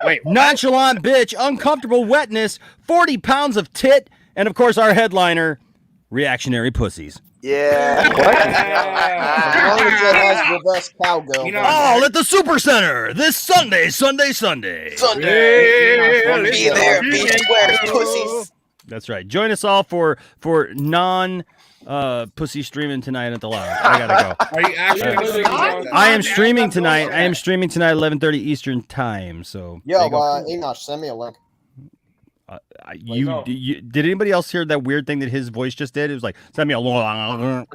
Wait, Nonchalant Bitch, Uncomfortable Wetness, 40 Pounds of Tit, and of course our headliner, Reactionary Pussies. Yeah. As long as it has reverse cowgirl. All at the Super Center this Sunday. Be there, be square, pussies. That's right. Join us all for pussy streaming tonight at the Live. I gotta go. Are you actually? I am streaming tonight. 11:30 Eastern time. So Yo, Enosh, send me a link. Did anybody else hear that weird thing that his voice just did? It was like, send me a long.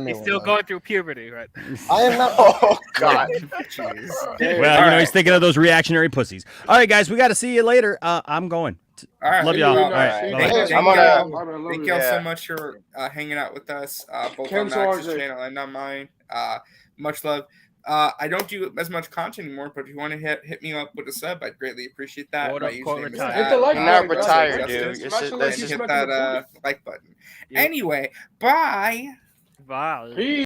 He's still going through puberty, right? I am not. Oh God. Well, he's thinking of those reactionary pussies. All right, guys, we got to see you later. I'm going. All right, love y'all. All right, thank y'all so much for hanging out with us, both on Max's channel and on mine. Much love. I don't do as much content anymore, but if you want to hit me up with a sub, I'd greatly appreciate that. My username is You're not retired, dude. Hit that like button. Anyway, bye. Bye.